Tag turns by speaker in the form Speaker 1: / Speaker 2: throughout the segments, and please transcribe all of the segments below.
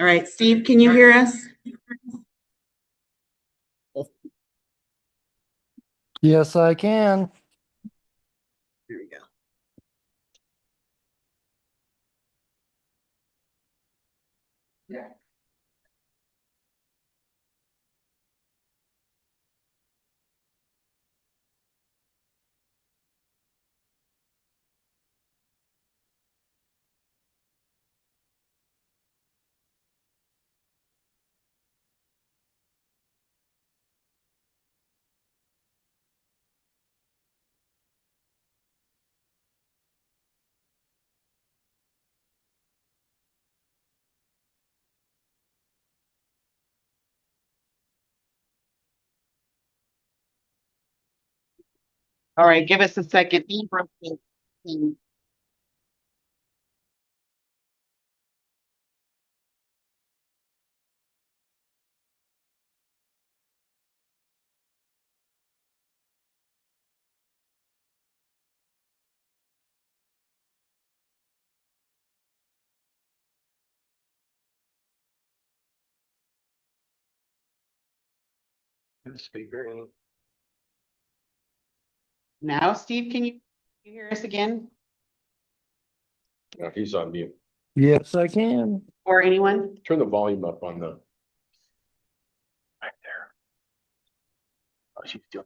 Speaker 1: All right, Steve, can you hear us?
Speaker 2: Yes, I can.
Speaker 1: There we go.
Speaker 3: Yeah.
Speaker 1: All right, give us a second.
Speaker 3: Speaker.
Speaker 1: Now, Steve, can you hear us again?
Speaker 3: No, he's on mute.
Speaker 2: Yes, I can.
Speaker 1: Or anyone?
Speaker 3: Turn the volume up on the. Right there. Oh, she's doing.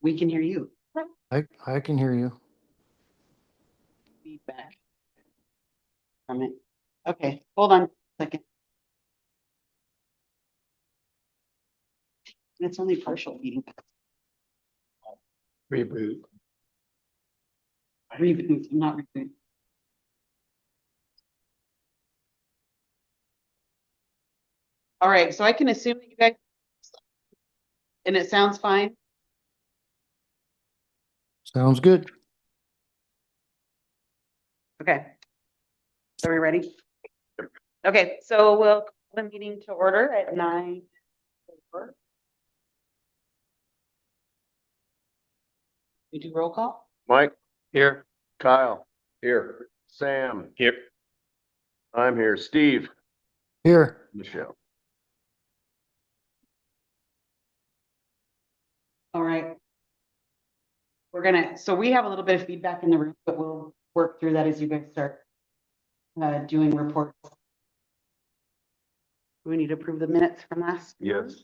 Speaker 1: We can hear you.
Speaker 2: I can hear you.
Speaker 1: Feedback from it. Okay, hold on a second. It's only partial feedback.
Speaker 3: Reboot.
Speaker 1: Reboot, not reboot. All right, so I can assume that you guys, and it sounds fine.
Speaker 2: Sounds good.
Speaker 1: Okay. Are we ready? Okay, so we'll call the meeting to order at 9:04. We do roll call?
Speaker 3: Mike, here. Kyle, here. Sam, here. I'm here. Steve,
Speaker 2: Here.
Speaker 3: Michelle.
Speaker 1: All right. So we have a little bit of feedback in the room, but we'll work through that as you guys start doing reports. Do we need to approve the minutes from last?
Speaker 3: Yes.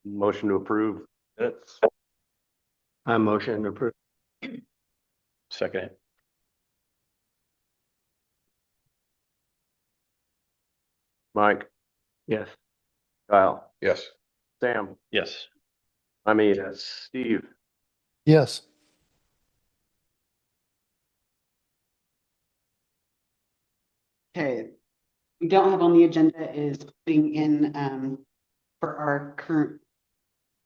Speaker 3: Motion to approve. Minutes. I motion to approve. Second. Mike. Yes. Kyle. Yes. Sam. Yes. I mean, yes. Steve.
Speaker 2: Yes.
Speaker 1: Okay. We don't have on the agenda is putting in for our current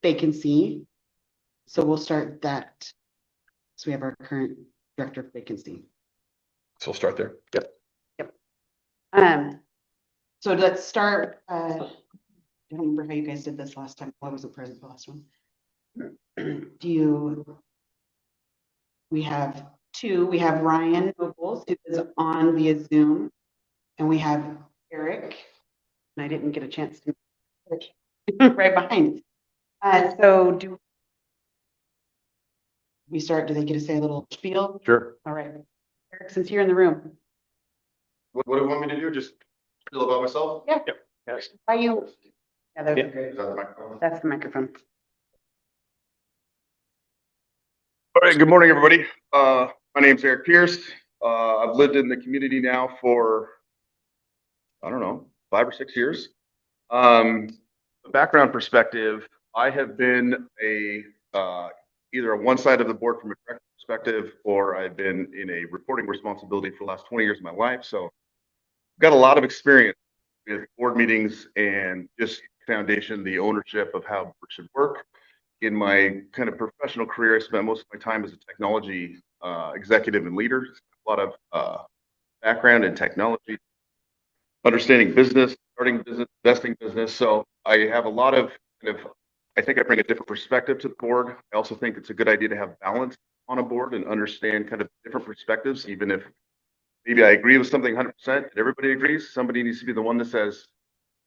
Speaker 1: vacancy. So we'll start that. So we have our current director of vacancy.
Speaker 3: So we'll start there. Yep.
Speaker 1: So let's start. I don't remember how you guys did this last time. I wasn't present for the last one. We have two. We have Ryan Nobles, who is on via Zoom, and we have Eric. And I didn't get a chance to right behind. So do we start? Do they get to say a little spiel?
Speaker 3: Sure.
Speaker 1: All right. Erickson's here in the room.
Speaker 4: What do you want me to do? Just feel about myself?
Speaker 1: Yeah.
Speaker 3: Yep. Yes.
Speaker 1: Why you? Yeah, that's
Speaker 3: Yeah.
Speaker 1: great.
Speaker 4: Is that the microphone?
Speaker 1: That's the microphone.
Speaker 4: All right, good morning, everybody. My name's Eric Pierce. I've lived in the community now for, I don't know, 5 or 6 years. Background perspective, I have been either on one side of the board from a direct perspective, or I've been in a reporting responsibility for the last 20 years of my life. So I've got a lot of experience with board meetings and just foundation, the ownership of how board should work. In my kind of professional career, I spent most of my time as a technology executive and leader. A lot of background in technology, understanding business, starting business, investing business. So I have a lot of I think I bring a different perspective to the board. I also think it's a good idea to have balance on a board and understand kind of different perspectives, even if maybe I agree with something 100%, and everybody agrees. Somebody needs to be the one that says,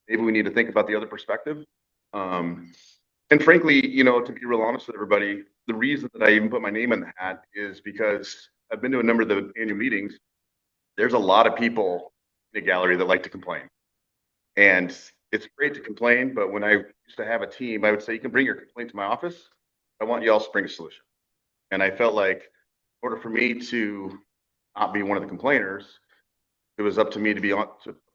Speaker 4: maybe we need to think about the other perspective. And frankly, to be real honest with everybody, the reason that I even put my name in the hat is because I've been to a number of the annual meetings. There's a lot of people in the gallery that like to complain. And it's great to complain, but when I used to have a team, I would say, you can bring your complaint to my office. I want you all to bring a solution. And I felt like in order for me to not be one of the complainers, it was up to me to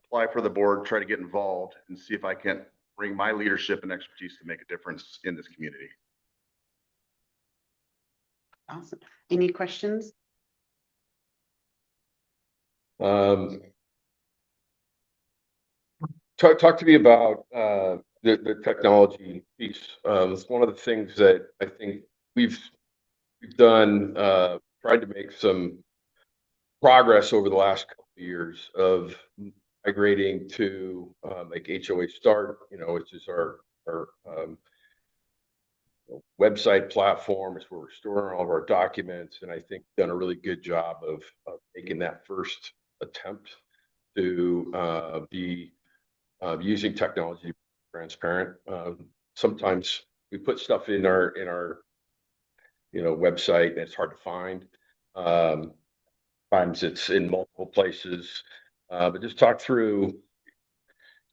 Speaker 4: apply for the board, try to get involved and see if I can bring my leadership and expertise to make a difference in this community.
Speaker 1: Awesome. Any questions?
Speaker 5: Talk to me about the technology piece. It's one of the things that I think we've done, tried to make some progress over the last couple of years of migrating to like HOA Start, which is our website platform. It's where we're storing all of our documents, and I think done a really good job of making that first attempt to be using technology to be transparent. Sometimes we put stuff in our website and it's hard to find. Sometimes it's in multiple places. But just talk through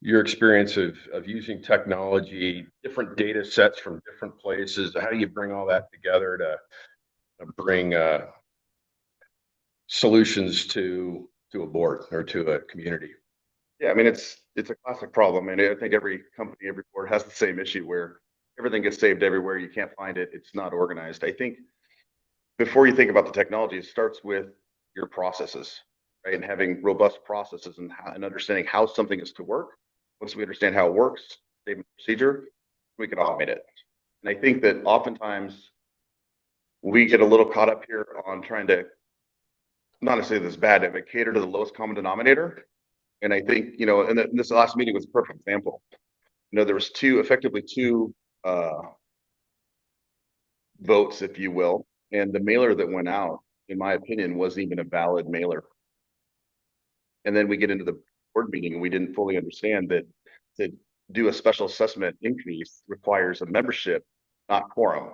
Speaker 5: your experience of using technology, different data sets from different places. How do you bring all that together to bring solutions to a board or to a community?
Speaker 4: Yeah, I mean, it's a classic problem. And I think every company, every board has the same issue where everything gets saved everywhere. You can't find it. It's not organized. I think before you think about the technology, it starts with your processes, right? And having robust processes and understanding how something is to work. Once we understand how it works, statement procedure, we can automate it. And I think that oftentimes we get a little caught up here on trying to, not necessarily this bad, but cater to the lowest common denominator. And I think, and this last meeting was a perfect example. There was effectively two votes, if you will. And the mailer that went out, in my opinion, wasn't even a valid mailer. And then we get into the board meeting and we didn't fully understand that to do a special assessment increase requires a membership, not quorum,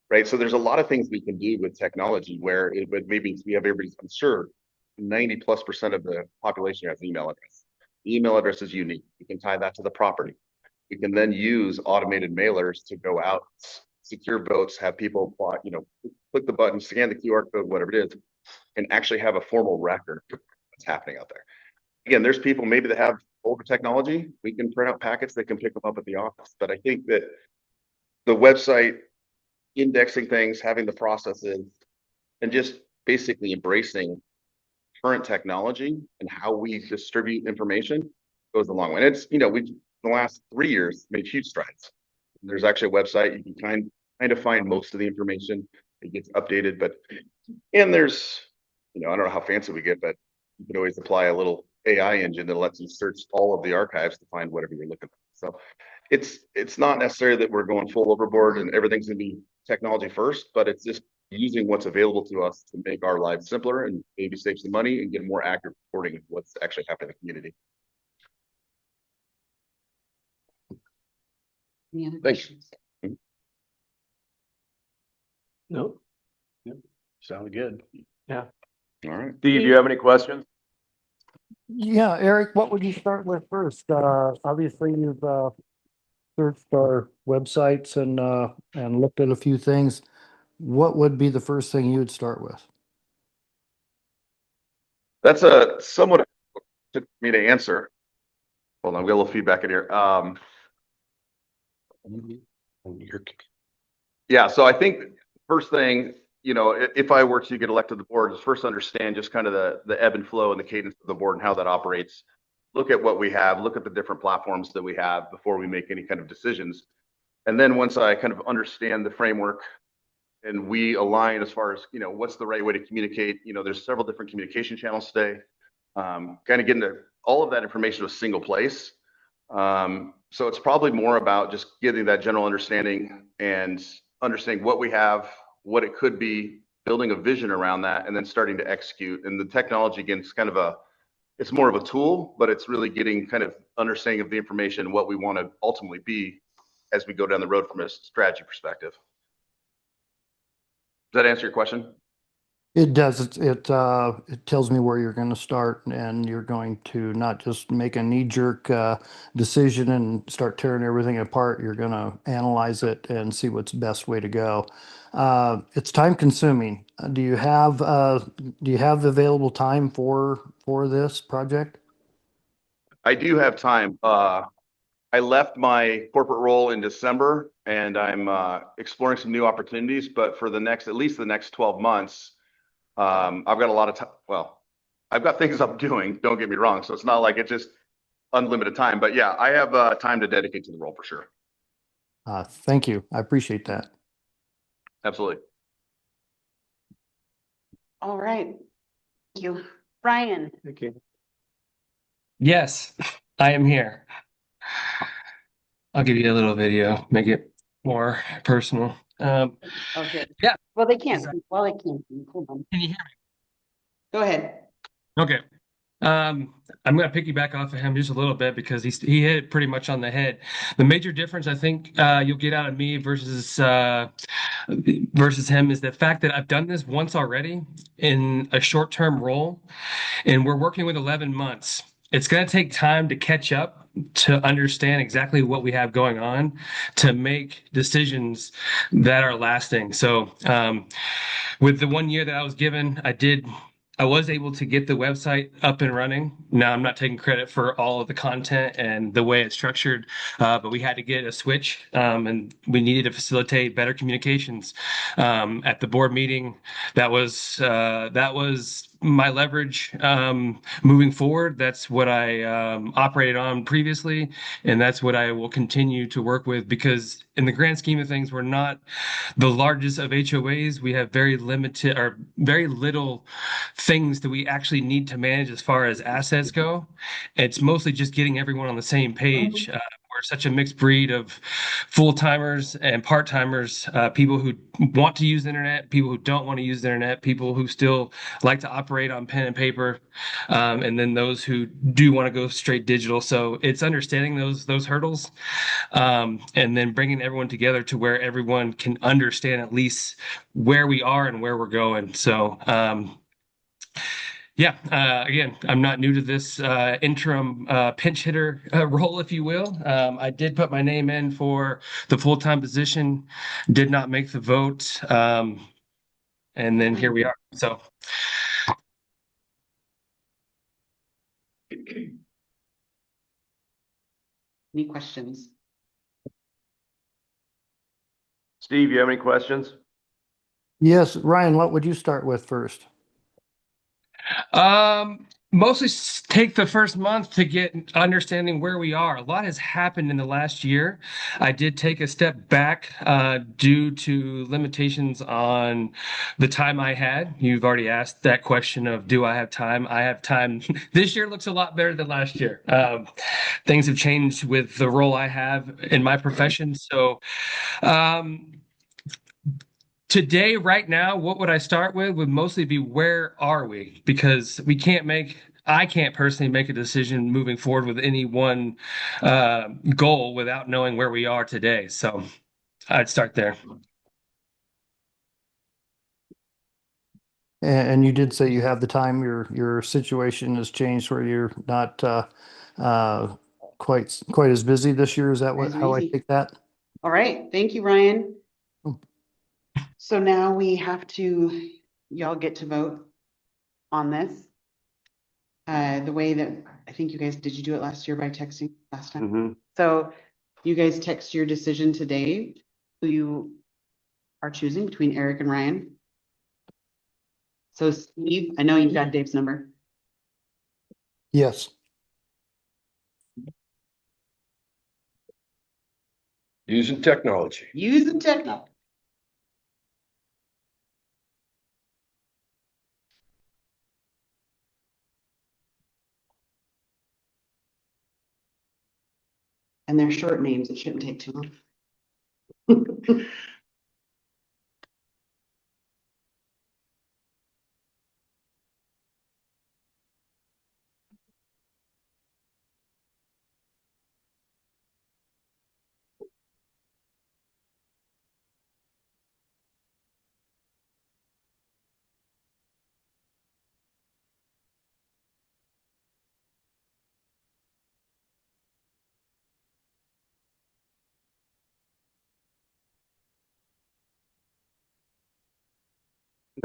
Speaker 4: right? So there's a lot of things we can do with technology where it would maybe we have everybody's, I'm sure 90+% of the population has email address. The email address is unique. We can tie that to the property. We can then use automated mailers to go out, secure votes, have people apply, click the button, scan the QR code, whatever it is, and actually have a formal record of what's happening out there. Again, there's people maybe that have older technology. We can print out packets that can pick them up at the office. But I think that the website, indexing things, having the processes, and just basically embracing current technology and how we distribute information goes a long way. And it's, we've in the last 3 years made huge strides. There's actually a website you can kind of find most of the information. It gets updated, and there's, I don't know how fancy we get, but you can always apply a little AI engine that lets you search all of the archives to find whatever you're looking for. So it's not necessarily that we're going full overboard and everything's going to be technology first, but it's just using what's available to us to make our lives simpler and maybe save some money and get more accurate reporting of what's actually happening in the community.
Speaker 1: Any other
Speaker 5: Thanks.
Speaker 1: questions?
Speaker 3: No. Sounded good.
Speaker 4: All right.
Speaker 3: Steve, you have any questions?
Speaker 2: Yeah, Eric, what would you start with first? Obviously you've searched our websites and looked at a few things. What would be the first thing you would start with?
Speaker 4: That's a somewhat to me to answer. Hold on, we got a little feedback in here. Yeah, so I think first thing, if I were to get elected to the board, is first understand just kind of the ebb and flow and the cadence of the board and how that operates. Look at what we have, look at the different platforms that we have before we make any kind of decisions. And then once I kind of understand the framework and we align as far as, what's the right way to communicate, there's several different communication channels today. Kind of getting to all of that information to a single place. So it's probably more about just getting that general understanding and understanding what we have, what it could be, building a vision around that, and then starting to execute. And the technology, again, is kind of it's more of a tool, but it's really getting kind of understanding of the information, what we want to ultimately be as we go down the road from a strategy perspective. Does that answer your question?
Speaker 2: It does. It tells me where you're going to start, and you're going to not just make a knee-jerk decision and start tearing everything apart. You're going to analyze it and see what's the best way to go. It's time consuming. Do you have available time for this project?
Speaker 4: I do have time. I left my corporate role in December, and I'm exploring some new opportunities. But for at least the next 12 months, I've got a lot of time. Well, I've got things I'm doing. Don't get me wrong. So it's not like it's just unlimited time. But yeah, I have time to dedicate to the role for sure.
Speaker 2: Thank you. I appreciate that.
Speaker 4: Absolutely.
Speaker 1: All right. Thank you. Ryan,
Speaker 3: Okay.
Speaker 6: Yes, I am here. I'll give you a little video, make it more personal.
Speaker 1: okay.
Speaker 6: Yeah.
Speaker 1: Well, they can't. Well, they can't. Hold on.
Speaker 6: Can you hear
Speaker 1: Go ahead.
Speaker 6: me? Okay. I'm going to piggyback off of him just a little bit because he hit it pretty much on the head. The major difference I think you'll get out of me versus him is the fact that I've done this once already in a short-term role, and we're working with 11 months. It's going to take time to catch up to understand exactly what we have going on to make decisions that are lasting. So, with the 1 year that I was given, I was able to get the website up and running. Now, I'm not taking credit for all of the content and the way it's structured, but we had to get a switch, and we needed to facilitate better communications. At the board meeting, that was my leverage moving forward. That's what I operated on previously, and that's what I will continue to work with because in the grand scheme of things, we're not the largest of HOAs. We have very limited or very little things that we actually need to manage as far as assets go. It's mostly just getting everyone on the same page. We're such a mixed breed of full-timers and part-timers, people who want to use the internet, people who don't want to use the internet, people who still like to operate on pen and paper, and then those who do want to go straight digital. So it's understanding those hurdles, and then bringing everyone together to where everyone can understand at least where we are and where we're going. So yeah, again, I'm not new to this interim pinch hitter role, if you will. I did put my name in for the full-time position, did not make the vote, and then here we are. So,
Speaker 1: Any questions?
Speaker 3: Steve, you have any questions?
Speaker 2: Yes, Ryan, what would you start with first?
Speaker 6: mostly take the first month to get understanding where we are. A lot has happened in the last year. I did take a step back due to limitations on the time I had. You've already asked that question of do I have time? I have time. This year looks a lot better than last year. Things have changed with the role I have in my profession. So, today, right now, what would I start with would mostly be where are we? Because I can't personally make a decision moving forward with any one goal without knowing where we are today. So I'd start there.
Speaker 2: And you did say you have the time. Your situation has changed where you're not quite as busy this year. Is that
Speaker 1: As
Speaker 2: how I
Speaker 1: easy.
Speaker 2: take that?
Speaker 1: All right, thank you, Ryan.
Speaker 2: Oh.
Speaker 1: So now y'all get to vote on this. The way that, I think did you do it last year by texting last time?
Speaker 3: Mm-hmm.
Speaker 1: So you guys text your decision to Dave, who you are choosing between Eric and Ryan. So Steve, I know you've got Dave's number.
Speaker 2: Yes.
Speaker 5: Using technology.
Speaker 1: Using technology. And they're short names. It shouldn't take too long.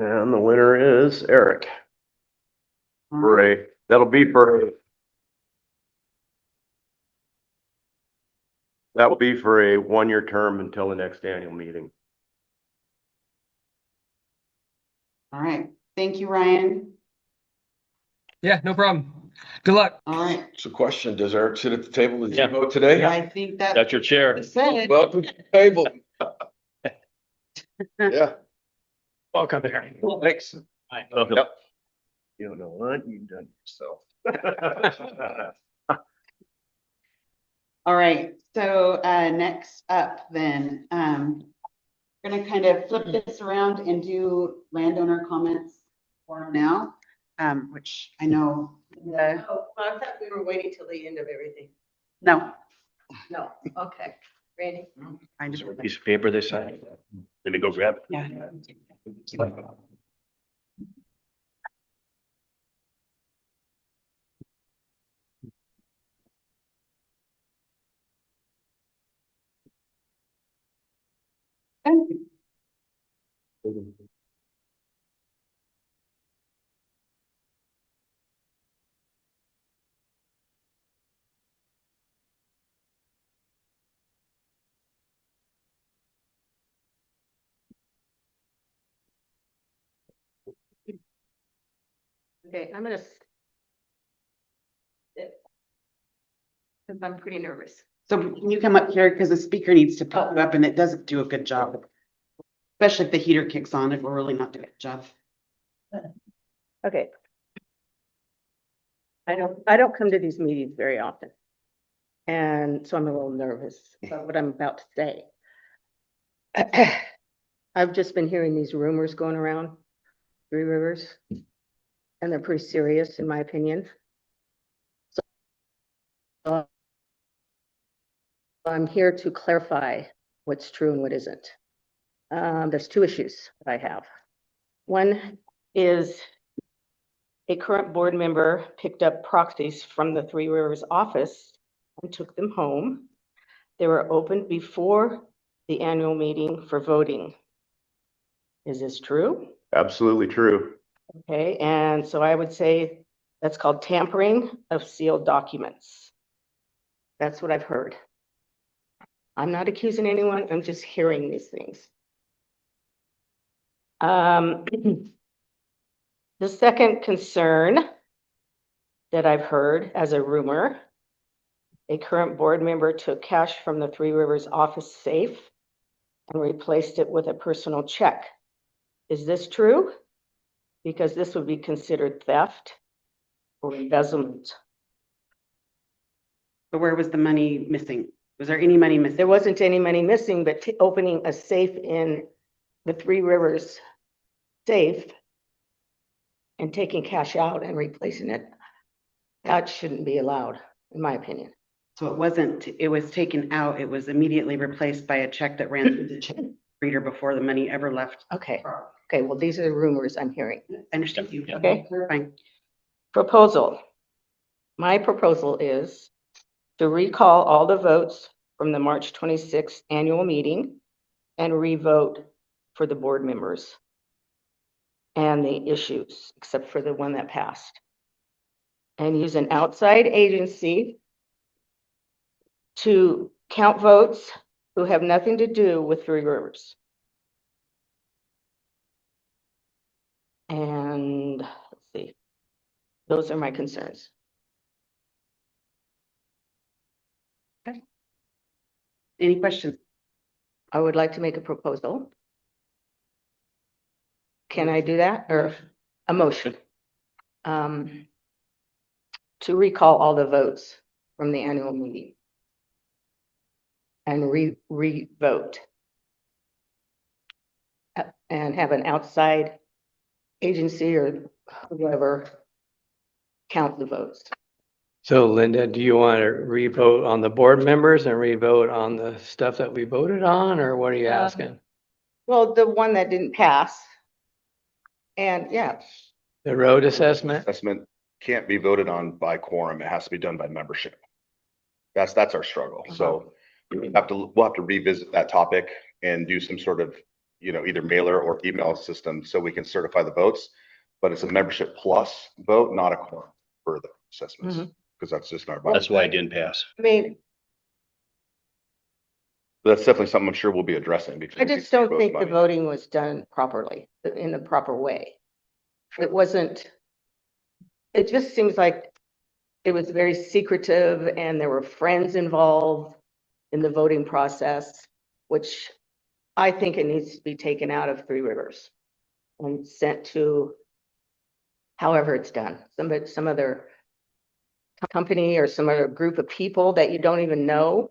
Speaker 3: And the winner is Eric.
Speaker 1: All right.
Speaker 3: Hooray. That'll be for a one-year term until the next annual meeting.
Speaker 1: All right. Thank you, Ryan.
Speaker 6: Yeah, no problem. Good luck.
Speaker 1: All right.
Speaker 5: So question, does Eric sit at the table? Did
Speaker 3: Yeah.
Speaker 5: you vote today?
Speaker 1: I think that's
Speaker 3: That's your chair.
Speaker 1: what it said.
Speaker 5: Welcome to the table. Yeah.
Speaker 3: Welcome there.
Speaker 5: Thanks.
Speaker 3: Yep. You don't know what you've done yourself.
Speaker 1: All right. So next up then, we're gonna kind of flip this around and do landowner comments for now, which I know.
Speaker 7: Oh, I thought we were waiting till the end of everything.
Speaker 1: No.
Speaker 7: No, okay. Randy?
Speaker 1: I
Speaker 3: Is
Speaker 1: just,
Speaker 3: there a piece of paper they signed? Let me go grab it.
Speaker 1: yeah.
Speaker 7: Okay, I'm gonna. Because I'm pretty nervous.
Speaker 1: So can you come up here because the speaker needs to pop up and it doesn't do a good job. Especially if the heater kicks on, it will really not do a good job.
Speaker 7: Okay. I don't come to these meetings very often. And so I'm a little nervous about what I'm about to say. I've just been hearing these rumors going around Three Rivers. And they're pretty serious, in my opinion. So I'm here to clarify what's true and what isn't. There's two issues that I have. One is a current board member picked up proxies from the Three Rivers office and took them home. They were opened before the annual meeting for voting. Is this true?
Speaker 4: Absolutely true.
Speaker 7: Okay, and so I would say that's called tampering of sealed documents. That's what I've heard. I'm not accusing anyone, I'm just hearing these things. The second concern that I've heard as a rumor, a current board member took cash from the Three Rivers office safe and replaced it with a personal check. Is this true? Because this would be considered theft or embezzlement.
Speaker 1: But where was the money missing? Was there any money missing?
Speaker 7: There wasn't any money missing, but opening a safe in the Three Rivers safe and taking cash out and replacing it, that shouldn't be allowed, in my opinion.
Speaker 1: So it wasn't, it was taken out. It was immediately replaced by a check that ran through the check reader before the money ever left.
Speaker 7: Okay, okay, well, these are the rumors I'm hearing.
Speaker 1: I understand you.
Speaker 7: Okay.
Speaker 1: Fine.
Speaker 7: Proposal. My proposal is to recall all the votes from the March 26th annual meeting and revote for the board members and the issues, except for the one that passed. And use an outside agency to count votes who have nothing to do with Three Rivers. And let's see, those are my concerns.
Speaker 1: Any questions?
Speaker 7: I would like to make a proposal. Can I do that, or a motion? To recall all the votes from the annual meeting and re-vote. And have an outside agency or whoever count the votes.
Speaker 8: So Linda, do you want to re-vote on the board members and re-vote on the stuff that we voted on, or what are you asking?
Speaker 7: Well, the one that didn't pass. And yeah,
Speaker 8: The road assessment?
Speaker 4: Assessment can't be voted on by quorum. It has to be done by membership. That's our struggle. So we'll have to revisit that topic and do some sort of either mailer or email system so we can certify the votes. But it's a membership plus vote, not a quorum for the assessments, because that's just not.
Speaker 3: That's why it didn't pass.
Speaker 7: I mean,
Speaker 4: That's definitely something I'm sure we'll be addressing. because
Speaker 7: I
Speaker 4: it needs
Speaker 7: just
Speaker 4: to be
Speaker 7: don't
Speaker 4: both
Speaker 7: think the
Speaker 4: money.
Speaker 7: voting was done properly, in the proper way. It wasn't, it just seems like it was very secretive and there were friends involved in the voting process, which I think it needs to be taken out of Three Rivers and sent to however it's done, some other company or some other group of people that you don't even know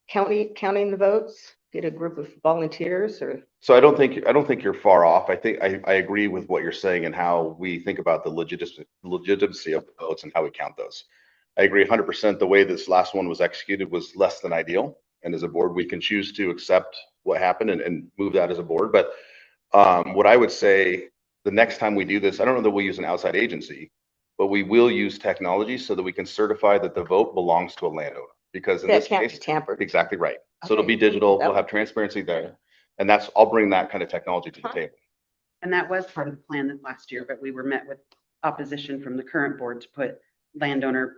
Speaker 7: counting the votes, get a group of volunteers or.
Speaker 4: So I don't think you're far off. I think I agree with what you're saying and how we think about the legitimacy of the votes and how we count those. I agree 100%. The way this last one was executed was less than ideal. And as a board, we can choose to accept what happened and move that as a board. But what I would say, the next time we do this, I don't know that we'll use an outside agency, but we will use technology so that we can certify that the vote belongs to a landowner. Because in
Speaker 7: That
Speaker 4: this
Speaker 7: can't be
Speaker 4: case,
Speaker 7: tampered.
Speaker 4: exactly right. So it'll
Speaker 7: Okay.
Speaker 4: be digital.
Speaker 7: That
Speaker 4: We'll have transparency there. And I'll bring that kind of technology to the table.
Speaker 1: And that was part of the plan last year, but we were met with opposition from the current board to put landowner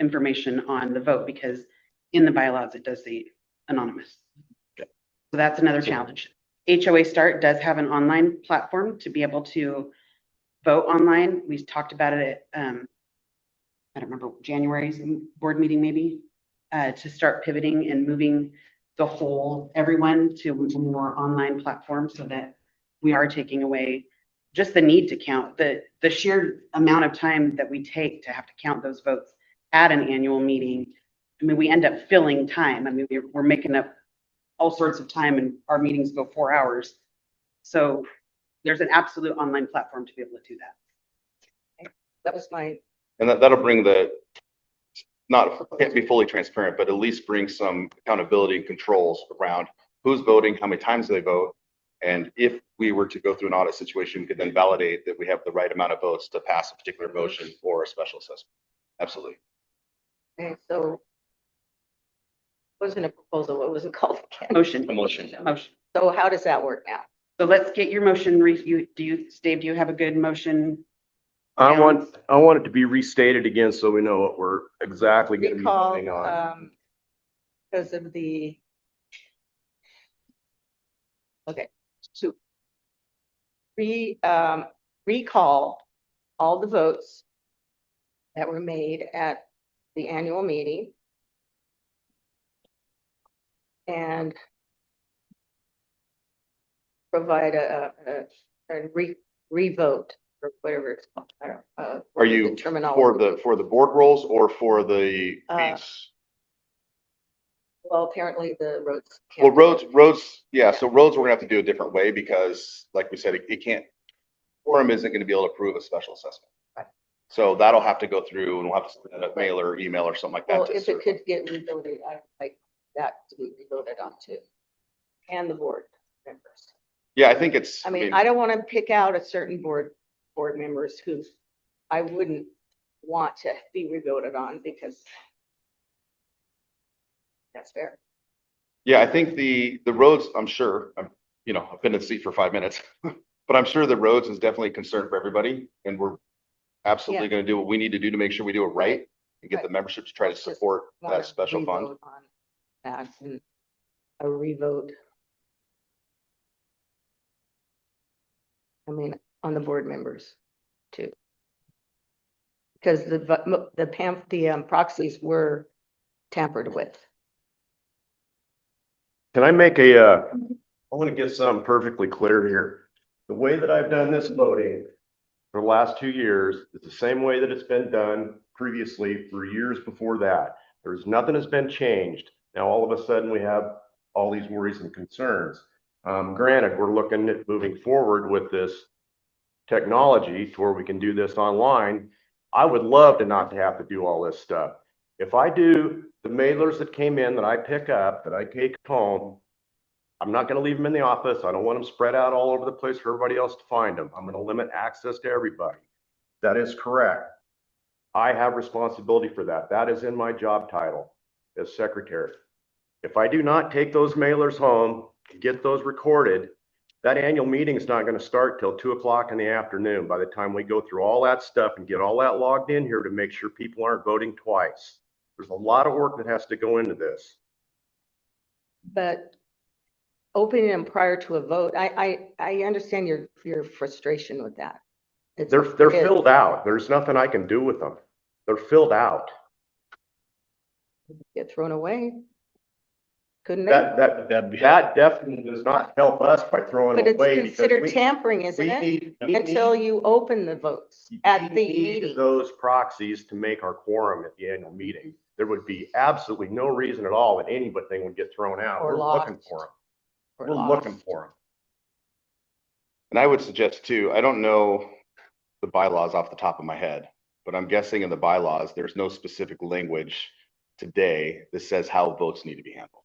Speaker 1: information on the vote because in the bylaws, it does say anonymous.
Speaker 4: Okay.
Speaker 1: So that's another challenge. HOA Start does have an online platform to be able to vote online. We talked about it at, I don't remember, January's board meeting maybe, to start pivoting and moving everyone to a more online platform so that we are taking away just the need to count, the sheer amount of time that we take to have to count those votes at an annual meeting. I mean, we end up filling time. I mean, we're making up all sorts of time and our meetings go 4 hours. So there's an absolute online platform to be able to do that.
Speaker 7: That was my.
Speaker 4: And that'll bring can't be fully transparent, but at least bring some accountability and controls around who's voting, how many times they vote. And if we were to go through an audit situation, we could then validate that we have the right amount of votes to pass a particular motion or a special assessment. Absolutely.
Speaker 7: Okay, so wasn't a proposal, what was it called again?
Speaker 1: Motion.
Speaker 7: So how does that work now?
Speaker 1: So let's get your motion. Dave, do you have a good motion?
Speaker 3: I want it to be restated again so we know what we're exactly going to be
Speaker 7: Recall,
Speaker 3: voting on.
Speaker 7: because of the. Okay, so recall all the votes that were made at the annual meeting. And provide a revote or whatever it's called. I don't know.
Speaker 4: Are you for the board roles or for the fees?
Speaker 7: Well, apparently the roads.
Speaker 4: Well, roads, yeah. So roads, we're gonna have to do a different way because, like we said, it can't. Quorum isn't going to be able to approve a special assessment.
Speaker 7: Right.
Speaker 4: So that'll have to go through, and we'll have to send a mail or email or something like that.
Speaker 7: Well, if it could get revoted, I'd like that to be revoted on too, and the board members.
Speaker 4: Yeah, I think it's.
Speaker 7: I mean, I don't want to pick out a certain board members who I wouldn't want to be revoted on because that's fair.
Speaker 4: Yeah, I think the roads, I'm sure, I've been in the seat for 5 minutes, but I'm sure the roads is definitely a concern for everybody. And we're absolutely going to do what we need to do to make sure we do it right and get the membership to try to support that special fund.
Speaker 7: On that and a revote. I mean, on the board members too. Because the proxies were tampered with.
Speaker 3: Can I make I want to get something perfectly clear here. The way that I've done this voting for the last 2 years is the same way that it's been done previously for years before that. There's nothing has been changed. Now, all of a sudden we have all these worries and concerns. Granted, we're looking at moving forward with this technology to where we can do this online. I would love to not have to do all this stuff. If I do the mailers that came in that I pick up, that I take home, I'm not going to leave them in the office. I don't want them spread out all over the place for everybody else to find them. I'm going to limit access to everybody. That is correct. I have responsibility for that. That is in my job title as secretary. If I do not take those mailers home get those recorded. That annual meeting is not going to start till 2 o'clock in the afternoon. By the time we go through all that stuff and get all that logged in here to make sure people aren't voting twice. There's a lot of work that has to go into this.
Speaker 7: But opening them prior to a vote, I understand your frustration with that.
Speaker 3: They're filled out. There's nothing I can do with them. They're filled out.
Speaker 7: Get thrown away. Couldn't they?
Speaker 3: That definitely does not help us by throwing
Speaker 7: But
Speaker 3: them
Speaker 7: it's
Speaker 3: away. because
Speaker 7: considered
Speaker 3: we-
Speaker 7: tampering, isn't
Speaker 3: we
Speaker 7: it?
Speaker 3: need- we
Speaker 7: Until
Speaker 3: need-
Speaker 7: you open the votes at the
Speaker 3: we need
Speaker 7: meeting.
Speaker 3: those proxies to make our quorum at the annual meeting. There would be absolutely no reason at all that anything would get thrown out.
Speaker 7: Or
Speaker 3: We're looking
Speaker 7: lost.
Speaker 3: for them.
Speaker 7: Or
Speaker 3: We're
Speaker 7: lost.
Speaker 3: looking for them.
Speaker 4: And I would suggest too, I don't know the bylaws off the top of my head, but I'm guessing in the bylaws, there's no specific language today that says how votes need to be handled.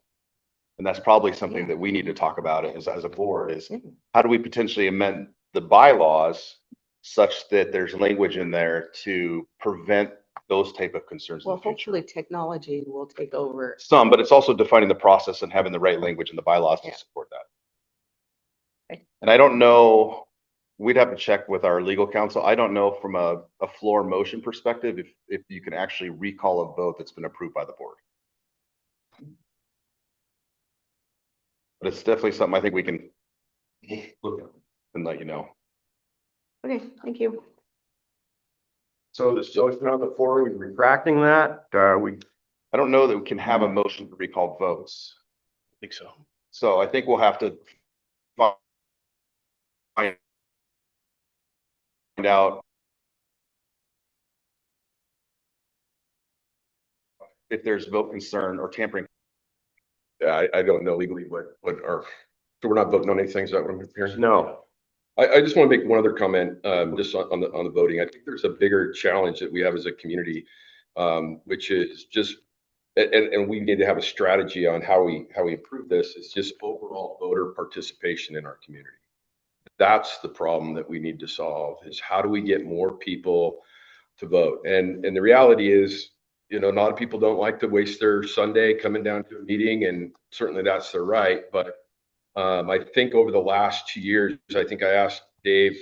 Speaker 4: And that's probably something that we need to talk about as a board is how do we potentially amend the bylaws such that there's language in there to prevent those type of concerns in
Speaker 7: Well,
Speaker 4: the future?
Speaker 7: hopefully technology will take over.
Speaker 4: Some, but it's also defining the process and having the right language in the bylaws to
Speaker 7: Yeah.
Speaker 4: support that.
Speaker 7: Okay.
Speaker 4: And I don't know, we'd have to check with our legal counsel. I don't know from a floor motion perspective, if you can actually recall a vote that's been approved by the board. But it's definitely something I think we can look at and let you know.
Speaker 7: Okay, thank you.
Speaker 3: So this motion on the floor, we're retracting that.
Speaker 4: I don't know that we can have a motion to recall votes.
Speaker 5: I think so.
Speaker 4: So I think we'll have to find out if there's vote concern or tampering.
Speaker 5: Yeah, I don't know legally what are, so we're not voting on anything, is that what I'm hearing?
Speaker 3: No.
Speaker 5: I just want to make one other comment, just on the voting. I think there's a bigger challenge that we have as a community, which is just, and we need to have a strategy on how we improve this. It's just overall voter participation in our community. That's the problem that we need to solve, is how do we get more people to vote? And the reality is, you know, a lot of people don't like to waste their Sunday coming down to a meeting, and certainly that's their right. But I think over the last 2 years, I think I asked Dave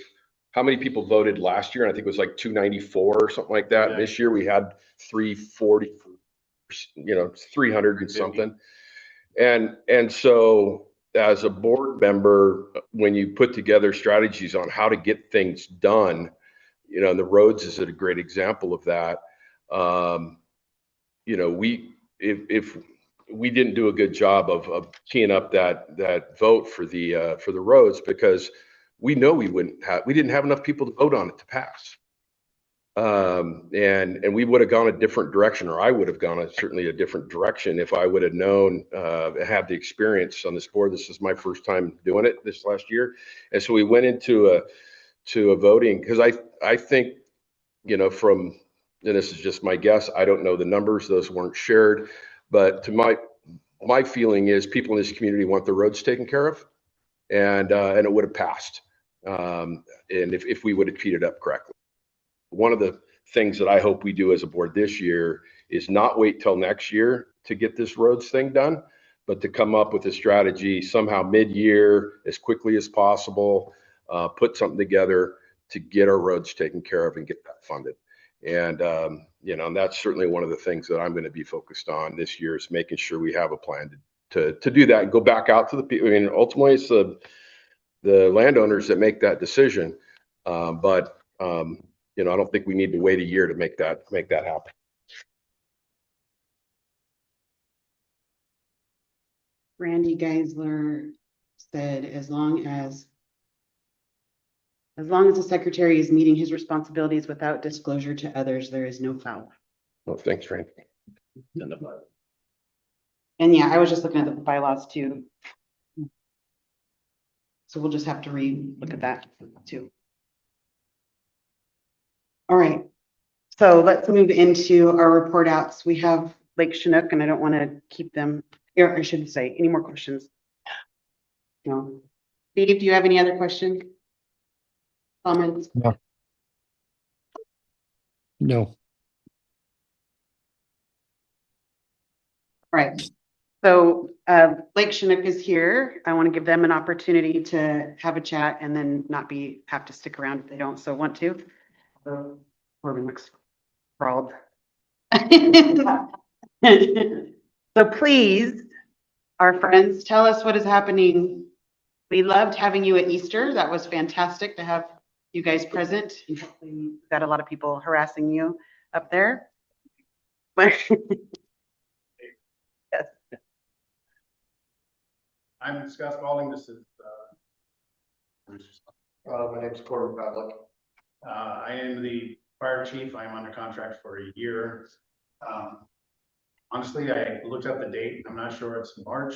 Speaker 5: how many people voted last year, and I think it was like 294 or something like that.
Speaker 3: Yeah.
Speaker 5: This year we had 340, 300 and something. And so as a board member, when you put together strategies on how to get things done, you know, and the roads is a great example of that. You know, if we didn't do a good job of teeing up that vote for the roads, because we know we didn't have enough people to vote on it to pass. And we would have gone a different direction, or I would have gone certainly a different direction if I would have known, had the experience on this board. This is my first time doing it this last year. And so we went into a voting, because I think, you know, and this is just my guess, I don't know the numbers, those weren't shared, but to my feeling is people in this community want the roads taken care of, and it would have passed, and if we would have teed it up correctly. One of the things that I hope we do as a board this year is not wait till next year to get this roads thing done, but to come up with a strategy somehow mid-year, as quickly as possible, put something together to get our roads taken care of and get that funded. And, you know, and that's certainly one of the things that I'm going to be focused on this year, is making sure we have a plan to do that and go back out to the people. I mean, ultimately it's the landowners that make that decision. But you know, I don't think we need to wait a year to make that happen.
Speaker 1: Randy Geisler said, as long as the secretary is meeting his responsibilities without disclosure to others, there is no foul.
Speaker 5: Well, thanks, Randy.
Speaker 1: And yeah, I was just looking at the bylaws too. So we'll just have to look at that too. All right, so let's move into our report outs. We have Lake Chinook, and I don't want to keep them, or I shouldn't say, any more questions? No. Steve, do you have any other questions? Comments?
Speaker 2: No.
Speaker 1: All right, So Lake Chinook is here. I want to give them an opportunity to have a chat and then not have to stick around if they don't so want to. Corbin looks sprawled. So please, our friends, tell us what is happening. We loved having you at Easter. That was fantastic to have you guys present. And hopefully we got a lot of people harassing you up there. But yes.
Speaker 9: I'm Scott Spalding. This is, my name's Corbin Godlick. I am the fire chief. I'm under contract for a year. Honestly, I looked up the date. I'm not sure it's March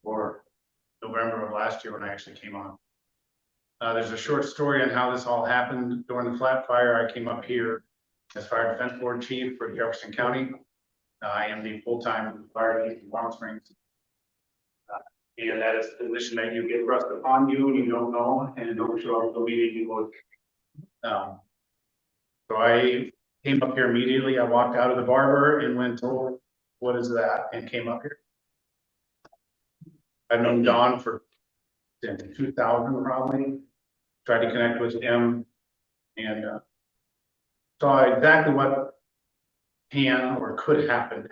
Speaker 9: or November of last year when I actually came on. There's a short story on how this all happened. During the flat fire, I came up here as fire defense board chief for Jefferson County. I am the full-time fire chief in Warm Springs. And that is the position that you get thrust upon you and you don't know and don't show up to the meeting you look. So I came up here immediately. I walked out of the barber and went, oh, what is that? And came up here. I've known Don for since 2000 probably. Tried to connect with him and saw exactly what can or could happen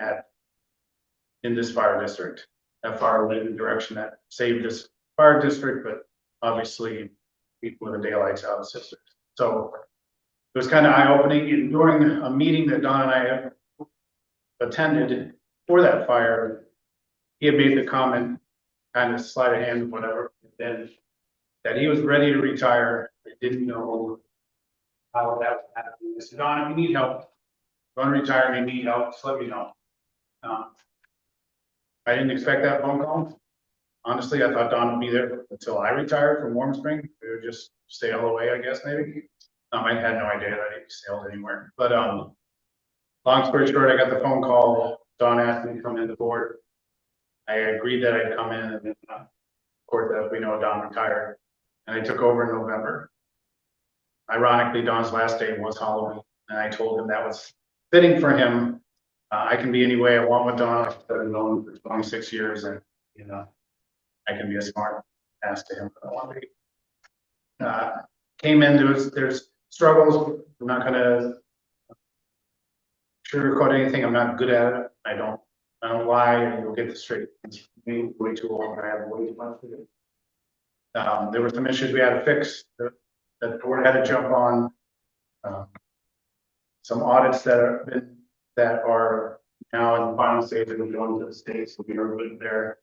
Speaker 9: in this fire district. That fire went in the direction that saved this fire district, but obviously people with the daylights out of the system. So it was kind of eye-opening. And during a meeting that Don and I have attended for that fire, he had made the comment, kind of sleight of hand, whatever, then that he was ready to retire. I didn't know how that would happen. I said, Don, if you need help, run retire and you need help, just let me know. I didn't expect that phone call. Honestly, I thought Don would be there until I retired from Warm Spring. We would just sail away, I guess, maybe. I had no idea that he sailed anywhere. But long story short, I got the phone call. Don asked me to come in the board. I agreed that I'd come in, and then, of course, as we know, Don retired, and I took over in November. Ironically, Don's last day was Halloween, and I told him that was fitting for him. I can be any way I want with Don. I've been known for 26 years, and you know, I can be a smart ass to him if I want to be. Came into it, there's struggles. I'm not gonna sugarcoat anything. I'm not good at it. I don't lie, and you'll get this straight. It's way too long. I have way too much to do. There were some issues we had to fix that the board had to jump on. Some audits that are now in the final stage of going to the state, so we are good there.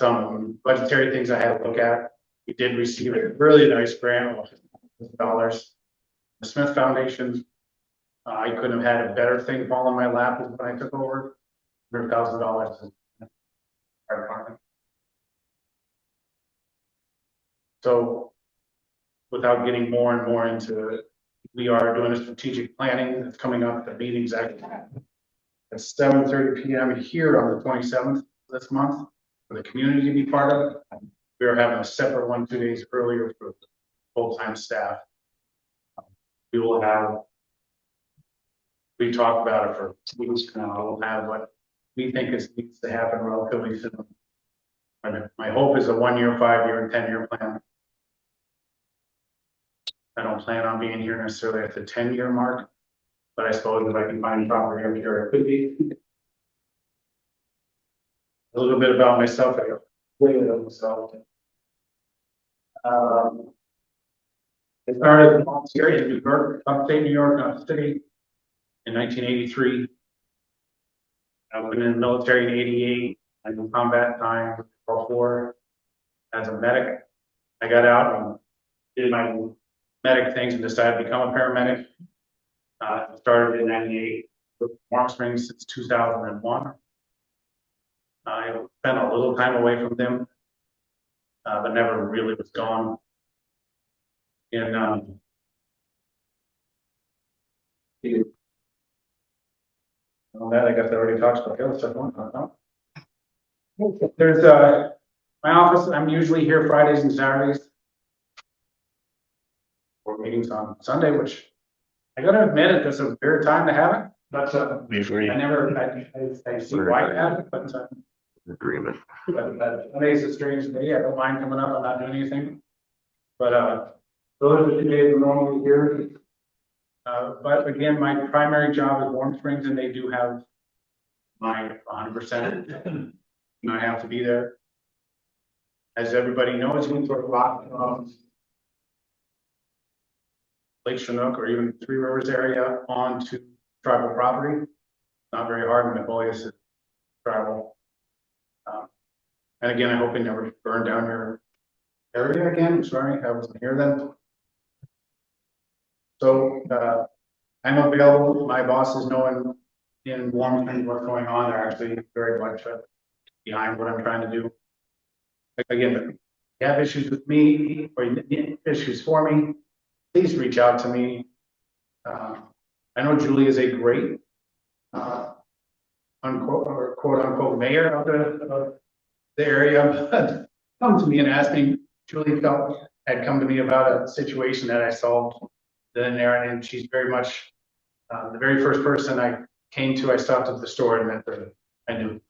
Speaker 9: Some budgetary things I had to look at. We did receive a really nice grant of dollars. The Smith Foundation, I couldn't have had a better thing fall in my lap when I took over. $100,000 in our department. So without getting more and more into it, we are doing a strategic planning that's coming up. The meeting's actually at 7:30 p.m. here on the 27th this month for the community to be part of it. We are having a separate one 2 days earlier for full-time staff. We talked about it for weeks now. We'll have what we think needs to happen relatively soon. My hope is a 1 year, 5 year, and 10 year plan. I don't plan on being here necessarily at the 10 year mark, but I suppose if I can find property up here, it could be. A little bit about myself. I myself. I started in volunteer in New York, upstate New York, City in 1983. I've been in the military in 88. I did combat time before as a medic. I got out and did my medic things and decided to become a paramedic. Started in 98 with Warm Springs since 2001. I spent a little time away from them, but never really was gone. And on that, I guess I already talked about the other stuff. There's my office. I'm usually here Fridays and Saturdays. Or meetings on Sunday, which I gotta admit, it's a weird time to have it. That's a,
Speaker 3: We agree.
Speaker 9: I see why you have it, but,
Speaker 3: Agreement.
Speaker 9: but today's a strange day. I don't mind coming up. I'm not doing anything. But, those are the 2 days we're normally here. But again, my primary job is Warm Springs, and they do have my 100%. And I have to be there. As everybody knows, we sort of locked Lake Chinook or even Three Rivers area onto tribal property. Not very hard in Napoleon to travel. And again, I hope they never burn down your area again. I'm sorry, I wasn't here then. So, I'm available. My bosses know in Warm Springs what's going on. They're actually very much behind what I'm trying to do. Again, if you have issues with me or you need issues for me, please reach out to me. I know Julie is a great unquote or quote unquote mayor of the area, but come to me and ask me. Julie had come to me about a situation that I solved then there, and she's very much the very first person I came to. I stopped at the store and met her. I knew.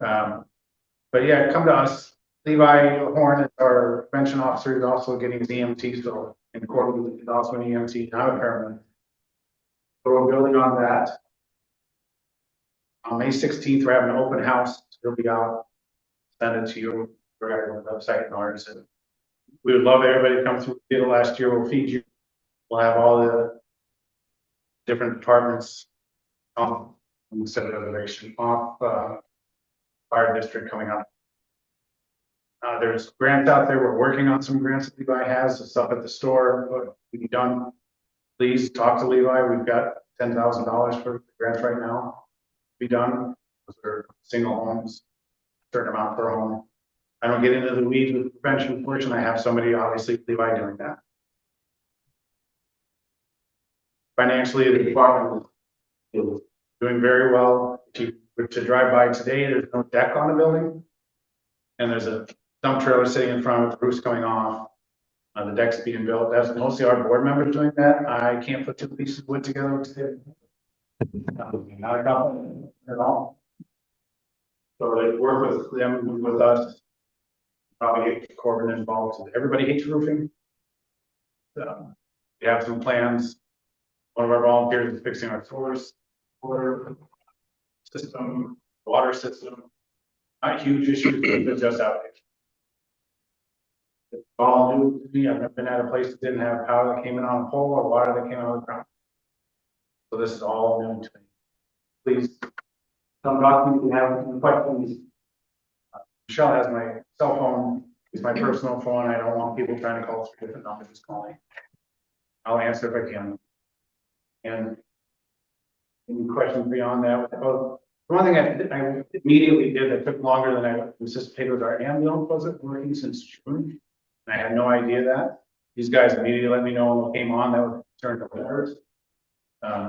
Speaker 9: But yeah, come to us. Levi Horn is our prevention officer. He's also getting his EMT, so in Cortland, he's also an EMT, not a paramedic. So we're building on that. On May 16th, we're having an open house. He'll be out. Send it to you. We're on the website and ours. And we would love everybody to come through. We did it last year. We'll feed you. We'll have all the different departments instead of reservation off fire district coming up. There's grants out there. We're working on some grants that Levi has. The stuff at the store will be done. Please talk to Levi. We've got $10,000 for the grants right now. Be done. Those are single homes, certain amount per home. I don't get into the weeds with prevention portion. I have somebody, obviously, Levi, doing that. Financially, the department is doing very well. If you were to drive by today, there's no deck on the building. And there's a dump trailer sitting in front with the roofs coming off. The deck's being built. That's mostly our board members doing that. I can't put 2 pieces of wood together today. Not a problem at all. So they work with them, with us. Probably get Corbin involved. Everybody hates roofing. So we have some plans. One of our volunteers is fixing our solar system, water system. Not huge issues, but just out there. It's all new to me. I've never been at a place that didn't have power that came in on a pole or water that came out of the ground. So this is all new to me. Please come talk to me if you have any questions. Michelle has my cell phone. It's my personal phone. I don't want people trying to call 3 different numbers calling. I'll answer if I can. And any questions beyond that? Oh, the one thing I immediately did that took longer than I anticipated was our ambulance wasn't working since June. And I had no idea that. These guys immediately let me know when it came on that was turned to letters.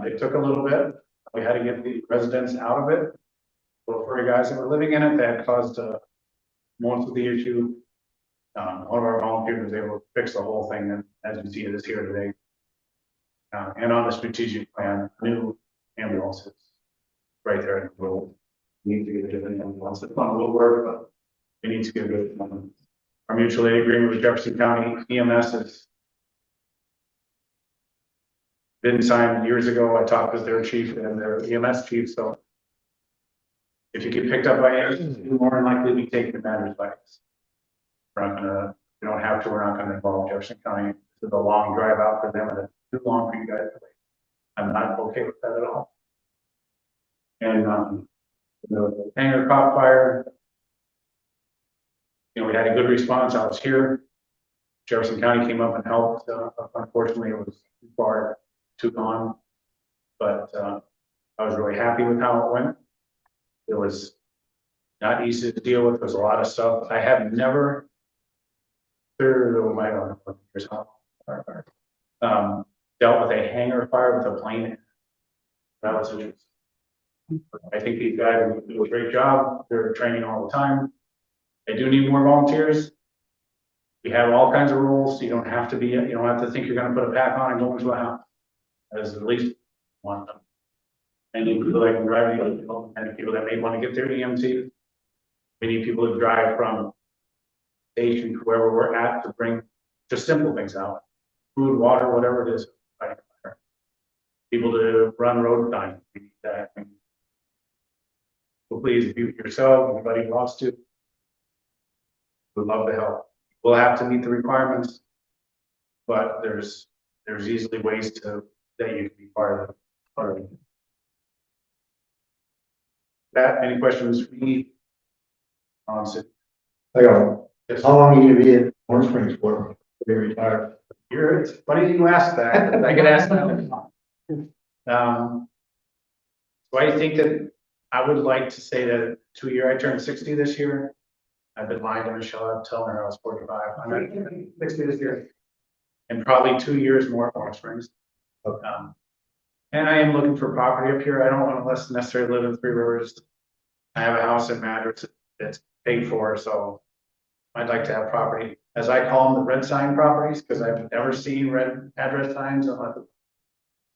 Speaker 9: It took a little bit. We had to get the residents out of it. So for the guys that were living in it, that caused most of the issue. One of our volunteers was able to fix the whole thing, and as you see, it is here today. And on the strategic plan, new ambulances right there in the road. We need to get a different ambulance. The fund will work, but we need to get a good one. Our mutual aid agreement with Jefferson County EMS has been signed years ago. I talked with their chief and their EMS chief, so if you get picked up by ambulance, you're more than likely to be taken matters by us. We're not gonna, we don't have to, we're not gonna involve Jefferson County. This is a long drive out for them and it's too long for you guys to wait. I'm not okay with that at all. And the hangar caught fire. You know, we had a good response. I was here. Jefferson County came up and helped. Unfortunately, it was too far, too gone. But I was really happy with how it went. It was not easy to deal with. There's a lot of stuff. I have never dealt with a hangar fire with a plane. That was interesting. I think these guys do a great job. They're training all the time. They do need more volunteers. We have all kinds of rules. You don't have to be, you don't have to think you're going to put a pack on and go into a house. There's at least one of them. And people that can drive, and people that may want to get their EMT. We need people to drive from station to wherever we're at to bring just simple things out. Food, water, whatever it is. People to run road signs. We need that. So please mute yourself, anybody who wants to. We'd love to help. We'll have to meet the requirements. But there's easily ways that you can be part of it. That, any questions for me? Sid?
Speaker 10: I got, how long are you gonna be in Orange Springs for? Be retired.
Speaker 9: It's funny you ask that. I get asked that. So I think that I would like to say that 2 year, I turned 60 this year. I've been lying to Michelle, I'm telling her I was 45. I'm 60 this year. And probably 2 years more at Orange Springs. And I am looking for property up here. I don't want to necessarily live in Three Rivers. I have a house in Madras that's paid for, so I'd like to have property, as I call them, the red sign properties, because I've never seen red address signs unless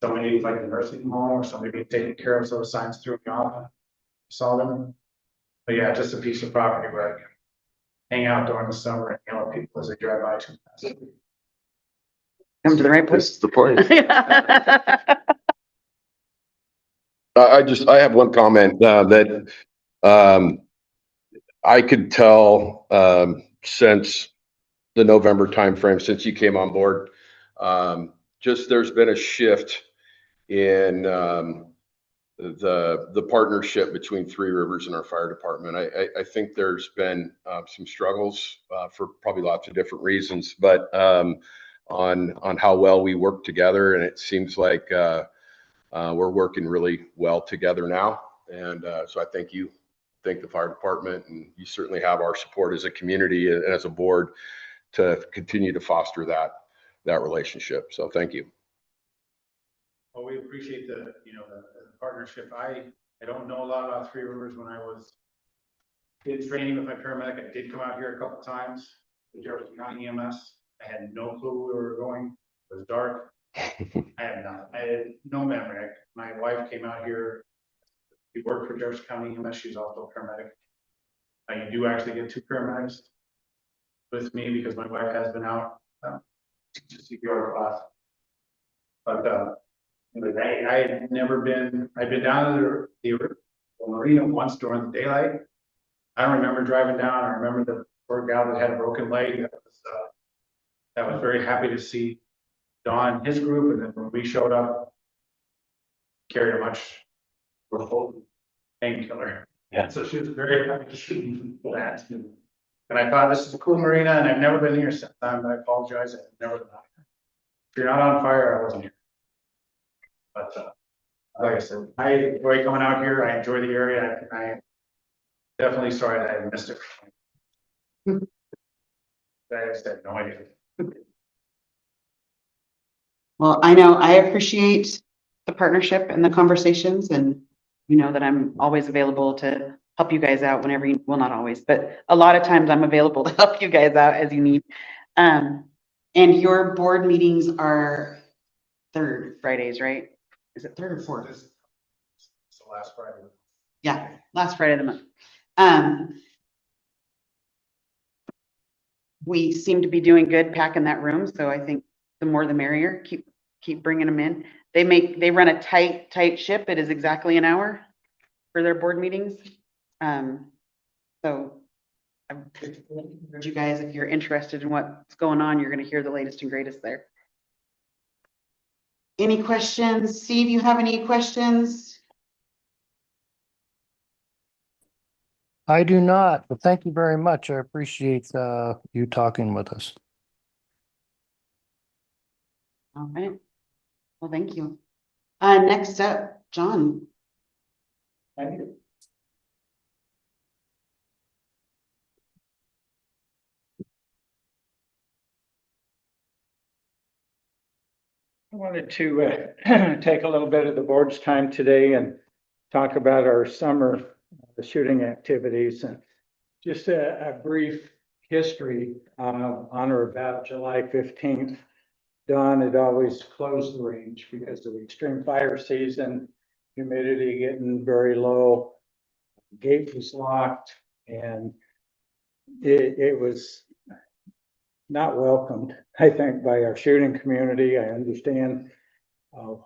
Speaker 9: somebody like a nursing home or somebody being taken care of, so the signs threw me off. Saw them. But yeah, just a piece of property where I can hang out during the summer and yell at people as they drive by too fast.
Speaker 1: Come to the right place.
Speaker 5: This is the place. I have one comment, that, I could tell, since the November timeframe, since you came on board, just there's been a shift in, the partnership between Three Rivers and our fire department. I think there's been, some struggles, for probably lots of different reasons, but, on how well we work together. And it seems like, we're working really well together now. And, so I thank the fire department, and you certainly have our support as a community and as a board to continue to foster that relationship. So thank you.
Speaker 9: Well, we appreciate the partnership. I don't know a lot about Three Rivers. When I was in training with my paramedic, I did come out here a couple times with Jefferson County EMS. I had no clue where we were going. It was dark. I had no memory. My wife came out here. She worked for Jefferson County EMS. She's also a paramedic. You do actually get 2 paramedics with me because my wife has been out to CPR class. But I had never been. I've been down to the marina once during the daylight. I don't remember driving down. I remember the poor gal that had a broken leg. That was very happy to see Don and his group, and then when we showed up, carried a much painkiller. Yeah. So she was very happy to see that. And I thought, this is a cool marina, and I've never been here since. I apologize. I've never been out here. If you're not on fire, I wasn't here. But like I said, I enjoy coming out here. I enjoy the area. I definitely sorry that I missed it. I just had no idea.
Speaker 1: Well, I know I appreciate the partnership and the conversations, and you know that I'm always available to help you guys out whenever you, well, not always, but a lot of times I'm available to help you guys out as you need. And your board meetings are 3rd Fridays, right? Is it 3rd or 4th?
Speaker 9: It's the last Friday.
Speaker 1: Yeah, last Friday of the month. We seem to be doing good packing that room, so I think the more the merrier. Keep bringing them in. They run a tight ship. It is exactly an hour for their board meetings. So I encourage you guys, if you're interested in what's going on, you're going to hear the latest and greatest there. Any questions? Steve, you have any questions?
Speaker 2: I do not, but thank you very much. I appreciate you talking with us.
Speaker 1: All right. Well, thank you. Next up, John.
Speaker 11: Thank you. I wanted to take a little bit of the board's time today and talk about our summer shooting activities, and just a brief history. On or about July 15th, Don had always closed the range because of the extreme fire season. humidity getting very low. Gate was locked, and it was not welcomed, I think, by our shooting community. I understand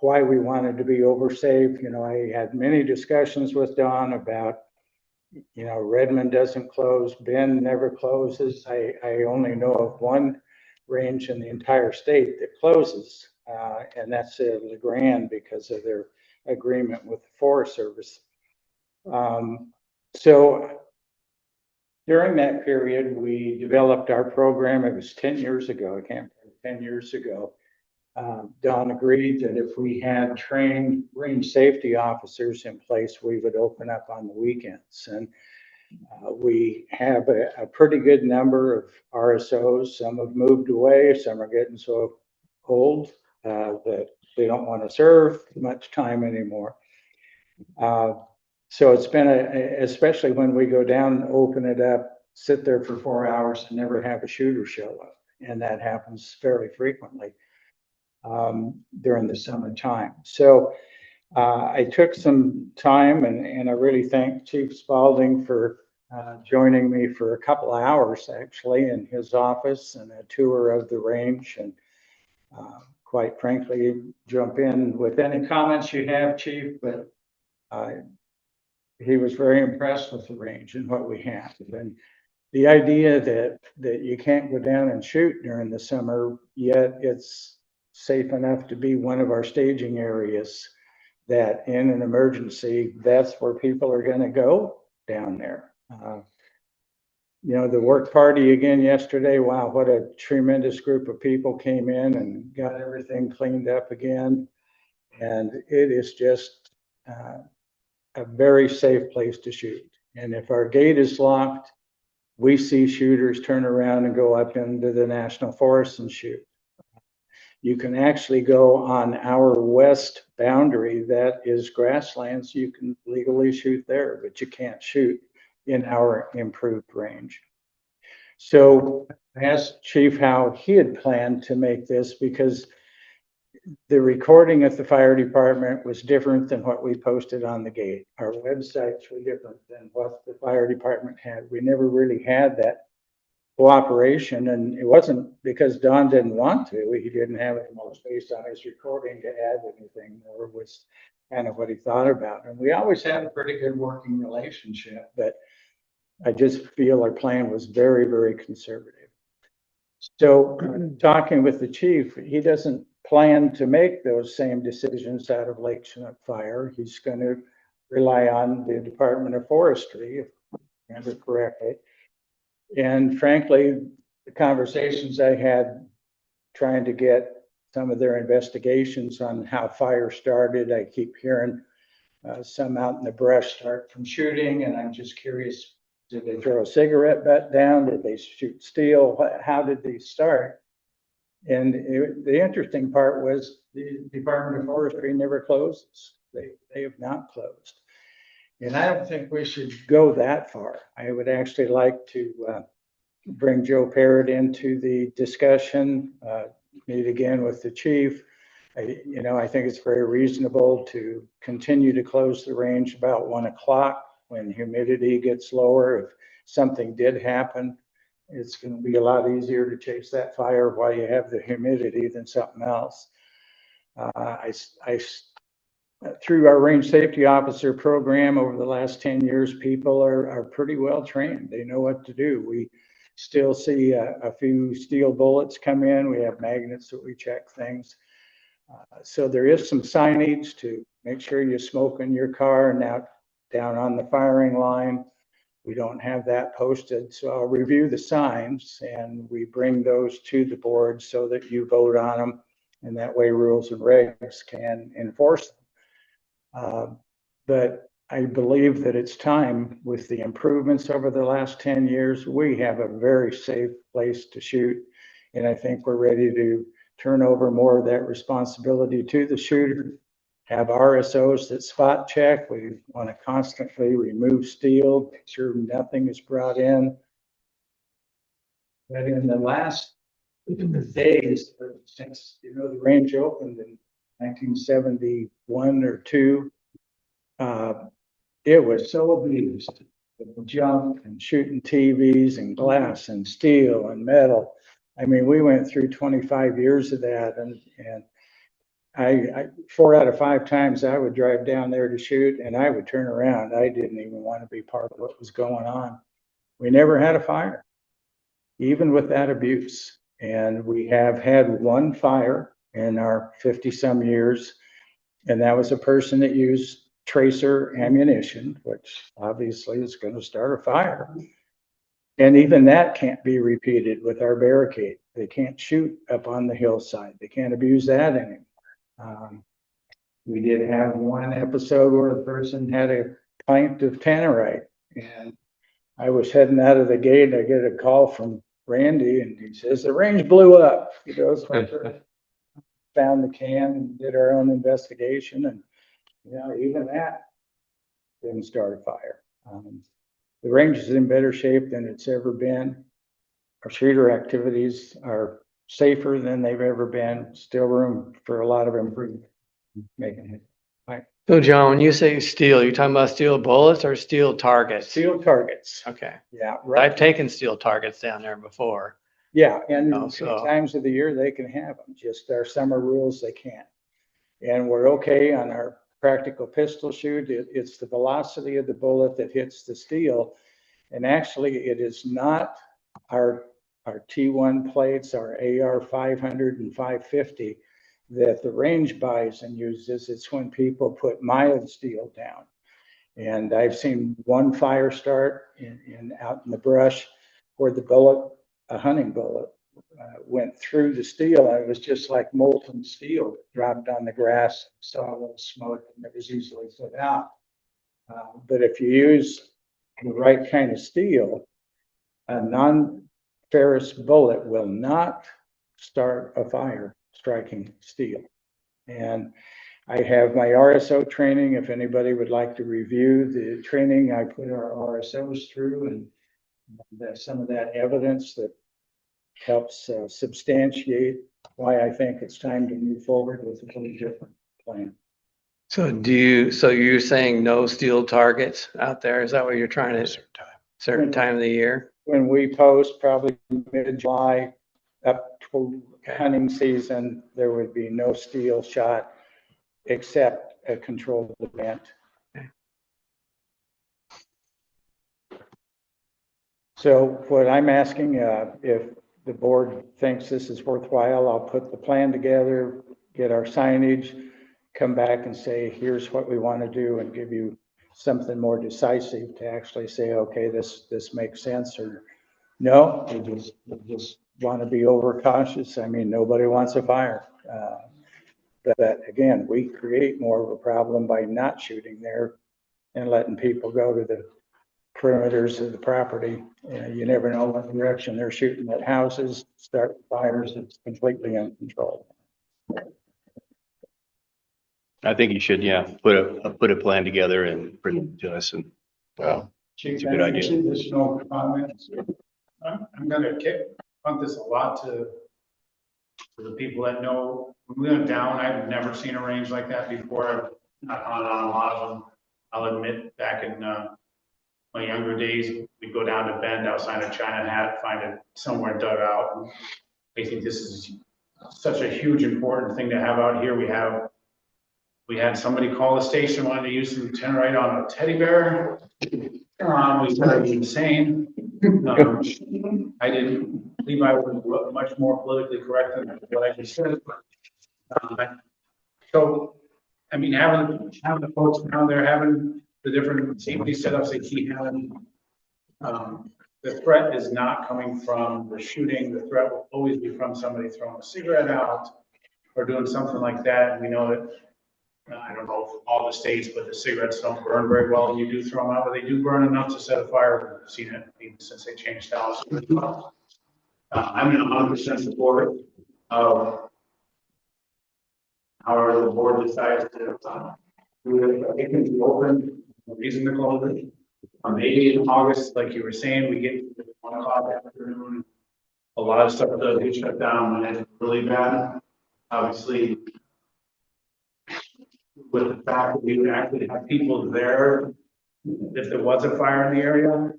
Speaker 11: why we wanted to be over safe. You know, I had many discussions with Don about, you know, Redmond doesn't close, Bend never closes. I only know of one range in the entire state that closes, and that's LeGrand because of their agreement with the Forest Service. So during that period, we developed our program. It was 10 years ago. I can't remember, 10 years ago. Don agreed that if we had trained range safety officers in place, we would open up on the weekends. And we have a pretty good number of RSOs. Some have moved away. Some are getting so old that they don't want to serve much time anymore. So it's been especially when we go down, open it up, sit there for 4 hours and never have a shooter show up. And that happens fairly frequently during the summertime. So I took some time and I really thank Chief Spalding for joining me for a couple of hours actually in his office and a tour of the range. And quite frankly, jump in with any comments you have, Chief, but he was very impressed with the range and what we have. And the idea that you can't go down and shoot during the summer, yet it's safe enough to be one of our staging areas, that in an emergency, that's where people are going to go down there. You know, the work party again yesterday, wow, what a tremendous group of people came in and got everything cleaned up again. And it is just a very safe place to shoot. And if our gate is locked, we see shooters turn around and go up into the national forest and shoot. You can actually go on our west boundary that is grasslands. You can legally shoot there, but you can't shoot in our improved range. So I asked Chief how he had planned to make this, because the recording at the fire department was different than what we posted on the gate. Our websites were different than what the fire department had. We never really had that cooperation, and it wasn't because Don didn't want to. He didn't have any more space on his recording to add anything more, was kind of what he thought about. And we always had a pretty good working relationship, but I just feel our plan was very, very conservative. So talking with the chief, he doesn't plan to make those same decisions out of Lake Chinook Fire. He's going to rely on the Department of Forestry, if I remember correctly. And frankly, the conversations I had trying to get some of their investigations on how fire started, I keep hearing some out in the brush start from shooting, and I'm just curious, did they throw a cigarette butt down? Did they shoot steel? How did they start? And the interesting part was the Department of Forestry never closes. They have not closed. And I don't think we should go that far. I would actually like to bring Joe Parrott into the discussion, meet again with the chief. I think it's very reasonable to continue to close the range about 1 o'clock when humidity gets lower. If something did happen, it's going to be a lot easier to chase that fire while you have the humidity than something else. Through our range safety officer program over the last 10 years, people are pretty well trained. They know what to do. We still see a few steel bullets come in. We have magnets that we check things. So there is some signage to make sure you smoke in your car and out down on the firing line. We don't have that posted. So I'll review the signs and we bring those to the board so that you vote on them. And that way rules and regs can enforce them. But I believe that it's time, with the improvements over the last 10 years, we have a very safe place to shoot. And I think we're ready to turn over more of that responsibility to the shooter, have RSOs that spot check. We want to constantly remove steel, make sure nothing is brought in. But in the last days, since the range opened in 1971 or 2, it was so abused. With junk and shooting TVs and glass and steel and metal. I mean, we went through 25 years of that, and I 4 out of 5 times I would drive down there to shoot and I would turn around. I didn't even want to be part of what was going on. We never had a fire, even with that abuse. And we have had one fire in our 50-some years, and that was a person that used tracer ammunition, which obviously is going to start a fire. And even that can't be repeated with our barricade. They can't shoot up on the hillside. They can't abuse that anymore. We did have one episode where a person had a pint of tannerite, and I was heading out of the gate and I get a call from Randy and he says, the range blew up. He goes, found the can and did our own investigation, and even that didn't start a fire. The range is in better shape than it's ever been. Our shooter activities are safer than they've ever been. Still room for a lot of improvement. Making it. Right.
Speaker 8: So John, when you say steel, you're talking about steel bullets or steel targets?
Speaker 11: Steel targets.
Speaker 8: Okay.
Speaker 11: Yeah. Right.
Speaker 8: I've taken steel targets down there before.
Speaker 11: Yeah, and
Speaker 8: so
Speaker 11: times of the year they can have them. Just our summer rules they can't. And we're okay on our practical pistol shoot. It's the velocity of the bullet that hits the steel. And actually, it is not our T1 plates, our AR 500 and 550 that the range buys and uses. It's when people put mild steel down. And I've seen one fire start out in the brush where the bullet, a hunting bullet, went through the steel, and it was just like molten steel that dropped on the grass, saw a little smoke, and it was easily put out. But if you use the right kind of steel, a non-ferrous bullet will not start a fire striking steel. And I have my RSO training. If anybody would like to review the training, I put our RSOs through, and there's some of that evidence that helps substantiate why I think it's time to move forward with a completely different plan.
Speaker 8: So you're saying no steel targets out there? Is that what you're trying to, certain time of the year?
Speaker 11: When we post, probably mid-July up to hunting season, there would be no steel shot except a controlled event.
Speaker 8: Okay.
Speaker 11: So what I'm asking, if the board thinks this is worthwhile, I'll put the plan together, get our signage, come back and say, here's what we want to do, and give you something more decisive to actually say, okay, this makes sense, or no, we just want to be overcautious. I mean, nobody wants a fire. But again, we create more of a problem by not shooting there and letting people go to the perimeters of the property. You never know what direction they're shooting at houses, start fires. It's completely uncontrolled.
Speaker 12: I think you should, put a plan together and bring it to us, and
Speaker 9: Chief,
Speaker 12: a good idea.
Speaker 9: Additional comments. I'm gonna punt this a lot to the people that know. When we went down, I've never seen a range like that before. I've not gone on a lot of them. I'll admit, back in my younger days, we'd go down to Bend outside of China Hat, find it somewhere dug out. I think this is such a huge, important thing to have out here. We had somebody call the station, wanted to use some tannerite on a teddy bear. We thought it was insane. I didn't believe I was much more politically correct than what I just said. So, I mean, having the folks down there, having the different safety setups they keep having, the threat is not coming from the shooting. The threat will always be from somebody throwing a cigarette out or doing something like that. And we know that, I don't know all the states, but the cigarettes don't burn very well when you do throw them out, but they do burn enough to set a fire. I've seen it even since they changed styles. I'm in 100% support of however the board decides to do it. It can be open, no reason to close it. Maybe in August, like you were saying, we get to 1 o'clock afternoon. A lot of stuff does get shut down when it's really bad. Obviously, with the fact that we would actually have people there if there was a fire in the area.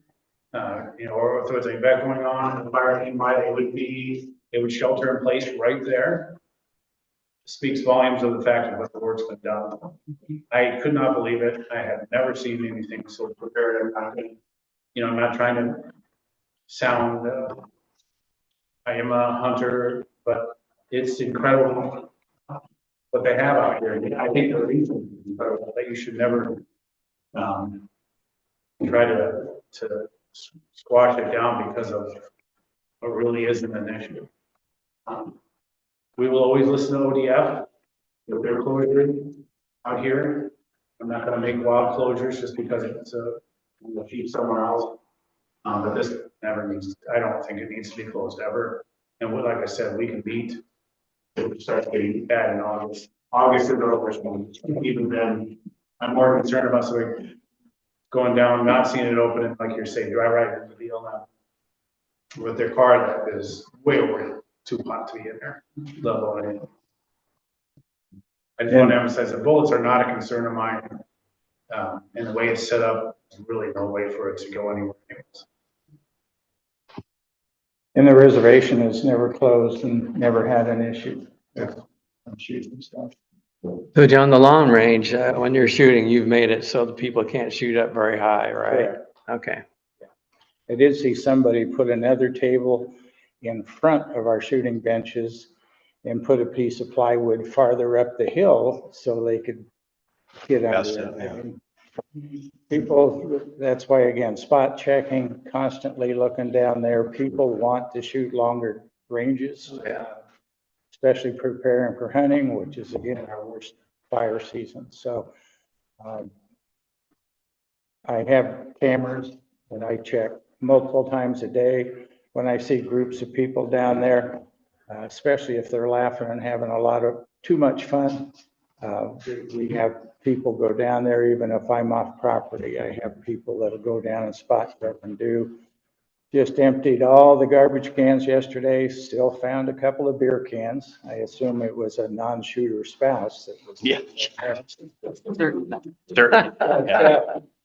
Speaker 9: You know, or if there was an event going on and the fire came by, they would shelter in place right there. Speaks volumes of the fact of what the work's been done. I could not believe it. I have never seen anything so prepared. I'm not trying to sound, I am a hunter, but it's incredible what they have out here. I think the reason is incredible, that you should never try to squash it down because of what really isn't an issue. We will always listen to ODF if they're closure out here. I'm not gonna make wild closures just because it's a sheep somewhere else. But this never needs, I don't think it needs to be closed ever. And like I said, we can meet if it starts getting bad in August. August is the worst one. Even then, I'm more concerned about somebody going down, not seeing it open, and like you're saying, drive right into the deal now. With their car that is way over too hot to be in there, let alone. I just want to emphasize that bullets are not a concern of mine. And the way it's set up, there's really no way for it to go anywhere.
Speaker 11: And the reservation is never closed and never had an issue with shooting stuff.
Speaker 8: So John, the long range, when you're shooting, you've made it so the people can't shoot up very high, right?
Speaker 11: Correct.
Speaker 8: Okay.
Speaker 11: I did see somebody put another table in front of our shooting benches and put a piece of plywood farther up the hill so they could get under it. People, that's why, again, spot checking, constantly looking down there. People want to shoot longer ranges, especially preparing for hunting, which is, again, our worst fire season. So I have cameras that I check multiple times a day. When I see groups of people down there, especially if they're laughing and having too much fun, we have people go down there. Even if I'm off property, I have people that'll go down and spot check and do. Just emptied all the garbage cans yesterday, still found a couple of beer cans. I assume it was a non-shooter spouse that was.
Speaker 12: Yeah.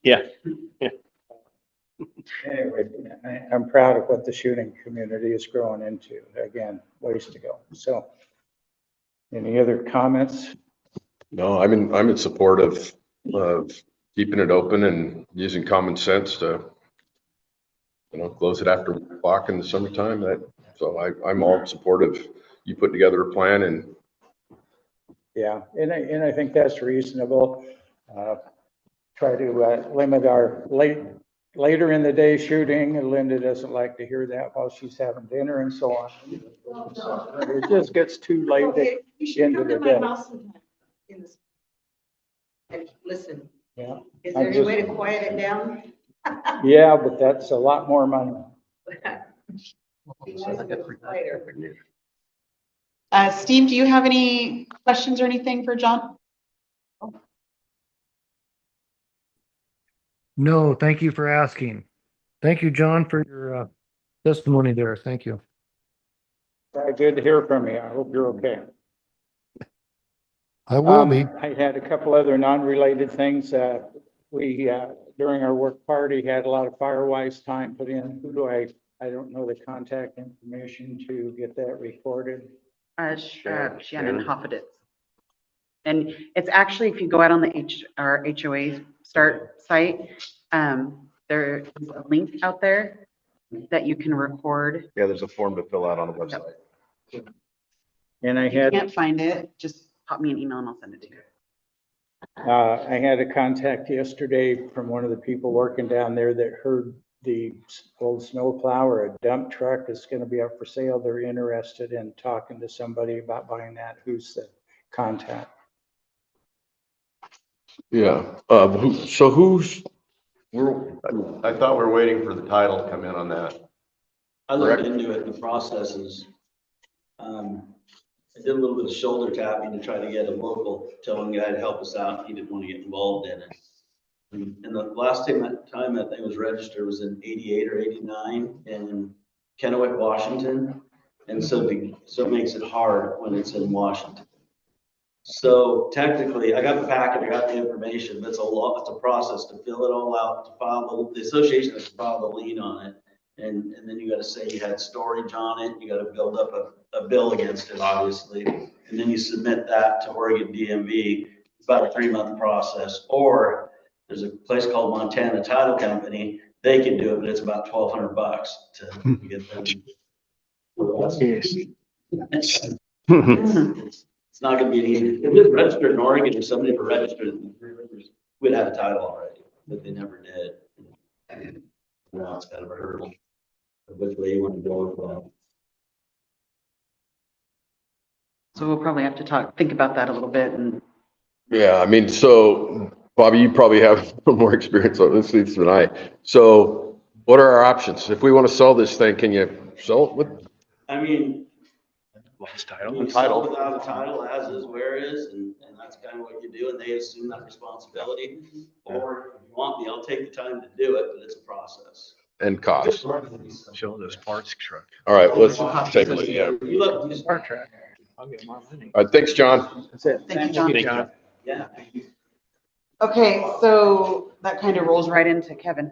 Speaker 12: Yeah.
Speaker 11: Anyway, I'm proud of what the shooting community is growing into. Again, ways to go. So any other comments?
Speaker 5: No, I'm in support of keeping it open and using common sense to, close it after 1 o'clock in the summertime. So I'm all supportive. You put together a plan and.
Speaker 11: Yeah, and I think that's reasonable. Try to limit our later in the day shooting, and Linda doesn't like to hear that while she's having dinner and so on. So it just gets too late into the day.
Speaker 7: And listen,
Speaker 11: Yeah.
Speaker 7: is there any way to quiet it down?
Speaker 11: Yeah, but that's a lot more money.
Speaker 1: Steve, do you have any questions or anything for John?
Speaker 2: No, thank you for asking. Thank you, John, for your testimony there. Thank you.
Speaker 11: Good to hear from you. I hope you're okay.
Speaker 2: I will be.
Speaker 11: I had a couple other non-related things. We, during our work party, had a lot of Firewise time put in. I don't know the contact information to get that recorded.
Speaker 1: Shannon Hoffeditz. And it's actually, if you go out on our HOA start site, there is a link out there that you can record.
Speaker 4: Yeah, there's a form to fill out on the website.
Speaker 11: And I
Speaker 1: If you
Speaker 11: had.
Speaker 1: can't find it, just pop me an email and I'll send it to you.
Speaker 11: I had a contact yesterday from one of the people working down there that heard the old snowplow or a dump truck is going to be up for sale. They're interested in talking to somebody about buying that. Who's the contact?
Speaker 5: Yeah.
Speaker 3: I thought we were waiting for the title to come in on that.
Speaker 13: I looked into it, and the process is, I did a little bit of shoulder tapping to try to get a local towing guy to help us out. He didn't want to get involved in it. And the last time that thing was registered was in 88 or 89 in Kennewick, Washington. And so it makes it hard when it's in Washington. So technically, I got the packet, I got the information, but it's a process to fill it all out, to file the association has to file the lien on it. And then you gotta say you had storage on it, you gotta build up a bill against it, obviously. And then you submit that to Oregon DMV. It's about a 3-month process. Or there's a place called Montana Title Company. They can do it, but it's about $1,200 to get them. It's not gonna be easy. If it's registered in Oregon, if somebody were registered, we'd have a title already, but they never did. Now it's kind of a hurdle of which way you want to go with that.
Speaker 1: So we'll probably have to think about that a little bit and
Speaker 5: Yeah, I mean, so Bobby, you probably have more experience on this than I. So what are our options? If we want to sell this thing, can you sell it with?
Speaker 13: I mean,
Speaker 12: title.
Speaker 13: you sell without a title, as is, where is, and that's kind of what you do, and they assume that responsibility. Or if you want me, I'll take the time to do it, but it's a process.
Speaker 5: And cost.
Speaker 12: Show those parts truck.
Speaker 5: All right, let's take a look. Yeah.
Speaker 13: You look,
Speaker 12: Part track. I'll get more money.
Speaker 5: All right, thanks, John.
Speaker 12: That's it.
Speaker 1: Thank you, John.
Speaker 12: Thank you.
Speaker 13: yeah.
Speaker 1: okay, so that kind of rolls right into Kevin.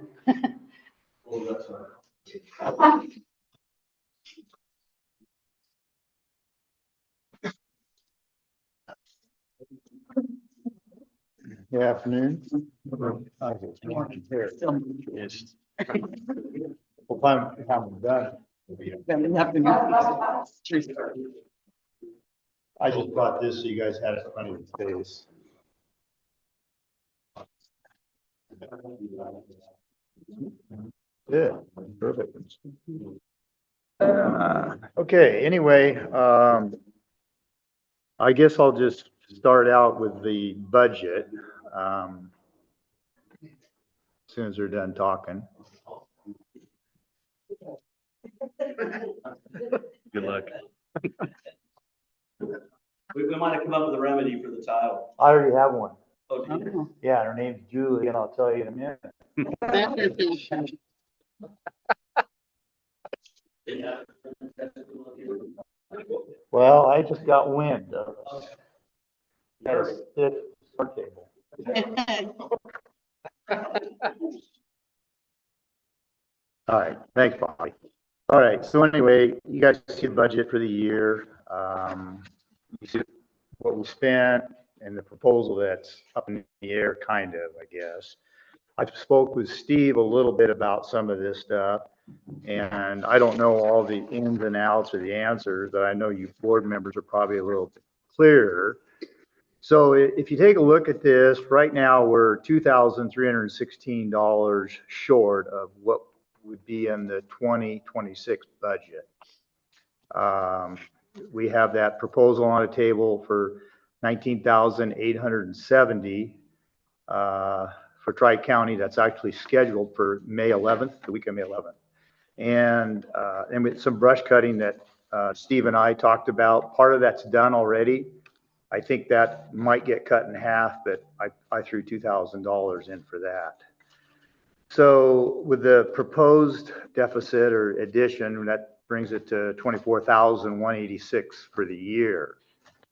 Speaker 10: Good afternoon.
Speaker 12: Yes.
Speaker 10: Well, I'm done. I just brought this so you guys had it in front of your face. Good, perfect. Okay, anyway, I guess I'll just start out with the budget. As soon as they're done talking.
Speaker 12: Good luck.
Speaker 13: We might have come up with a remedy for the title.
Speaker 10: I already have one.
Speaker 13: Oh, do you?
Speaker 10: Yeah, her name's Julie, and I'll tell you in a minute.
Speaker 13: Yeah.
Speaker 10: Well, I just got wind of this start table. All right, thanks, Bobby. All right, so anyway, you guys see the budget for the year. You see what we spent and the proposal that's up in the air, kind of, I guess. I spoke with Steve a little bit about some of this stuff, and I don't know all the ins and outs or the answers, but I know you board members are probably a little bit clearer. So if you take a look at this, right now we're $2,316 short of what would be in the 2026 budget. We have that proposal on a table for 19,870 for Tri-County. That's actually scheduled for May 11th, the week of May 11th. And with some brush cutting that Steve and I talked about. Part of that's done already. I think that might get cut in half, but I threw $2,000 in for that. So with the proposed deficit or addition, that brings it to 24,186 for the year.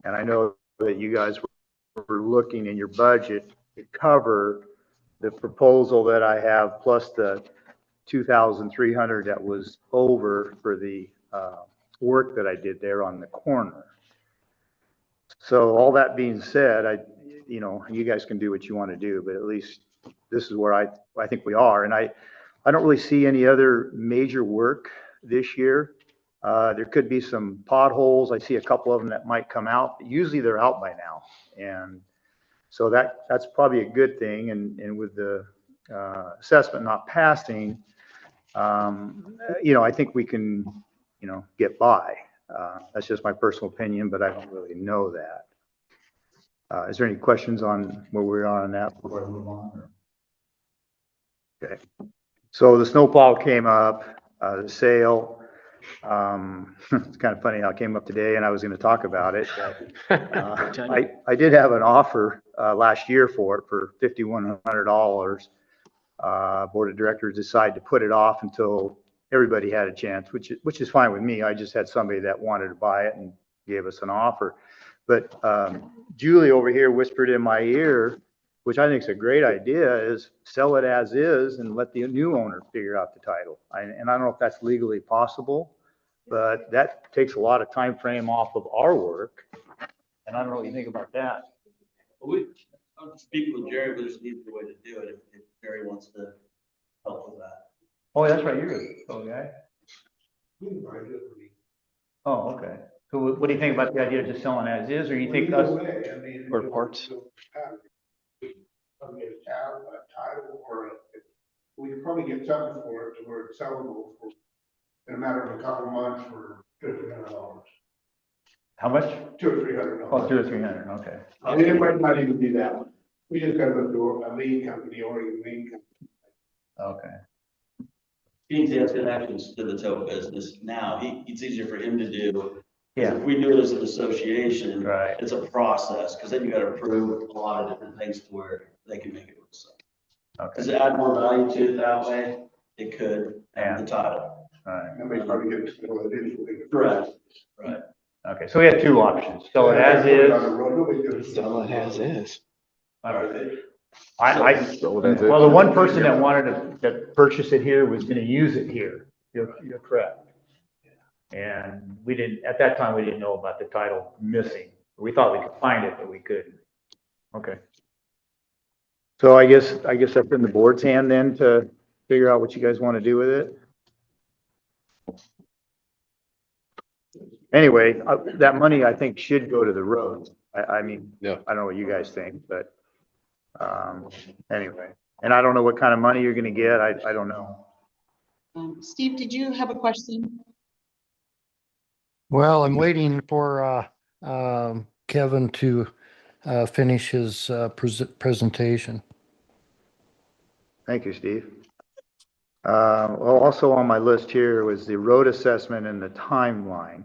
Speaker 10: And I know that you guys were looking in your budget to cover the proposal that I have plus the 2,300 that was over for the work that I did there on the corner. So all that being said, you guys can do what you want to do, but at least this is where I think we are. And I don't really see any other major work this year. There could be some potholes. I see a couple of them that might come out. Usually they're out by now. And so that's probably a good thing. And with the assessment not passing, I think we can, get by. That's just my personal opinion, but I don't really know that. Is there any questions on where we are on that before I move on? Okay. So the snowplow came up, the sale. It's kind of funny how it came up today, and I was going to talk about it. I did have an offer last year for it for $5,100. Board of directors decided to put it off until everybody had a chance, which is fine with me. I just had somebody that wanted to buy it and gave us an offer. But Julie over here whispered in my ear, which I think is a great idea, is sell it as is and let the new owner figure out the title. And I don't know if that's legally possible, but that takes a lot of time frame off of our work. And I don't know what you think about that.
Speaker 13: I'll speak with Jerry, but there's an easier way to do it if Jerry wants to help with that.
Speaker 10: Oh, that's right, you're the guy. Oh, okay. So what do you think about the idea of just selling as is, or you think us?
Speaker 12: Or parts.
Speaker 9: We could probably get something for it to where it's sellable for, in a matter of a couple of months for $200-300.
Speaker 10: How much?
Speaker 9: $200-300.
Speaker 10: Oh, 200 or 300, okay.
Speaker 9: It might not even be that one. We just got to go to a lean company or a lean company.
Speaker 10: Okay.
Speaker 13: He has connections to the tow business now. It's easier for him to do.
Speaker 10: Yeah.
Speaker 13: If we do it as an association,
Speaker 10: Right.
Speaker 13: it's a process, because then you gotta prove a lot of different things to where they can make it work.
Speaker 10: Okay.
Speaker 13: Does it add more value to it that way? It could,
Speaker 10: Yeah.
Speaker 13: the title.
Speaker 10: All right.
Speaker 9: Nobody's probably getting to know it.
Speaker 13: Correct. Right.
Speaker 10: Okay, so we have two options. Sell it as is.
Speaker 12: Sell it as is.
Speaker 10: Well,
Speaker 5: So that's it.
Speaker 10: the one person that wanted to purchase it here was gonna use it here. You're correct. And we didn't, at that time, we didn't know about the title missing. We thought we could find it, but we couldn't. Okay. So I guess that's in the board's hand then to figure out what you guys want to do with it. Anyway, that money I think should go to the roads. I mean,
Speaker 5: Yeah.
Speaker 10: I don't know what you guys think, but, anyway. And I don't know what kind of money you're gonna get. I don't know.
Speaker 1: Steve, did you have a question?
Speaker 2: Well, I'm waiting for Kevin to finish his presentation.
Speaker 10: Thank you, Steve. Well, also on my list here was the road assessment and the timeline.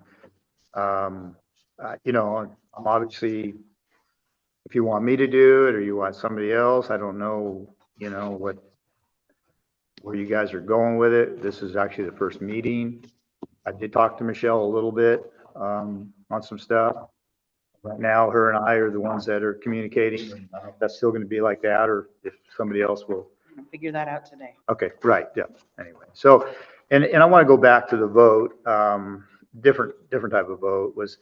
Speaker 10: You know, I'm obviously, if you want me to do it or you want somebody else, I don't know, you know, where you guys are going with it. This is actually the first meeting. I did talk to Michelle a little bit, on some stuff. Right now, her and I are the ones that are communicating. I don't know if that's still gonna be like that or if somebody else will.
Speaker 1: Figure that out today.
Speaker 10: Okay, right, yeah, anyway. So, and I want to go back to the vote, different type of vote was,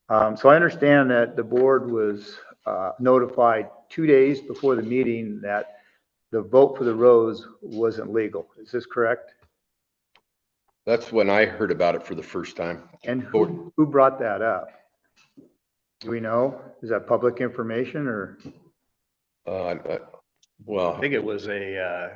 Speaker 10: so I understand that the board was, notified 2 days before the meeting that the vote for the roads wasn't legal. Is this correct?
Speaker 5: That's when I heard about it for the first time.
Speaker 10: And who brought that up? Do we know? Is that public information or?
Speaker 5: Well,
Speaker 12: I think it was a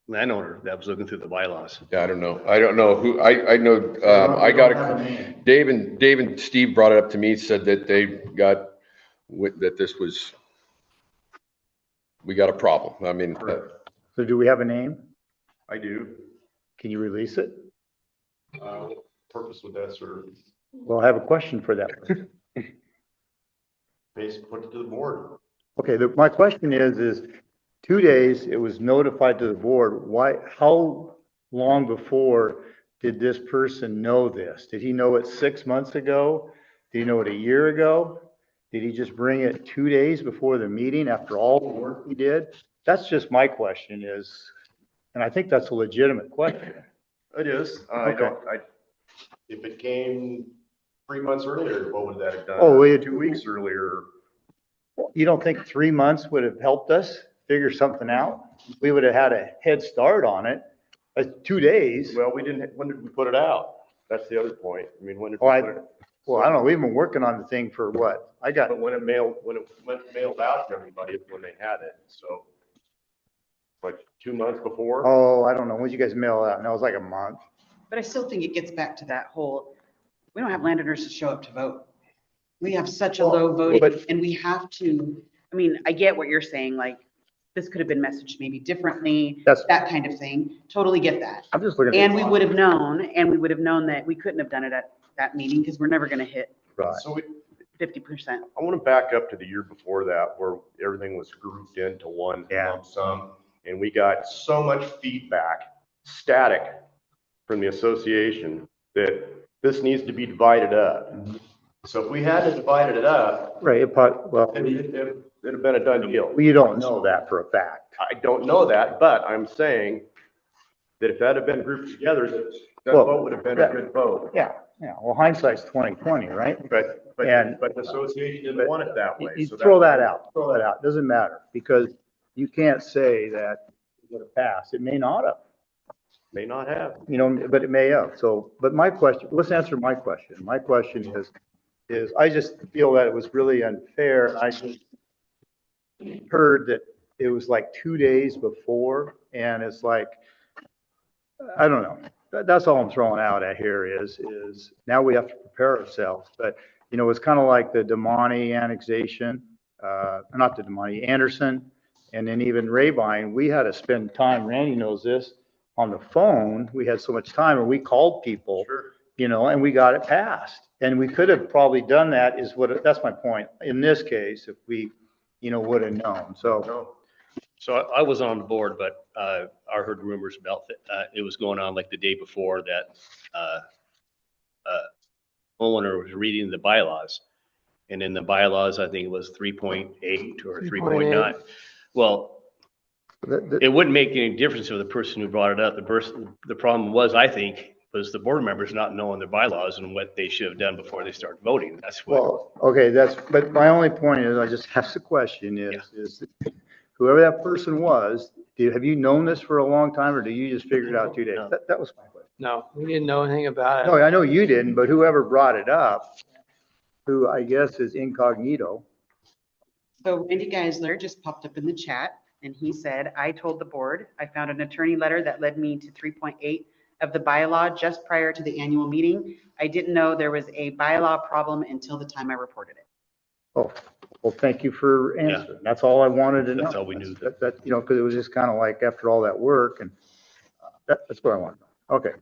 Speaker 12: landowner that was looking through the bylaws.
Speaker 5: yeah, I don't know. I don't know who, I know, I got a, Dave and Steve brought it up to me, said that they got, that this was, we got a problem. I mean.
Speaker 10: So do we have a name?
Speaker 3: I do.
Speaker 10: Can you release it?
Speaker 3: Purpose with that, sir.
Speaker 10: Well, I have a question for that.
Speaker 3: Basically, put it to the board.
Speaker 10: Okay, my question is 2 days, it was notified to the board. Why, how long before did this person know this? Did he know it 6 months ago? Did he know it a year ago? Did he just bring it 2 days before the meeting after all the work he did? That's just my question is, and I think that's a legitimate question.
Speaker 3: It is. If it came 3 months earlier, what would that have done?
Speaker 10: Oh, wait.
Speaker 3: 2 weeks earlier.
Speaker 10: You don't think 3 months would have helped us figure something out? We would have had a head start on it. 2 days.
Speaker 3: Well, we didn't, when did we put it out? That's the other point. I mean, when did we put it?
Speaker 10: Well, I don't know. We've been working on the thing for what?
Speaker 3: But when it went mailed out to everybody is when they had it, so. Like 2 months before?
Speaker 10: Oh, I don't know. When did you guys mail it out? No, it was like a month.
Speaker 1: But I still think it gets back to that whole, we don't have landowners to show up to vote. We have such a low voting and we have to, I mean, I get what you're saying, like, this could have been messaged maybe differently, that kind of thing. Totally get that.
Speaker 10: I'm just looking.
Speaker 1: And we would have known, that we couldn't have done it at that meeting because we're never going to hit
Speaker 3: So
Speaker 1: 50%.
Speaker 3: I want to back up to the year before that where everything was grouped into one lump sum. And we got so much feedback, static from the association that this needs to be divided up. So if we hadn't divided it up,
Speaker 10: Right, well,
Speaker 3: it'd have been a done deal.
Speaker 10: you don't know that for a fact.
Speaker 3: I don't know that, but I'm saying that if that had been grouped together, that
Speaker 10: Well,
Speaker 3: vote would have been a good vote.
Speaker 10: Yeah, well, hindsight's 20/20, right?
Speaker 3: But
Speaker 10: And-
Speaker 3: the association didn't want it that way.
Speaker 10: You
Speaker 3: So
Speaker 10: throw that out, doesn't matter, because you can't say that it would have passed. It may not have.
Speaker 3: May not have.
Speaker 10: But it may have. So, but my question, let's answer my question. My question is I just feel that it was really unfair. I just heard that it was like 2 days before, and it's like, I don't know. That's all I'm throwing out at here is now we have to prepare ourselves. But, it's kind of like the Damani annexation, not the Damani, Anderson, and then even Rabine, we had to spend time, Randy knows this, on the phone. We had so much time, and we called people,
Speaker 3: Sure.
Speaker 10: and we got it passed. And we could have probably done that that's my point. In this case, if we, would have known. So,
Speaker 12: So I was on the board, but I heard rumors about it was going on like the day before that homeowner was reading the bylaws. And in the bylaws, I think it was 3.8 or 3.9. Well, it wouldn't make any difference to the person who brought it up. The problem was, I think, was the board members not knowing their bylaws and what they should have done before they start voting. That's what.
Speaker 10: well, okay, but my only point is, I just asked the question is whoever that person was, have you known this for a long time, or do you just figure it out 2 days?
Speaker 8: No.
Speaker 10: That was my question.
Speaker 8: No, we didn't know anything about
Speaker 10: No,
Speaker 8: it.
Speaker 10: I know you didn't, but whoever brought it up, who I guess is incognito.
Speaker 1: So Randy Geisler just popped up in the chat and he said, I told the board, I found an attorney letter that led me to 3.8 of the bylaw just prior to the annual meeting. I didn't know there was a bylaw problem until the time I reported it.
Speaker 10: Oh, well, thank you for answering. That's all I wanted to know.
Speaker 12: That's all we knew.
Speaker 10: That, because it was just kind of like after all that work, and that's what I wanted. Okay.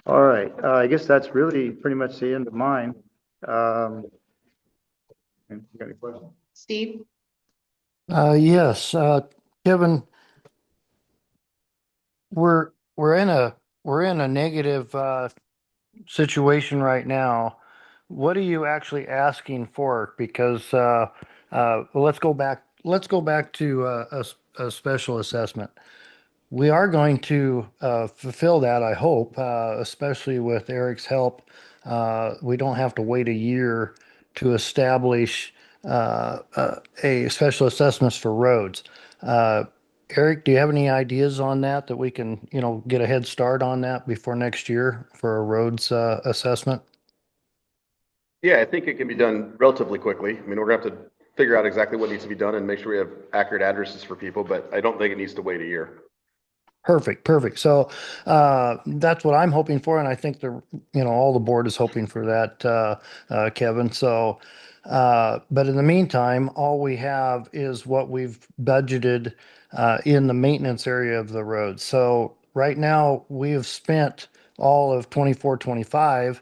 Speaker 10: All right, I guess that's really pretty much the end of mine. You got any questions?
Speaker 1: Steve?
Speaker 2: Yes, Kevin, we're in a negative, situation right now. What are you actually asking for? Because, let's go back to a special assessment. We are going to fulfill that, I hope, especially with Eric's help. We don't have to wait a year to establish a special assessments for roads. Eric, do you have any ideas on that we can, get a head start on that before next year for a roads assessment?
Speaker 4: Yeah, I think it can be done relatively quickly. I mean, we're gonna have to figure out exactly what needs to be done and make sure we have accurate addresses for people, but I don't think it needs to wait a year.
Speaker 2: Perfect. So that's what I'm hoping for, and I think all the board is hoping for that, Kevin. So, but in the meantime, all we have is what we've budgeted in the maintenance area of the road. So right now, we have spent all of 24-25,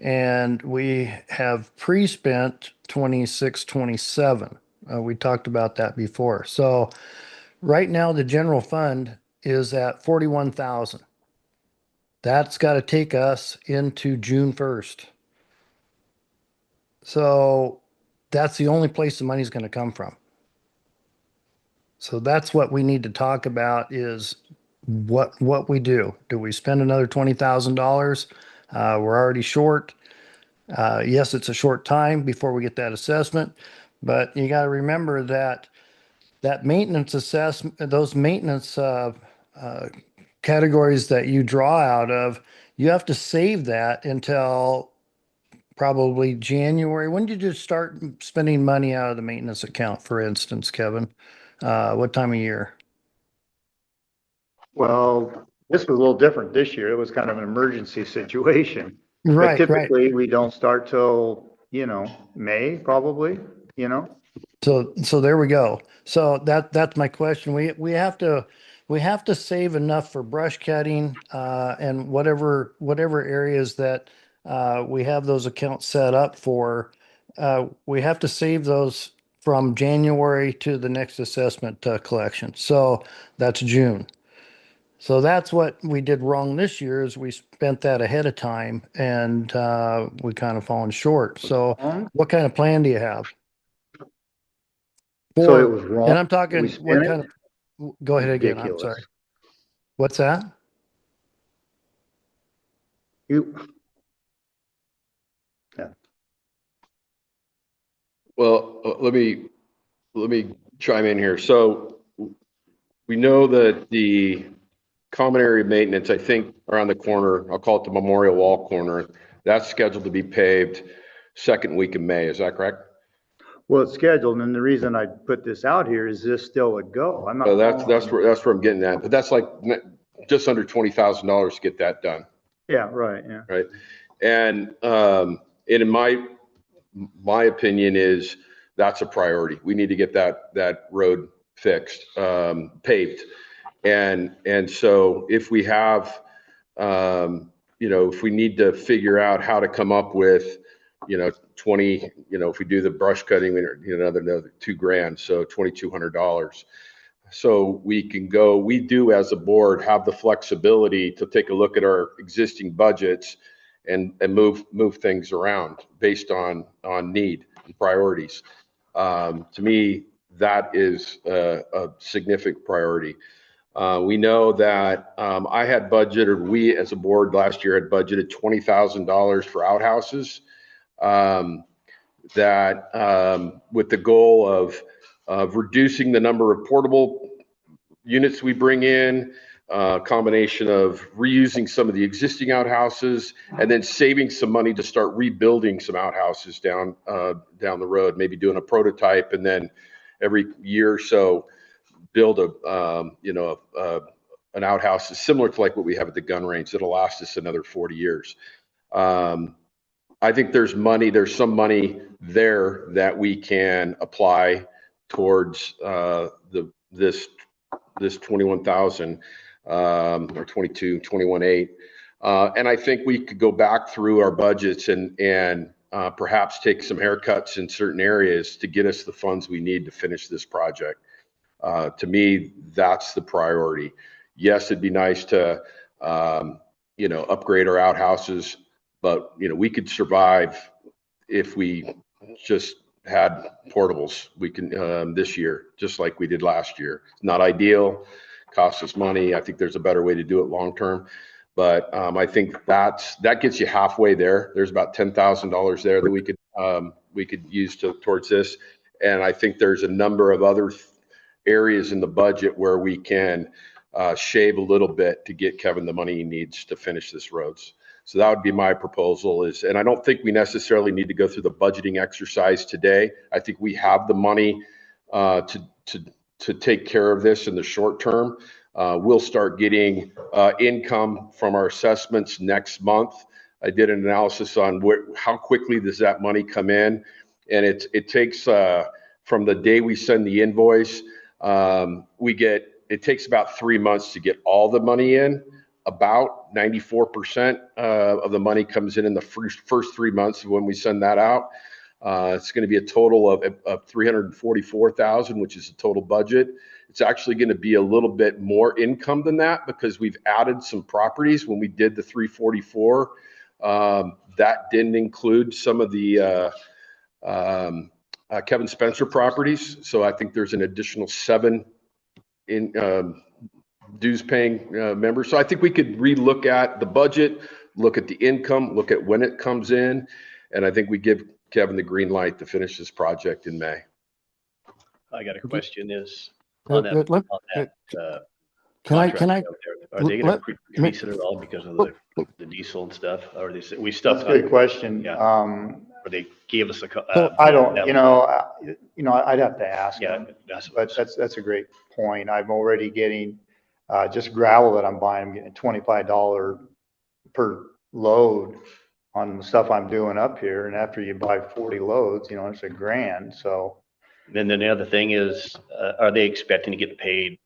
Speaker 2: and we have pre-spent 26-27. We talked about that before. So right now, the general fund is at 41,000. That's got to take us into June 1st. So that's the only place the money's going to come from. So that's what we need to talk about is what we do. Do we spend another $20,000? We're already short. Yes, it's a short time before we get that assessment, but you got to remember that maintenance assessment, those maintenance categories that you draw out of, you have to save that until probably January. When did you start spending money out of the maintenance account, for instance, Kevin? What time of year?
Speaker 10: Well, this was a little different this year. It was kind of an emergency situation. But
Speaker 2: Right.
Speaker 10: typically, we don't start till, May, probably,
Speaker 2: So there we go. So that's my question. We have to save enough for brush cutting and whatever areas that we have those accounts set up for. We have to save those from January to the next assessment collection. So that's June. So that's what we did wrong this year is we spent that ahead of time and we kind of fallen short. So what kind of plan do you have?
Speaker 10: So it
Speaker 2: For,
Speaker 10: was wrong.
Speaker 2: and I'm talking,
Speaker 10: We
Speaker 2: what
Speaker 10: spent
Speaker 2: kind
Speaker 10: it.
Speaker 2: of, go ahead again, I'm
Speaker 10: Ridiculous.
Speaker 2: sorry. What's that?
Speaker 10: You, yeah.
Speaker 5: Well, let me chime in here. So we know that the common area maintenance, I think around the corner, I'll call it the Memorial Wall corner, that's scheduled to be paved second week of May. Is that correct?
Speaker 10: Well, it's scheduled, and the reason I put this out here is this still a go? I'm not.
Speaker 5: So that's where I'm getting at, but that's like just under $20,000 to get that done.
Speaker 10: Yeah, right, yeah.
Speaker 5: Right. And in my opinion is that's a priority. We need to get that road fixed, paved. And so if we have, if we need to figure out how to come up with, 20, if we do the brush cutting, another $2,000, so $2,200. So we can go, we do as a board have the flexibility to take a look at our existing budgets and move things around based on need and priorities. To me, that is a significant priority. We know that I had budgeted, we as a board last year had budgeted $20,000 for outhouses. With the goal of reducing the number of portable units we bring in, combination of reusing some of the existing outhouses, and then saving some money to start rebuilding some outhouses down the road. Maybe doing a prototype, and then every year or so build an outhouse similar to like what we have at the gun range that'll last us another 40 years. I think there's some money there that we can apply towards this 21,000 or 21,800. And I think we could go back through our budgets and perhaps take some haircuts in certain areas to get us the funds we need to finish this project. To me, that's the priority. Yes, it'd be nice to upgrade our outhouses, but we could survive if we just had portables. We can this year, just like we did last year. It's not ideal, costs us money. I think there's a better way to do it long term, but I think that gets you halfway there. There's about $10,000 there that we could use towards this, and I think there's a number of other areas in the budget where we can shave a little bit to get Kevin the money he needs to finish this roads. So that would be my proposal and I don't think we necessarily need to go through the budgeting exercise today. I think we have the money to take care of this in the short term. We'll start getting income from our assessments next month. I did an analysis on how quickly does that money come in, and it takes from the day we send the invoice, it takes about 3 months to get all the money in. About 94% of the money comes in the first 3 months of when we send that out. It's going to be a total of 344,000, which is the total budget. It's actually going to be a little bit more income than that because we've added some properties when we did the 344. That didn't include some of the Kevin Spencer properties. So I think there's an additional 7 in dues paying members. So I think we could relook at the budget, look at the income, look at when it comes in. And I think we give Kevin the green light to finish this project in May.
Speaker 12: I got a question is
Speaker 2: Can I,
Speaker 12: are they going to increase it at all because of the diesel and stuff? Or we stuff?
Speaker 10: That's a good question.
Speaker 12: Yeah. Or they gave us
Speaker 10: I don't, I'd have to ask.
Speaker 12: Yeah,
Speaker 10: but that's a great point. I'm already getting just gravel that I'm buying. I'm getting $25 per load on the stuff I'm doing up here. And after you buy 40 loads, it's $1,000. So
Speaker 12: then the other thing is, are they expecting to get paid?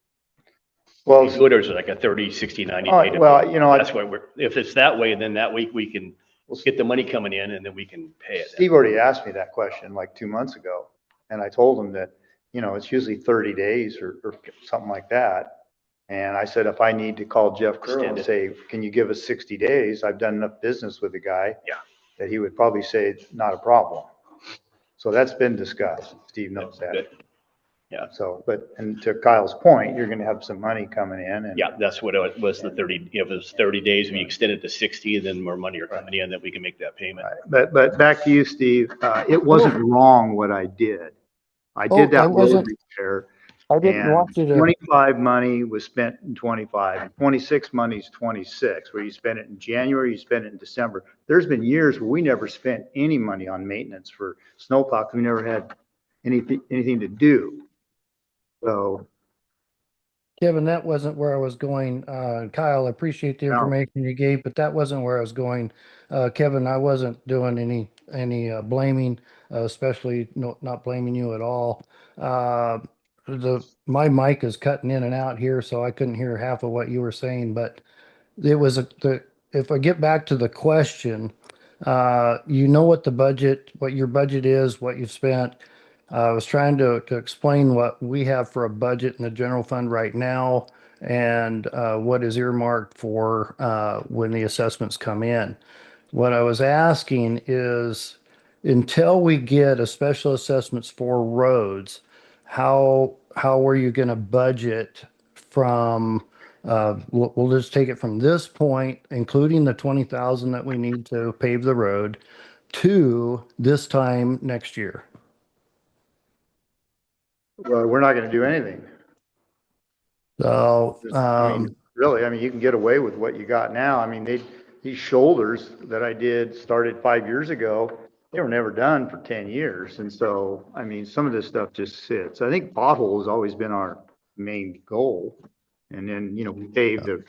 Speaker 10: Well,
Speaker 12: or is it like a 30, 60, 90 day?
Speaker 10: Well,
Speaker 12: that's why if it's that way, then that week we can get the money coming in and then we can pay it.
Speaker 10: Steve already asked me that question like 2 months ago. And I told him that, it's usually 30 days or something like that. And I said, if I need to call Jeff Curl and
Speaker 13: Extend it.
Speaker 10: say, can you give us 60 days? I've done enough business with the guy.
Speaker 13: Yeah.
Speaker 10: That he would probably say, not a problem. So that's been discussed. Steve knows that.
Speaker 13: Good. Yeah.
Speaker 10: So, and to Kyle's point, you're gonna have some money coming in and.
Speaker 13: Yeah, that's what it was, the 30, if it was 30 days, we extend it to 60, then more money are coming in that we can make that payment.
Speaker 10: Right. But back to you, Steve, it wasn't wrong what I did. I
Speaker 2: Oh,
Speaker 10: did that
Speaker 2: I
Speaker 10: road
Speaker 2: wasn't,
Speaker 10: repair.
Speaker 2: I didn't
Speaker 10: And
Speaker 2: want you to,
Speaker 10: 25 money was spent in 25, and 26 money is 26, where you spend it in January, you spend it in December. There's been years where we never spent any money on maintenance for snowplow, because we never had anything to do. So,
Speaker 2: Kevin, that wasn't where I was going. Kyle, I appreciate the
Speaker 10: No.
Speaker 2: information you gave, but that wasn't where I was going. Kevin, I wasn't doing any blaming, especially not blaming you at all. My mic is cutting in and out here, so I couldn't hear half of what you were saying, but it was if I get back to the question, you know what what your budget is, what you've spent. I was trying to explain what we have for a budget in the general fund right now and what is earmarked for when the assessments come in. What I was asking is, until we get a special assessments for roads, how are you going to budget from we'll just take it from this point, including the 20,000 that we need to pave the road, to this time next year?
Speaker 10: well, we're not gonna do anything.
Speaker 2: So,
Speaker 10: I mean, really, I mean, you can get away with what you got now. I mean, these shoulders that I started 5 years ago, they were never done for 10 years. And so, I mean, some of this stuff just sits. I think pothole has always been our main goal. And then, we paved the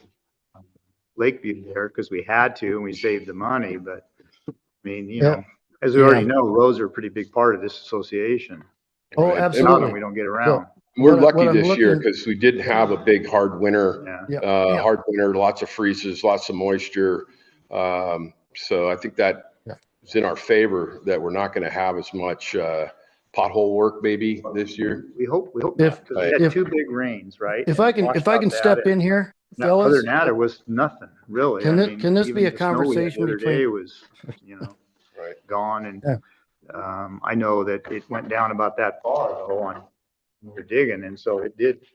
Speaker 10: Lakeview there because we had to, and we saved the money. But I mean, as we already know, roads are a pretty big part of this association.
Speaker 2: oh,
Speaker 5: Right.
Speaker 2: absolutely.
Speaker 10: We don't get around.
Speaker 5: We're
Speaker 2: What
Speaker 5: lucky
Speaker 2: I'm
Speaker 5: this year
Speaker 2: looking-
Speaker 5: because we didn't have a big hard winter,
Speaker 2: Yeah.
Speaker 5: hard winter, lots of freezes, lots of moisture. So I think that is in our favor that we're not going to have as much pothole work maybe this year.
Speaker 10: We hope not,
Speaker 2: If-
Speaker 10: because we had two big rains, right?
Speaker 2: If I can step in here,
Speaker 10: Other
Speaker 2: fellas,
Speaker 10: than that, it was nothing, really.
Speaker 2: Can
Speaker 10: I
Speaker 2: this-
Speaker 10: mean,
Speaker 2: can this be
Speaker 10: even
Speaker 2: a
Speaker 10: the snow we had
Speaker 2: conversation
Speaker 10: the other
Speaker 2: between-
Speaker 10: day was,
Speaker 5: Right.
Speaker 10: gone, and
Speaker 2: Yeah.
Speaker 10: I know that it went down about that far though on we're digging, and so it did.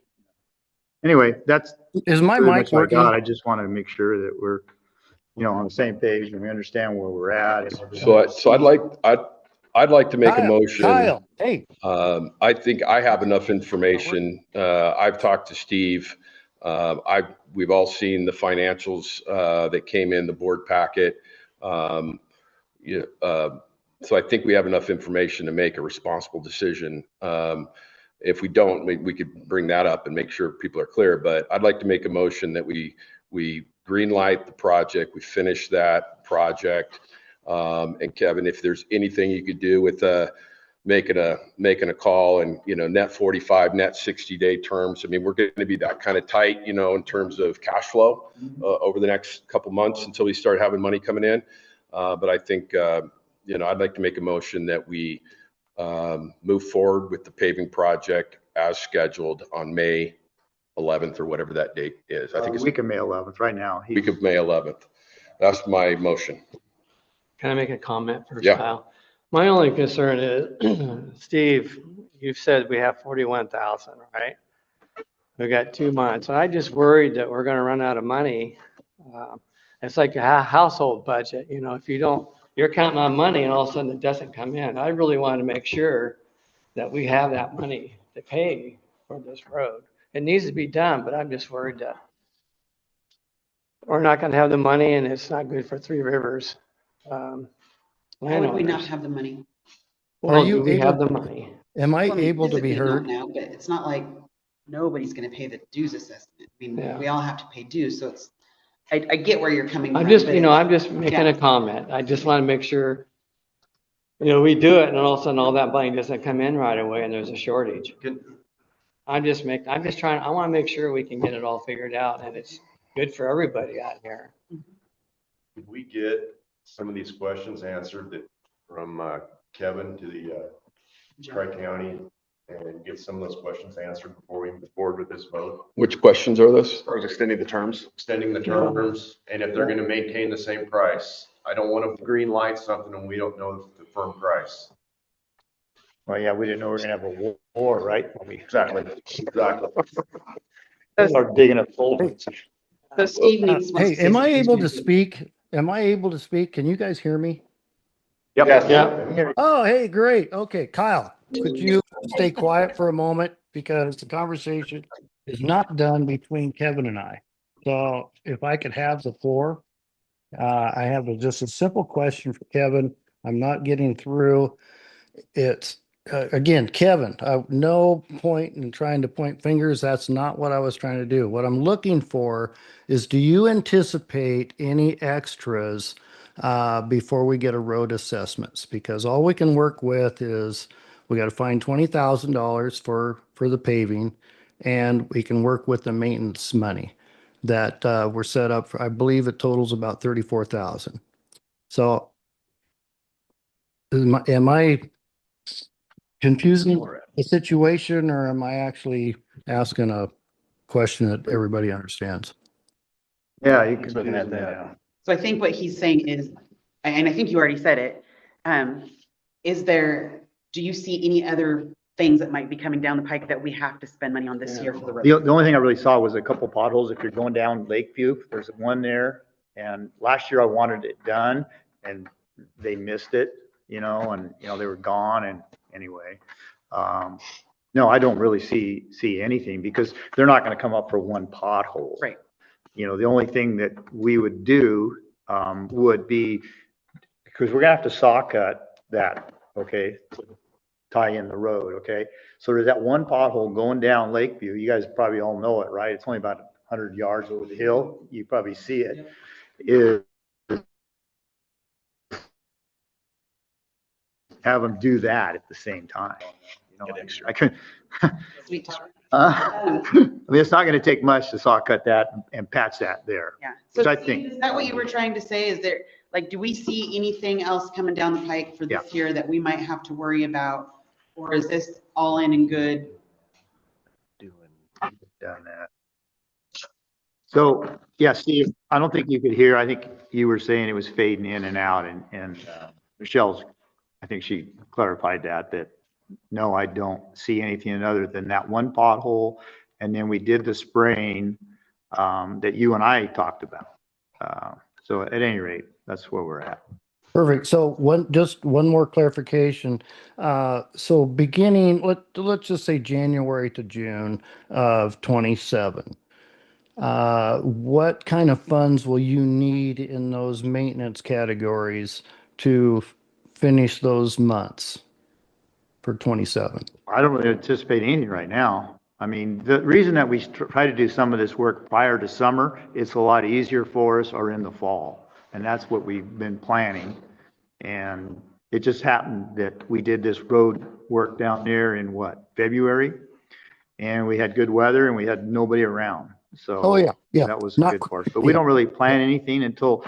Speaker 10: Anyway, that's
Speaker 2: is my
Speaker 10: pretty
Speaker 2: mic
Speaker 10: much what I
Speaker 2: working?
Speaker 10: got. I just want to make sure that we're, on the same page and we understand where we're at.
Speaker 5: So I'd like to make a motion.
Speaker 2: Kyle, hey.
Speaker 5: I think I have enough information. I've talked to Steve. We've all seen the financials that came in the board packet. So I think we have enough information to make a responsible decision. If we don't, we could bring that up and make sure people are clear. But I'd like to make a motion that we green light the project, we finish that project. And Kevin, if there's anything you could do with making a call and net 45, net 60-day terms. I mean, we're going to be that kind of tight, in terms of cash flow over the next couple months until we start having money coming in. But I think I'd like to make a motion that we move forward with the paving project as scheduled on May 11th or whatever that date is. I think it's
Speaker 10: week of May 11th right now.
Speaker 5: week of May 11th. That's my motion.
Speaker 8: Can I make a comment first,
Speaker 5: Yeah.
Speaker 8: Kyle? My only concern is, Steve, you've said we have 41,000, right? We got 2 months. And I just worried that we're gonna run out of money. It's like a household budget, if you're counting on money and all of a sudden it doesn't come in. I really want to make sure that we have that money to pay for this road. It needs to be done, but I'm just worried that we're not gonna have the money and it's not good for Three Rivers.
Speaker 1: Why would we not have the money?
Speaker 8: Well,
Speaker 2: you
Speaker 8: do we
Speaker 2: able-
Speaker 8: have the money?
Speaker 2: Am I
Speaker 1: Well, mean,
Speaker 2: able to be
Speaker 1: physically
Speaker 2: heard?
Speaker 1: not now, but it's not like nobody's gonna pay the dues assessment. I mean,
Speaker 8: Yeah.
Speaker 1: we all have to pay dues, so I get where you're coming from.
Speaker 8: I'm just,
Speaker 1: but
Speaker 8: I'm just making
Speaker 1: yeah.
Speaker 8: a comment. I just want to make sure, we do it and all of a sudden all that money doesn't come in right away and there's a shortage. I want to make sure we can get it all figured out and it's good for everybody out here.
Speaker 3: Did we get some of these questions answered from Kevin to the Tri-County and get some of those questions answered before we move forward with this vote.
Speaker 5: Which questions are this?
Speaker 4: As far as extending the terms.
Speaker 3: Extending the terms, and if they're gonna maintain the same price. I don't want to green light something and we don't know the firm price.
Speaker 10: Well, yeah, we didn't know we were gonna have a war, right?
Speaker 3: Exactly.
Speaker 10: Start digging up holes.
Speaker 1: So Steve needs.
Speaker 2: Hey, am I able to speak? Am I able to speak? Can you guys hear me?
Speaker 10: Yep.
Speaker 8: Yeah.
Speaker 2: Oh, hey, great. Okay, Kyle, could you stay quiet for a moment? Because the conversation is not done between Kevin and I. So if I could have the floor, I have just a simple question for Kevin. I'm not getting through. It's, again, Kevin, no point in trying to point fingers. That's not what I was trying to do. What I'm looking for is, do you anticipate any extras before we get a road assessments? Because all we can work with is we got to find $20,000 for the paving, and we can work with the maintenance money that we're set up for. I believe it totals about 34,000. So am I confusing the situation, or am I actually asking a question that everybody understands?
Speaker 10: Yeah, you
Speaker 13: He's
Speaker 10: can
Speaker 13: looking at that.
Speaker 1: So I think what he's saying is, and I think you already said it, do you see any other things that might be coming down the pike that we have to spend money on this year for the road?
Speaker 10: The only thing I really saw was a couple potholes. If you're going down Lakeview, there's one there. And last year I wanted it done and they missed it, and, they were gone. And anyway, no, I don't really see anything because they're not going to come up for one pothole.
Speaker 1: Right.
Speaker 10: The only thing that we would do, would be, because we're gonna have to saw cut that, okay? Tie in the road, okay? So there's that one pothole going down Lakeview. You guys probably all know it, right? It's only about 100 yards over the hill. You probably see it. Is have them do that at the same time. I couldn't.
Speaker 1: Sweet talk.
Speaker 10: I mean, it's not going to take much to saw cut that and patch that there.
Speaker 1: Yeah. So
Speaker 10: Which I
Speaker 1: Steve,
Speaker 10: think.
Speaker 1: is that what you were trying to say? Is there, do we see anything else coming down the pike for this year that we might have to worry about? Or is this all in and good?
Speaker 10: Done that. So, yeah, Steve, I don't think you could hear. I think you were saying it was fading in and out, and Michelle's, I think she clarified that no, I don't see anything other than that one pothole. And then we did the spraying that you and I talked about. So at any rate, that's where we're at.
Speaker 2: Perfect. So just one more clarification. So beginning, let's just say January to June of 27. What kind of funds will you need in those maintenance categories to finish those months for 27?
Speaker 10: I don't really anticipate anything right now. I mean, the reason that we try to do some of this work prior to summer, it's a lot easier for us, or in the fall. And that's what we've been planning. And it just happened that we did this road work down there in February? And we had good weather and we had nobody around. So
Speaker 2: Oh, yeah.
Speaker 10: that was a good part. But we don't really plan anything until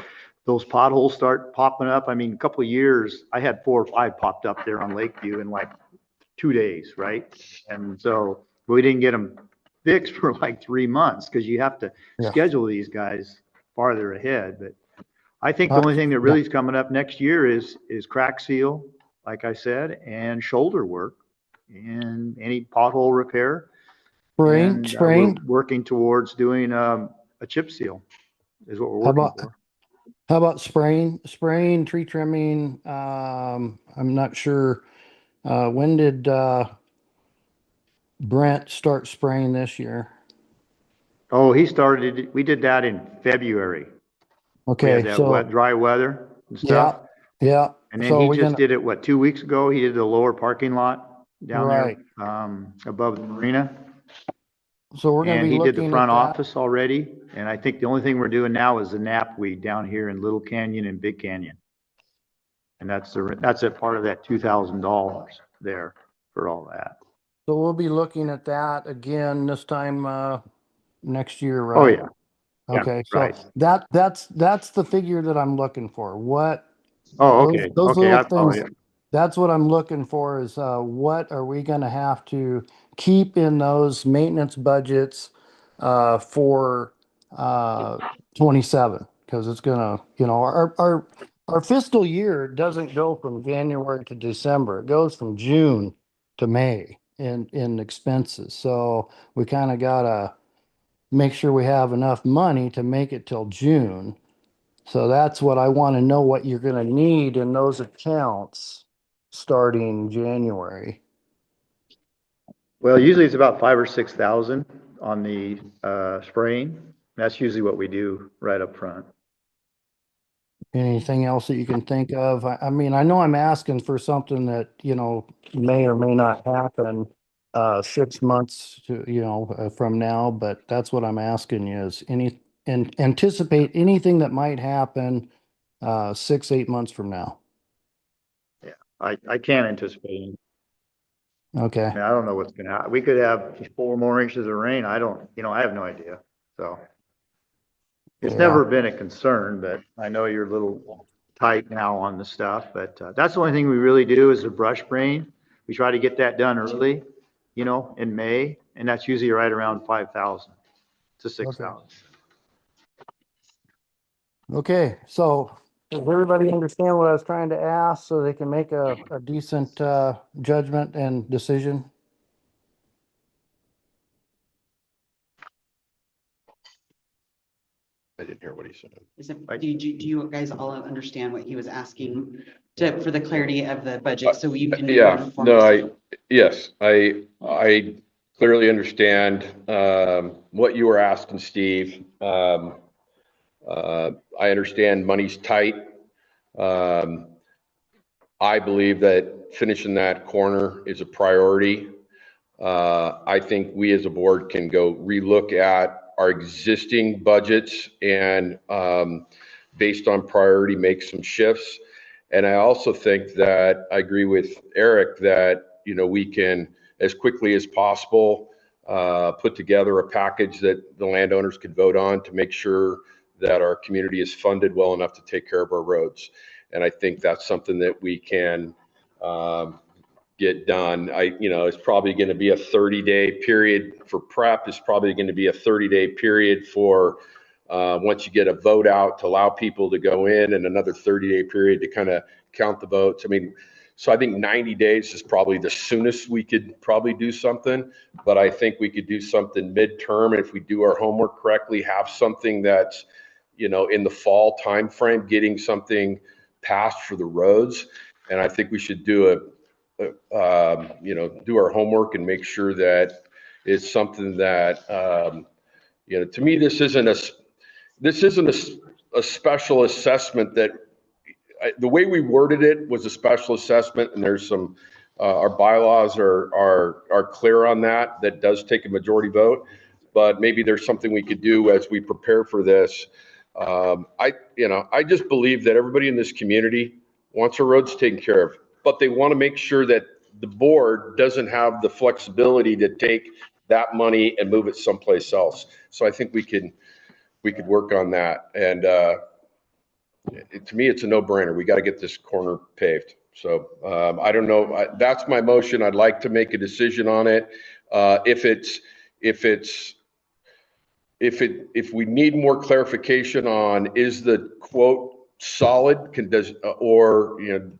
Speaker 10: those potholes start popping up. I mean, a couple of years, I had 4 or 5 popped up there on Lakeview in 2 days, right? And so we didn't get them fixed for 3 months because you have to schedule these guys farther ahead. But I think the only thing that really is coming up next year is crack seal, like I said, and shoulder work and any pothole repair.
Speaker 2: Spraying.
Speaker 10: We're working towards doing a chip seal is what we're working for.
Speaker 2: How about spraying, tree trimming? I'm not sure. When did Brent start spraying this year?
Speaker 10: Oh, we did that in February.
Speaker 2: Okay,
Speaker 10: we had that dry weather and stuff.
Speaker 2: Yeah.
Speaker 10: And then he just did it, 2 weeks ago? He did the lower parking lot down there above the marina.
Speaker 2: So we're going to be
Speaker 10: looking. And he did the front
Speaker 2: at
Speaker 10: office already. And I think the only thing we're doing now is the knapweed down here in Little Canyon and Big Canyon. And that's a part of that $2,000 there for all that.
Speaker 2: So we'll be looking at that again this time next year, right?
Speaker 10: Oh, yeah.
Speaker 2: Okay, so
Speaker 10: right.
Speaker 2: that's the figure that I'm looking for. What?
Speaker 10: Oh, okay.
Speaker 2: Those
Speaker 10: okay,
Speaker 2: little things. That's what I'm looking for is, what are we gonna have to keep in those maintenance budgets, for, 27? Because it's gonna, our fiscal year doesn't go from January to December. It goes from June to May in expenses. So we kind of gotta make sure we have enough money to make it till June. So that's what I want to know, what you're gonna need in those accounts starting January.
Speaker 10: Well, usually it's about 5 or 6,000 on the spraying. That's usually what we do right up front.
Speaker 2: Anything else that you can think of? I mean, I know I'm asking for something that, may or may not happen 6 months to, from now, but that's what I'm asking you is and anticipate anything that might happen 6, 8 months from now.
Speaker 10: Yeah, I can't anticipate.
Speaker 2: Okay.
Speaker 10: I mean, I don't know what's gonna happen. We could have 4 more inches of rain. I don't, I have no idea. So it's
Speaker 2: Yeah.
Speaker 10: never been a concern, but I know you're a little tight now on the stuff, but that's the only thing we really do is the brush spraying. We try to get that done early, in May, and that's usually right around 5,000 to 6,000.
Speaker 2: Okay, so does everybody understand what I was trying to ask so they can make a decent judgment and decision?
Speaker 5: I didn't hear what he said.
Speaker 1: Do you guys all understand what he was asking for the clarity of the budget so you can?
Speaker 5: Yeah, no, yes, I clearly understand, what you were asking, Steve. I understand money's tight. I believe that finishing that corner is a priority. I think we as a board can go relook at our existing budgets and, based on priority, make some shifts. And I also think that I agree with Eric that, we can, as quickly as possible, put together a package that the landowners could vote on to make sure that our community is funded well enough to take care of our roads. And I think that's something that we can, get done. It's probably going to be a 30-day period for prep. It's probably going to be a 30-day period for, once you get a vote out, to allow people to go in, and another 30-day period to kind of count the votes. I mean, so I think 90 days is probably the soonest we could probably do something, but I think we could do something midterm. If we do our homework correctly, have something that's, in the fall timeframe, getting something passed for the roads. And I think we should do do our homework and make sure that it's something that, to me, this isn't a special assessment that, the way we worded it was a special assessment, and there's some, our bylaws are clear on that. That does take a majority vote, but maybe there's something we could do as we prepare for this. I just believe that everybody in this community wants their roads taken care of, but they want to make sure that the board doesn't have the flexibility to take that money and move it someplace else. So I think we could work on that. And to me, it's a no-brainer. We got to get this corner paved. So I don't know. That's my motion. I'd like to make a decision on it. If we need more clarification on, is the quote solid,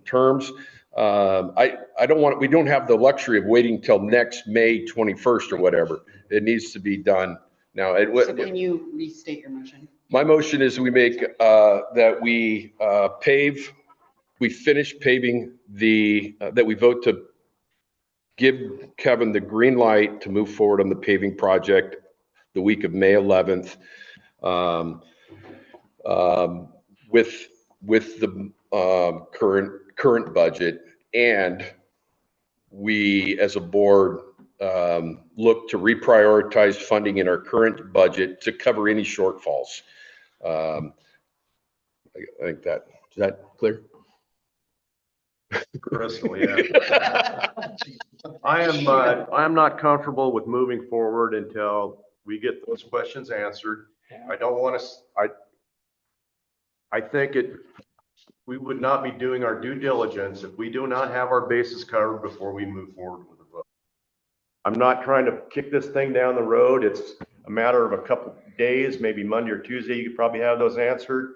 Speaker 5: terms, I don't want, we don't have the luxury of waiting till next May 21st or whatever. It needs to be done now.
Speaker 1: So can you restate your motion?
Speaker 5: My motion is we make, that we finish paving that we vote to give Kevin the green light to move forward on the paving project the week of May 11th, with the current budget, and we as a board look to reprioritize funding in our current budget to cover any shortfalls. I think is that clear?
Speaker 3: Crystal, yeah. I am not comfortable with moving forward until we get those questions answered. I don't want to, I think we would not be doing our due diligence if we do not have our bases covered before we move forward with the vote. I'm not trying to kick this thing down the road. It's a matter of a couple days, maybe Monday or Tuesday, you could probably have those answered.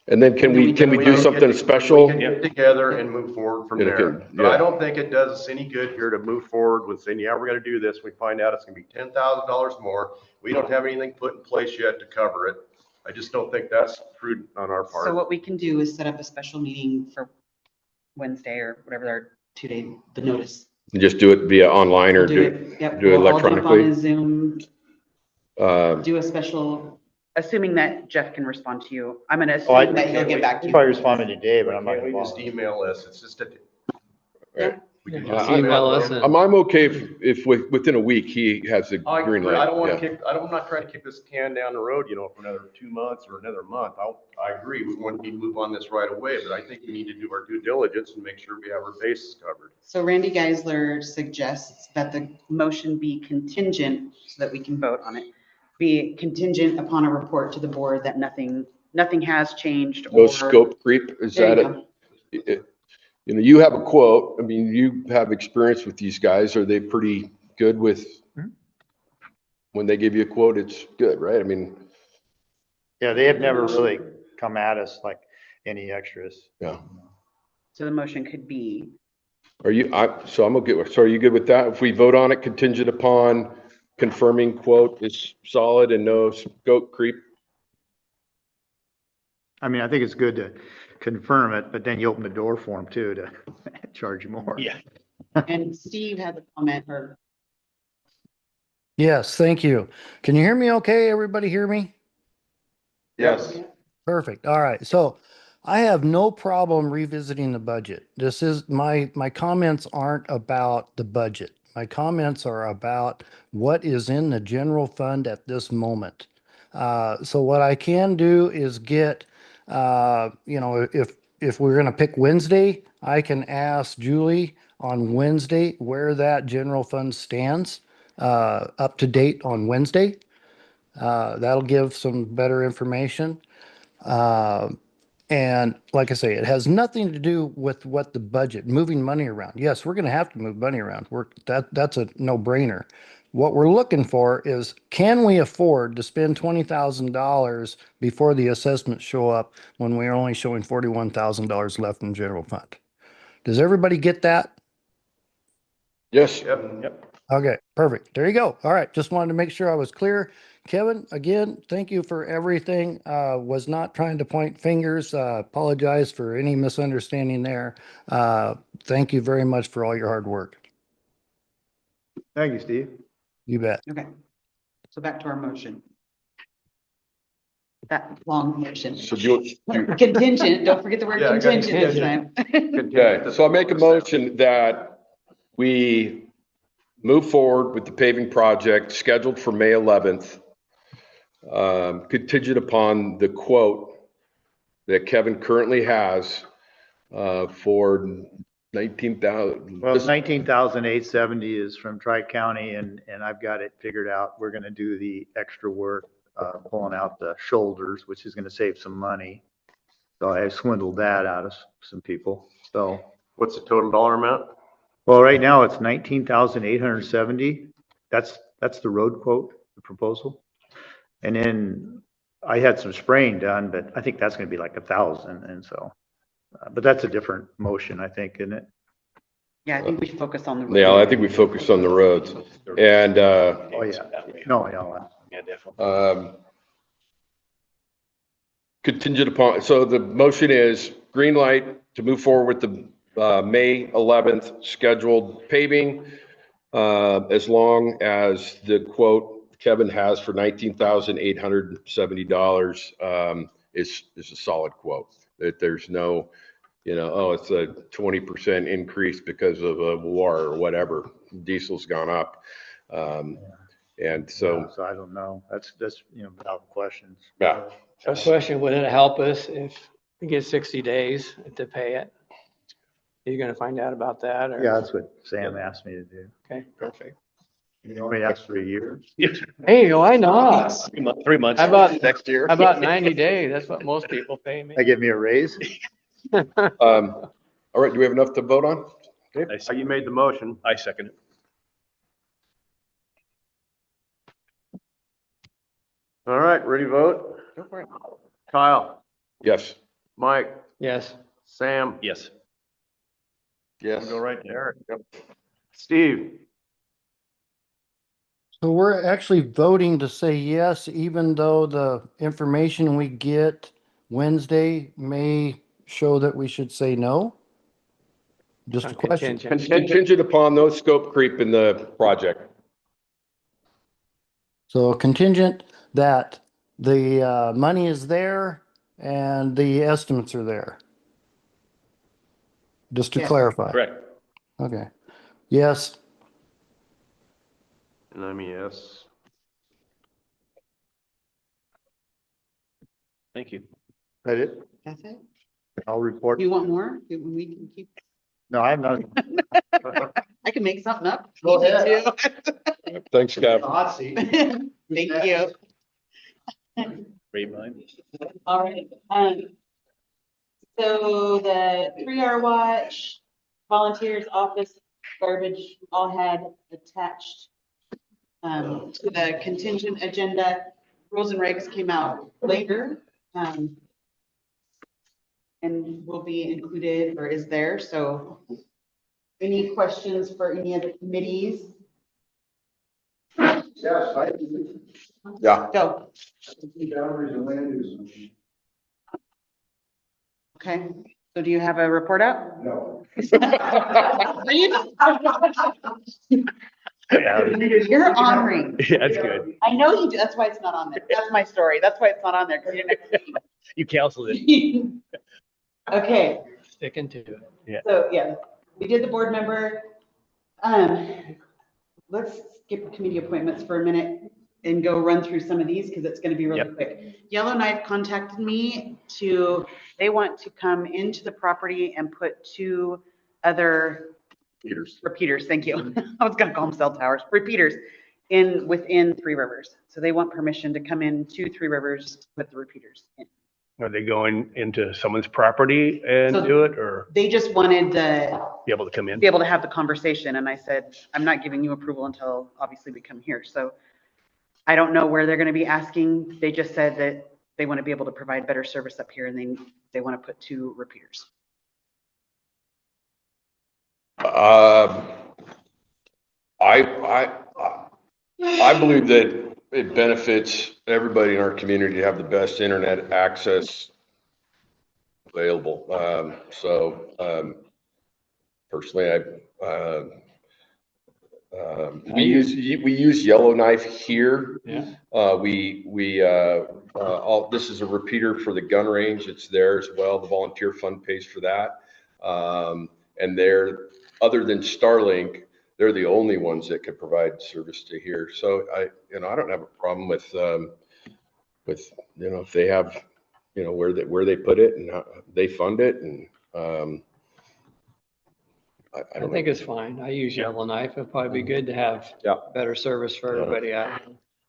Speaker 5: And then can we do something special?
Speaker 3: We can get together and move forward from
Speaker 5: Yeah,
Speaker 3: there.
Speaker 5: okay,
Speaker 3: But I
Speaker 5: yeah.
Speaker 3: don't think it does us any good here to move forward with saying, yeah, we're gonna do this. We find out it's gonna be $10,000 more. We don't have anything put in place yet to cover it. I just don't think that's prudent on our
Speaker 1: So
Speaker 3: part.
Speaker 1: what we can do is set up a special meeting for Wednesday or whatever our 2-day, the notice.
Speaker 5: Just do it via online or
Speaker 1: We'll
Speaker 5: do
Speaker 1: it, yep,
Speaker 5: do it
Speaker 1: we'll all jump on
Speaker 5: electronically?
Speaker 1: a Zoom,
Speaker 5: Uh,
Speaker 1: do a special, assuming that Jeff can respond to you. I'm gonna
Speaker 10: Oh,
Speaker 1: assume that he'll get back to
Speaker 10: He'll
Speaker 1: you.
Speaker 10: probably respond to me today, but
Speaker 3: Why
Speaker 10: I'm not
Speaker 3: can't
Speaker 10: gonna
Speaker 3: we just
Speaker 10: bother.
Speaker 3: email us? It's just a.
Speaker 5: Right.
Speaker 3: We can
Speaker 8: Yeah,
Speaker 3: just
Speaker 8: email us and-
Speaker 5: I'm okay if within a week he has the
Speaker 3: I
Speaker 5: green
Speaker 3: agree.
Speaker 5: light.
Speaker 3: I don't want
Speaker 5: Yeah.
Speaker 3: to kick, I'm not trying to kick this can down the road, for another 2 months or another month. I agree. We want to move on this right away, but I think we need to do our due diligence and make sure we have our bases covered.
Speaker 1: So Randy Geisler suggests that the motion be contingent so that we can vote on it. Be contingent upon a report to the board that nothing has changed
Speaker 5: No
Speaker 1: or.
Speaker 5: scope creep, is
Speaker 1: There
Speaker 5: that
Speaker 1: you
Speaker 5: it? You have a quote. I mean, you have experience with these guys. Are they pretty good with when they give you a quote? It's good, right? I mean,
Speaker 10: Yeah, they have never really come at us like any extras.
Speaker 5: yeah.
Speaker 1: So the motion could be,
Speaker 5: So I'm okay with, so are you good with that? If we vote on it contingent upon confirming quote is solid and no scope creep?
Speaker 10: I mean, I think it's good to confirm it, but then you open the door for them too to charge you more.
Speaker 13: Yeah.
Speaker 1: and Steve has a comment or.
Speaker 2: Yes, thank you. Can you hear me okay? Everybody hear me?
Speaker 3: Yes.
Speaker 2: Perfect. All right. So I have no problem revisiting the budget. This is my comments aren't about the budget. My comments are about what is in the general fund at this moment. So what I can do is get, if we're going to pick Wednesday, I can ask Julie on Wednesday where that general fund stands, up to date on Wednesday. That'll give some better information. And like I say, it has nothing to do with what the budget, moving money around. Yes, we're going to have to move money around. That's a no-brainer. What we're looking for is, can we afford to spend $20,000 before the assessments show up when we're only showing $41,000 left in general fund? Does everybody get that?
Speaker 5: Yes.
Speaker 3: Yep.
Speaker 2: Okay, perfect. There you go. All right. Just wanted to make sure I was clear. Kevin, again, thank you for everything. Was not trying to point fingers. Apologize for any misunderstanding there. Thank you very much for all your hard work.
Speaker 10: Thank you, Steve.
Speaker 2: You bet.
Speaker 1: Okay, so back to our motion. That long motion.
Speaker 5: So do you,
Speaker 1: Contingent, don't forget the word
Speaker 3: Yeah, I got
Speaker 1: contingent this time.
Speaker 5: okay, so I'll make a motion that we move forward with the paving project scheduled for May 11th, contingent upon the quote that Kevin currently has for 19,000.
Speaker 10: Well, 19,870 is from Tri-County and I've got it figured out. We're gonna do the extra work, pulling out the shoulders, which is gonna save some money. So I swindled that out of some people. So,
Speaker 3: What's the total dollar amount?
Speaker 10: well, right now it's 19,870. That's the road quote, the proposal. And then I had some spraying done, but I think that's gonna be like 1,000. And so, but that's a different motion, I think, isn't it?
Speaker 1: Yeah, I think we should focus on the.
Speaker 5: Yeah, I think we focus on the roads and,
Speaker 10: Oh, yeah. No, yeah.
Speaker 13: Yeah, definitely.
Speaker 5: contingent upon, so the motion is green light to move forward with the May 11th scheduled paving, as long as the quote Kevin has for $19,870 is a solid quote. That there's no, it's a 20% increase because of a war or whatever. Diesel's gone up. And so,
Speaker 10: So I don't know. That's, without questions.
Speaker 5: yeah.
Speaker 8: A question, would it help us if we get 60 days to pay it? Are you gonna find out about that or?
Speaker 10: Yeah, that's what Sam asked me to do.
Speaker 8: Okay, perfect.
Speaker 10: You want me to ask for a year?
Speaker 8: Hey, why not?
Speaker 13: 3 months
Speaker 8: How about
Speaker 13: next year.
Speaker 8: How about 90 days? That's what most people pay me.
Speaker 10: They give me a raise?
Speaker 5: All right, do we have enough to vote on?
Speaker 3: You made the motion.
Speaker 12: I second it.
Speaker 3: All right, ready to vote?
Speaker 7: Go for it.
Speaker 3: Kyle,
Speaker 5: Yes.
Speaker 3: Mike,
Speaker 8: Yes.
Speaker 3: Sam.
Speaker 12: Yes.
Speaker 3: We'll go right to Eric. Yep. Steve.
Speaker 2: So we're actually voting to say yes, even though the information we get Wednesday may show that we should say no? Just a question.
Speaker 5: Contingent upon no scope creep in the project.
Speaker 2: So contingent that the money is there and the estimates are there. Just to
Speaker 1: Yes.
Speaker 2: clarify.
Speaker 12: Correct.
Speaker 2: Okay. Yes.
Speaker 3: And I'm a yes.
Speaker 12: Thank you.
Speaker 10: That it?
Speaker 1: That's it.
Speaker 10: I'll report.
Speaker 1: You want more? We can keep,
Speaker 10: No, I have none.
Speaker 1: I can make something up.
Speaker 10: Go
Speaker 1: You
Speaker 10: ahead.
Speaker 1: do
Speaker 5: Thanks, Kev.
Speaker 10: Hot seat.
Speaker 1: too. Thank you.
Speaker 12: Great mind.
Speaker 1: All right, so the 3R watch, volunteers, office, garbage, all had attached to the contingent agenda. Rules and regs came out later, and will be included or is there, so any questions for any of the committees?
Speaker 10: Yes,
Speaker 5: Yeah.
Speaker 1: Go.
Speaker 10: Boundaries and land use.
Speaker 1: Okay, so do you have a report out?
Speaker 10: No.
Speaker 1: You're honoring.
Speaker 12: Yeah, that's good.
Speaker 1: I know you do. That's why it's not on there. That's my story. That's why it's not on there, because you're next to
Speaker 12: You counseled it.
Speaker 1: me. Okay,
Speaker 8: Sticking to it.
Speaker 12: Yeah.
Speaker 1: so yeah, we did the board member. Let's skip committee appointments for a minute and go run through some of these because it's going to be really
Speaker 12: Yep.
Speaker 1: quick. Yellowknife contacted me they want to come into the property and put 2 other repeaters, thank you. I was gonna call them cell towers, repeaters within Three Rivers. So they want permission to come in to Three Rivers with the repeaters in.
Speaker 12: Are they going into someone's property and
Speaker 1: So-
Speaker 12: do it, or
Speaker 1: They just wanted to
Speaker 12: be able to come in?
Speaker 1: be able to have the conversation, and I said, I'm not giving you approval until obviously we come here. So I don't know where they're gonna be asking. They just said that they want to be able to provide better service up here, and they want to put 2 repeaters.
Speaker 5: I believe that it benefits everybody in our community to have the best internet access available. Personally, we use Yellowknife here.
Speaker 8: Yeah.
Speaker 5: This is a repeater for the gun range. It's there as well. The volunteer fund pays for that. And they're, other than Starlink, they're the only ones that could provide service to here. So I don't have a problem with if they have, where they put it and how they fund it. And, I don't
Speaker 8: I think
Speaker 5: know.
Speaker 8: it's fine. I use Yellowknife. It'd probably be good to have
Speaker 5: Yeah.
Speaker 8: better service for everybody out.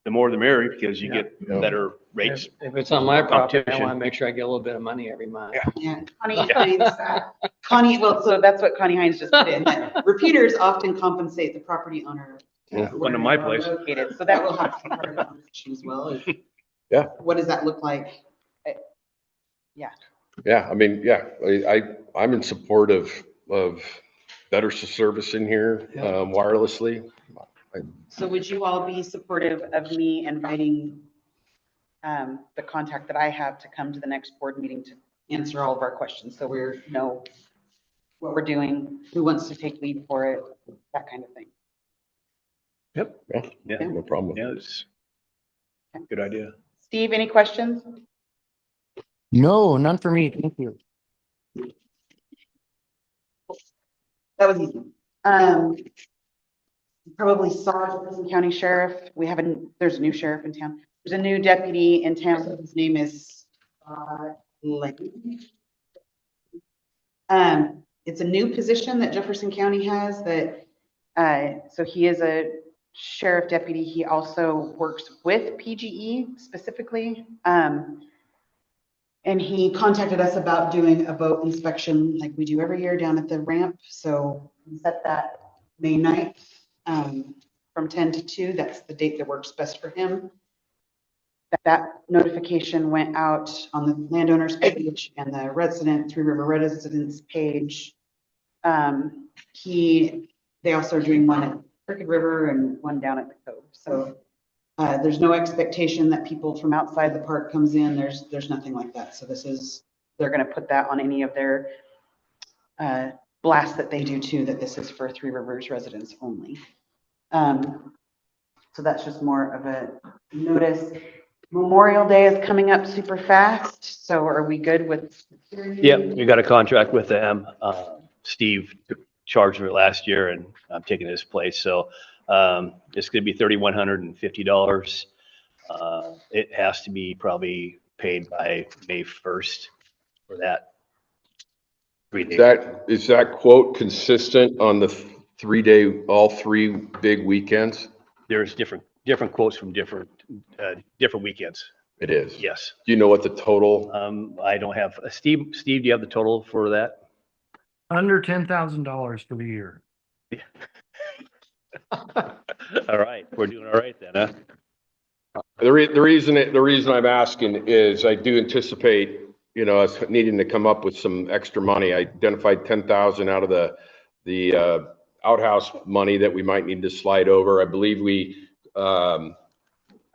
Speaker 12: The more the merrier, because you get
Speaker 5: Yeah.
Speaker 12: better rates.
Speaker 8: If it's on my property, I
Speaker 12: Competition.
Speaker 8: want to make sure I get a little bit of money every month.
Speaker 1: Yeah, Connie, well, so that's what Connie Hines just put in. that Repeaters often compensate the property owner.
Speaker 5: Yeah.
Speaker 12: One to my place.
Speaker 1: Located. So that will have to be part of the conversation as well. is
Speaker 5: Yeah.
Speaker 1: What does that look like?
Speaker 5: Yeah, I mean, I'm in support of better service in here,
Speaker 8: Yeah.
Speaker 5: wirelessly.
Speaker 1: So would you all be supportive of me inviting the contact that I have to come to the next board meeting to answer all of our questions? So we know what we're doing, who wants to take lead for it, that kind of thing.
Speaker 12: Yep.
Speaker 5: Yeah, no problem.
Speaker 12: Yeah, it's a good idea.
Speaker 1: Steve, any questions?
Speaker 2: No, none for me. Thank you.
Speaker 1: That was easy. You probably saw Jefferson County Sheriff. There's a new sheriff in town. There's a new deputy in town. His name is Lane. It's a new position that Jefferson County has that, so he is a sheriff deputy. He also works with PGE specifically. And he contacted us about doing a boat inspection like we do every year down at the ramp. So we set that May 9th from 10 to 2. That's the date that works best for him. That notification went out on the landowner's page and the resident, Three River residents page. They also are doing one at Crooked River and one down at the Cove. So there's no expectation that people from outside the park comes in. There's nothing like that. So they're going to put that on any of their blasts that they do too, that this is for Three Rivers residents only. So that's just more of a notice. Memorial Day is coming up super fast. So are we good with?
Speaker 12: Yep, we got a contract with them. Steve took charge of it last year and I'm taking his place. So it's going to be $3,150. It has to be probably paid by May 1st for that.
Speaker 5: Is that quote consistent on the 3-day, all 3 big weekends?
Speaker 12: There's different quotes from different weekends.
Speaker 5: It is.
Speaker 12: Yes.
Speaker 5: Do you know what the total?
Speaker 12: I don't have, Steve, do you have the total for that?
Speaker 2: Under $10,000 for the year.
Speaker 12: All right, we're doing all right then, huh?
Speaker 5: The reason I'm asking is I do anticipate, us needing to come up with some extra money. I identified 10,000 out of the outhouse money that we might need to slide over. I believe we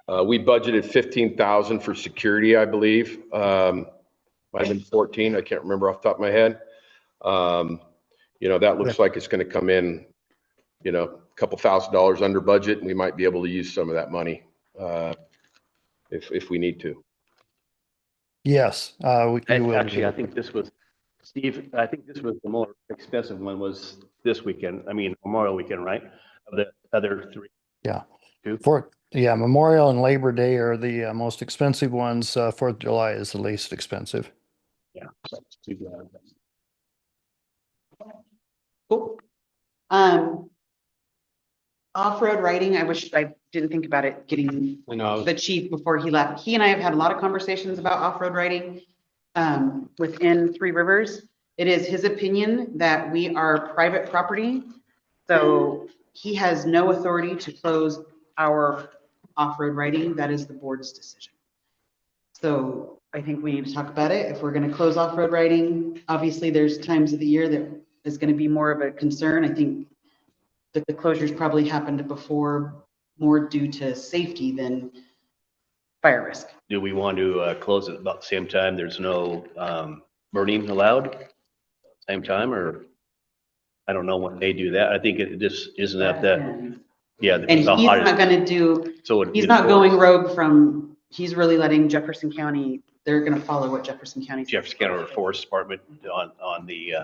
Speaker 5: budgeted 15,000 for security, I believe. Might have been 14. I can't remember off the top of my head. That looks like it's going to come in, a couple $1,000s under budget, and we might be able to use some of that money if we need to.
Speaker 2: Yes, we will.
Speaker 12: Actually, I think this was, Steve, I think this was the more expensive one was this weekend. I mean, Memorial weekend, right? Of the other 3.
Speaker 2: Yeah.
Speaker 12: 2.
Speaker 2: Memorial and Labor Day are the most expensive ones. 4th of July is the least expensive.
Speaker 12: Yeah. Too bad.
Speaker 1: Cool. Off-road riding, I wish I didn't think about it getting the chief before he left. He and I have had a lot of conversations about off-road riding within Three Rivers. It is his opinion that we are private property. So he has no authority to close our off-road riding. That is the board's decision. So I think we need to talk about it. If we're going to close off-road riding, obviously there's times of the year that is going to be more of a concern. I think the closures probably happened before more due to safety than fire risk.
Speaker 12: Do we want to close it about the same time? There's no burning allowed same time, or I don't know when they do that. I think it just isn't that yeah.
Speaker 1: And he's not going to do, so he's not going rogue from, he's really letting Jefferson County, they're going to follow what Jefferson County
Speaker 12: Forest Department on the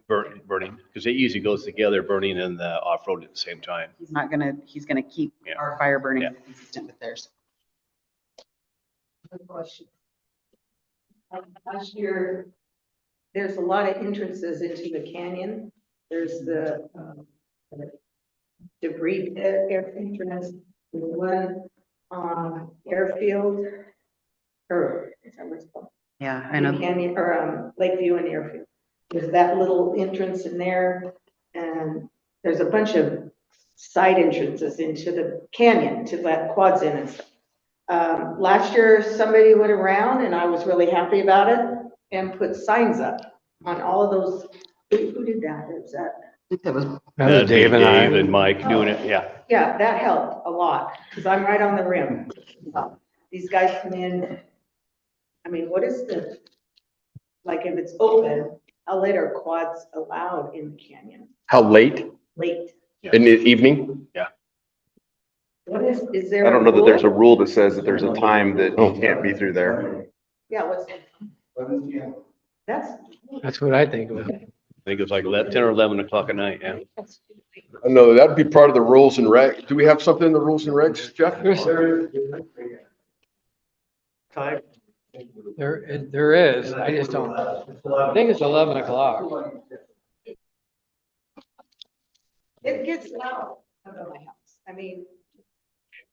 Speaker 12: burning, because it usually goes together, burning and the off-road at the same time.
Speaker 1: He's not going to, he's going to keep our fire burning consistent with theirs.
Speaker 7: Good question. Last year, there's a lot of entrances into the canyon. There's the debris air entrance, the one airfield, or is that what it's called?
Speaker 1: Yeah, I know.
Speaker 7: Canyon or Lakeview and Airfield. There's that little entrance in there, and there's a bunch of side entrances into the canyon to let quads in and stuff. Last year, somebody went around, and I was really happy about it, and put signs up on all of those. Who did that? Is that?
Speaker 1: I think that was
Speaker 12: Dave and Mike doing it. Yeah.
Speaker 7: Yeah, that helped a lot because I'm right on the rim. These guys come in. I mean, what is the, like if it's open, how late are quads allowed in the canyon?
Speaker 5: How late?
Speaker 7: Late.
Speaker 5: In the evening?
Speaker 12: Yeah.
Speaker 7: What is there?
Speaker 4: I don't know that there's a rule that says that there's a time that you can't be through there.
Speaker 7: Yeah, what's
Speaker 8: That's what I think of it.
Speaker 12: I think it was like 10 or 11 o'clock at night. Yeah.
Speaker 5: No, that'd be part of the rules and regs. Do we have something in the rules and regs, Jeff?
Speaker 8: There is. I just don't. I think it's 11 o'clock.
Speaker 7: It gets loud up at my house. I mean,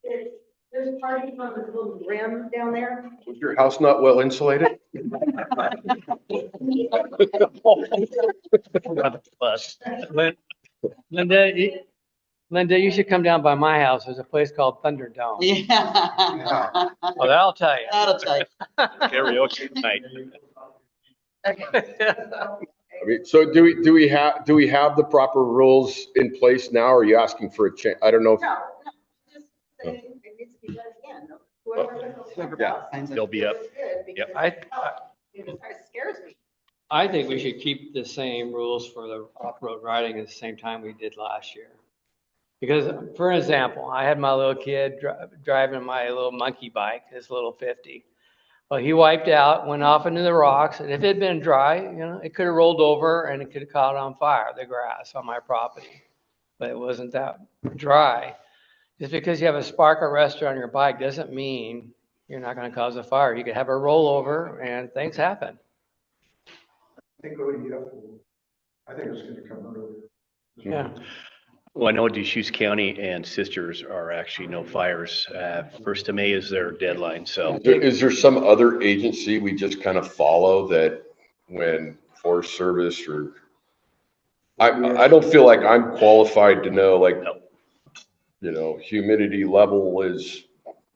Speaker 7: there's parties on the little rim down there.
Speaker 5: Was your house not well insulated?
Speaker 12: Bus.
Speaker 8: Linda, you should come down by my house. There's a place called Thunderdome.
Speaker 1: Yeah.
Speaker 8: Oh, that'll tell you.
Speaker 1: That'll tell you.
Speaker 12: Karaoke night.
Speaker 5: I mean, so do we have the proper rules in place now? Or are you asking for a change? I don't know. If,
Speaker 7: No, just saying it needs to be done again. Whoever
Speaker 5: Yeah.
Speaker 7: signs it.
Speaker 12: They'll be up.
Speaker 7: Yep. It scares me.
Speaker 8: I think we should keep the same rules for the off-road riding at the same time we did last year. Because, for example, I had my little kid driving my little monkey bike, his little 50. Well, he wiped out, went off into the rocks, and if it had been dry, it could have rolled over and it could have caught on fire, the grass on my property. But it wasn't that dry. Just because you have a spark arrestor on your bike doesn't mean you're not going to cause a fire. You could have a rollover and things happen.
Speaker 10: I think it's gonna come earlier.
Speaker 8: Yeah.
Speaker 12: Well, I know Deschutes County and Sisters are actually no fires. 1st of May is their deadline, so.
Speaker 5: is there some other agency we just kind of follow that when Forest Service or I don't feel like I'm qualified to know, like, humidity level is,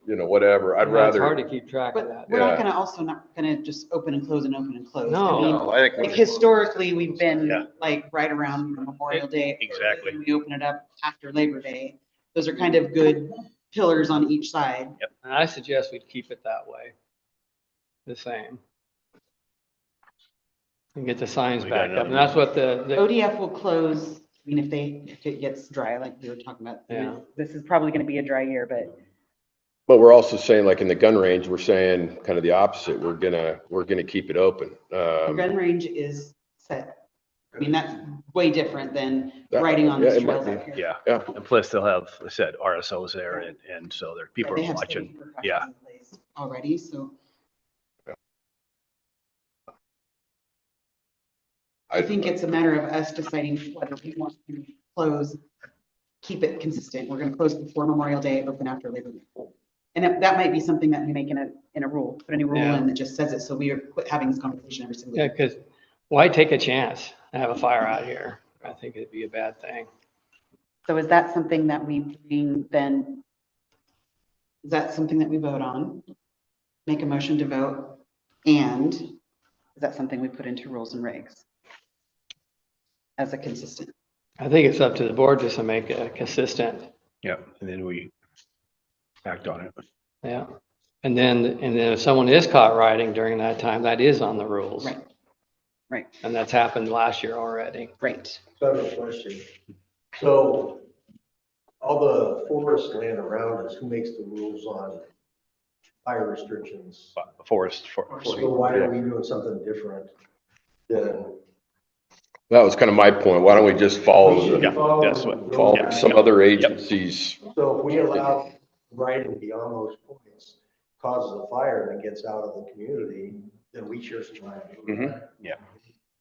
Speaker 5: whatever. I'd
Speaker 8: It's
Speaker 5: rather.
Speaker 8: hard to keep track of
Speaker 1: But
Speaker 8: that.
Speaker 1: we're not gonna just open and close and open and close.
Speaker 8: No.
Speaker 1: I mean,
Speaker 12: No, I think
Speaker 1: like historically, we've been
Speaker 12: Yeah.
Speaker 1: like right around Memorial Day.
Speaker 12: Exactly.
Speaker 1: And we open it up after Labor Day. Those are kind of good pillars on each side.
Speaker 8: And I suggest we keep it that way. The same. And get the signs
Speaker 12: We got
Speaker 8: back up. And
Speaker 12: another
Speaker 8: that's what the
Speaker 1: ODF will close, I mean, if it gets dry, like we were talking about.
Speaker 8: Yeah.
Speaker 1: This is probably gonna be a dry year, but
Speaker 5: But we're also saying, like in the gun range, we're saying kind of the opposite. We're gonna keep it open.
Speaker 1: the gun range is set. I mean, that's way different than
Speaker 5: That-
Speaker 1: riding on
Speaker 5: yeah,
Speaker 1: these
Speaker 5: it might
Speaker 1: trails
Speaker 5: be.
Speaker 1: out here.
Speaker 12: Yeah,
Speaker 5: Yeah.
Speaker 12: and plus they'll have, like I said, RSOs there and so there, people
Speaker 1: They
Speaker 12: are
Speaker 1: have
Speaker 12: watching.
Speaker 1: safety precautions
Speaker 12: Yeah.
Speaker 1: in place already, so I think it's a matter of us deciding whether we want to close, keep it consistent. We're gonna close before Memorial Day, open after Labor Day. And that might be something that we make in a rule, put a new rule
Speaker 8: Yeah.
Speaker 1: in that just says it, so we quit having this conversation every single
Speaker 8: Yeah,
Speaker 1: day.
Speaker 8: because why take a chance and have a fire out here? I think it'd be a bad thing.
Speaker 1: So is that something that we bring then? Is that something that we vote on? Make a motion to vote? And is that something we put into rules and regs? As a consistent?
Speaker 8: I think it's up to the board just to make it consistent.
Speaker 12: Yeah, and then we act on it.
Speaker 8: Yeah. And then if someone is caught riding during that time, that is on the rules.
Speaker 1: Right. Right,
Speaker 8: And that's happened last year already.
Speaker 1: right.
Speaker 14: So I have a question. So all the forest land around us, who makes the rules on fire restrictions?
Speaker 12: Forest.
Speaker 14: So why are we doing something different than?
Speaker 5: That was kind of my point. Why don't we just follow
Speaker 14: We should
Speaker 5: the,
Speaker 14: follow
Speaker 12: that's what-
Speaker 14: the
Speaker 5: follow
Speaker 14: rules.
Speaker 5: some other agencies?
Speaker 14: So if we allow riding beyond those points causes a fire and it gets out of the community, then we share some liability.
Speaker 12: Mhm. Yeah.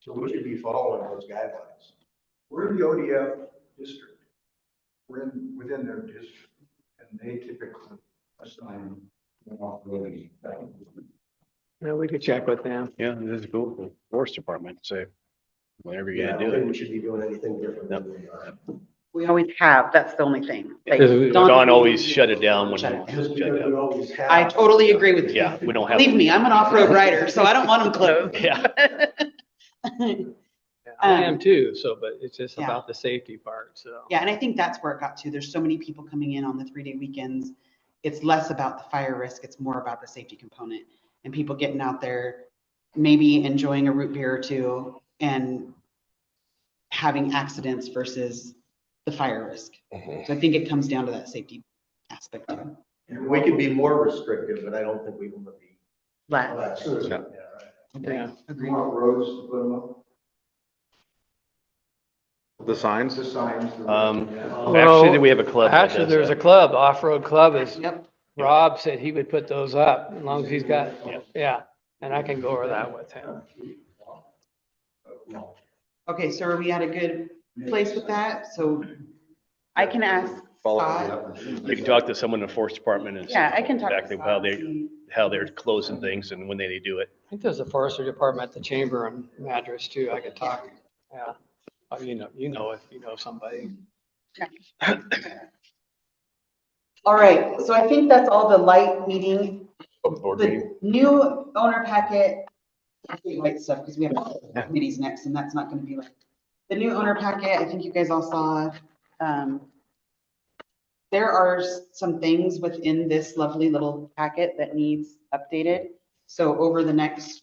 Speaker 14: So we should be following those guidelines.
Speaker 15: We're in the ODF district. We're within their district, and they typically assign off-roading.
Speaker 8: Yeah, we could check with them.
Speaker 12: Yeah, this is cool. The Forest Department, say, whenever you're
Speaker 14: Yeah, I
Speaker 12: gonna
Speaker 14: don't
Speaker 12: do
Speaker 14: think
Speaker 12: it.
Speaker 14: we should be doing anything different than we are.
Speaker 1: We always have, that's the only thing. Like,
Speaker 12: Don always shut it down when.
Speaker 1: Shut it
Speaker 12: he
Speaker 14: Just
Speaker 12: shut
Speaker 14: because
Speaker 12: it
Speaker 14: we
Speaker 12: down.
Speaker 14: always have.
Speaker 1: I totally agree with you.
Speaker 12: Yeah, we don't have.
Speaker 1: Believe me, I'm an off-road rider, so I don't want them closed.
Speaker 12: Yeah.
Speaker 8: I am too, but it's just
Speaker 1: Yeah.
Speaker 8: about the safety part, so.
Speaker 1: Yeah, and I think that's where it got to. There's so many people coming in on the 3-day weekends. It's less about the fire risk, it's more about the safety component and people getting out there, maybe enjoying a root beer or two and having accidents versus the fire risk. So I think it comes down to that safety aspect too.
Speaker 14: We could be more restrictive, but I don't think we want to be
Speaker 1: Less.
Speaker 14: less.
Speaker 15: Yeah.
Speaker 8: Yeah.
Speaker 1: Agreed.
Speaker 15: You want roads to put them up?
Speaker 4: The signs?
Speaker 15: The signs.
Speaker 12: Actually, we have a club. that
Speaker 8: Actually,
Speaker 12: does
Speaker 8: there's
Speaker 12: that.
Speaker 8: a club, the off-road club is,
Speaker 1: Yep.
Speaker 8: Rob said he would put those up as long as he's got, yeah. And I can go over that with him.
Speaker 1: Okay, so are we at a good place with that? So I can ask Scott.
Speaker 12: You can talk to someone in the Forest Department and. see
Speaker 1: Yeah, I can talk to
Speaker 12: Exactly
Speaker 1: Scott.
Speaker 12: how they're closing things and when they do it.
Speaker 8: think there's a forestry department at the chamber in Madras too. I could talk. Yeah. Oh, you know, if you know somebody.
Speaker 1: All right, so I think that's all the light meeting.
Speaker 5: Board
Speaker 1: The
Speaker 5: meeting.
Speaker 1: new owner packet, I hate white stuff because we have committees next and that's not gonna be like. The new owner packet, I think you guys all saw. There are some things within this lovely little packet that needs updated. So over the next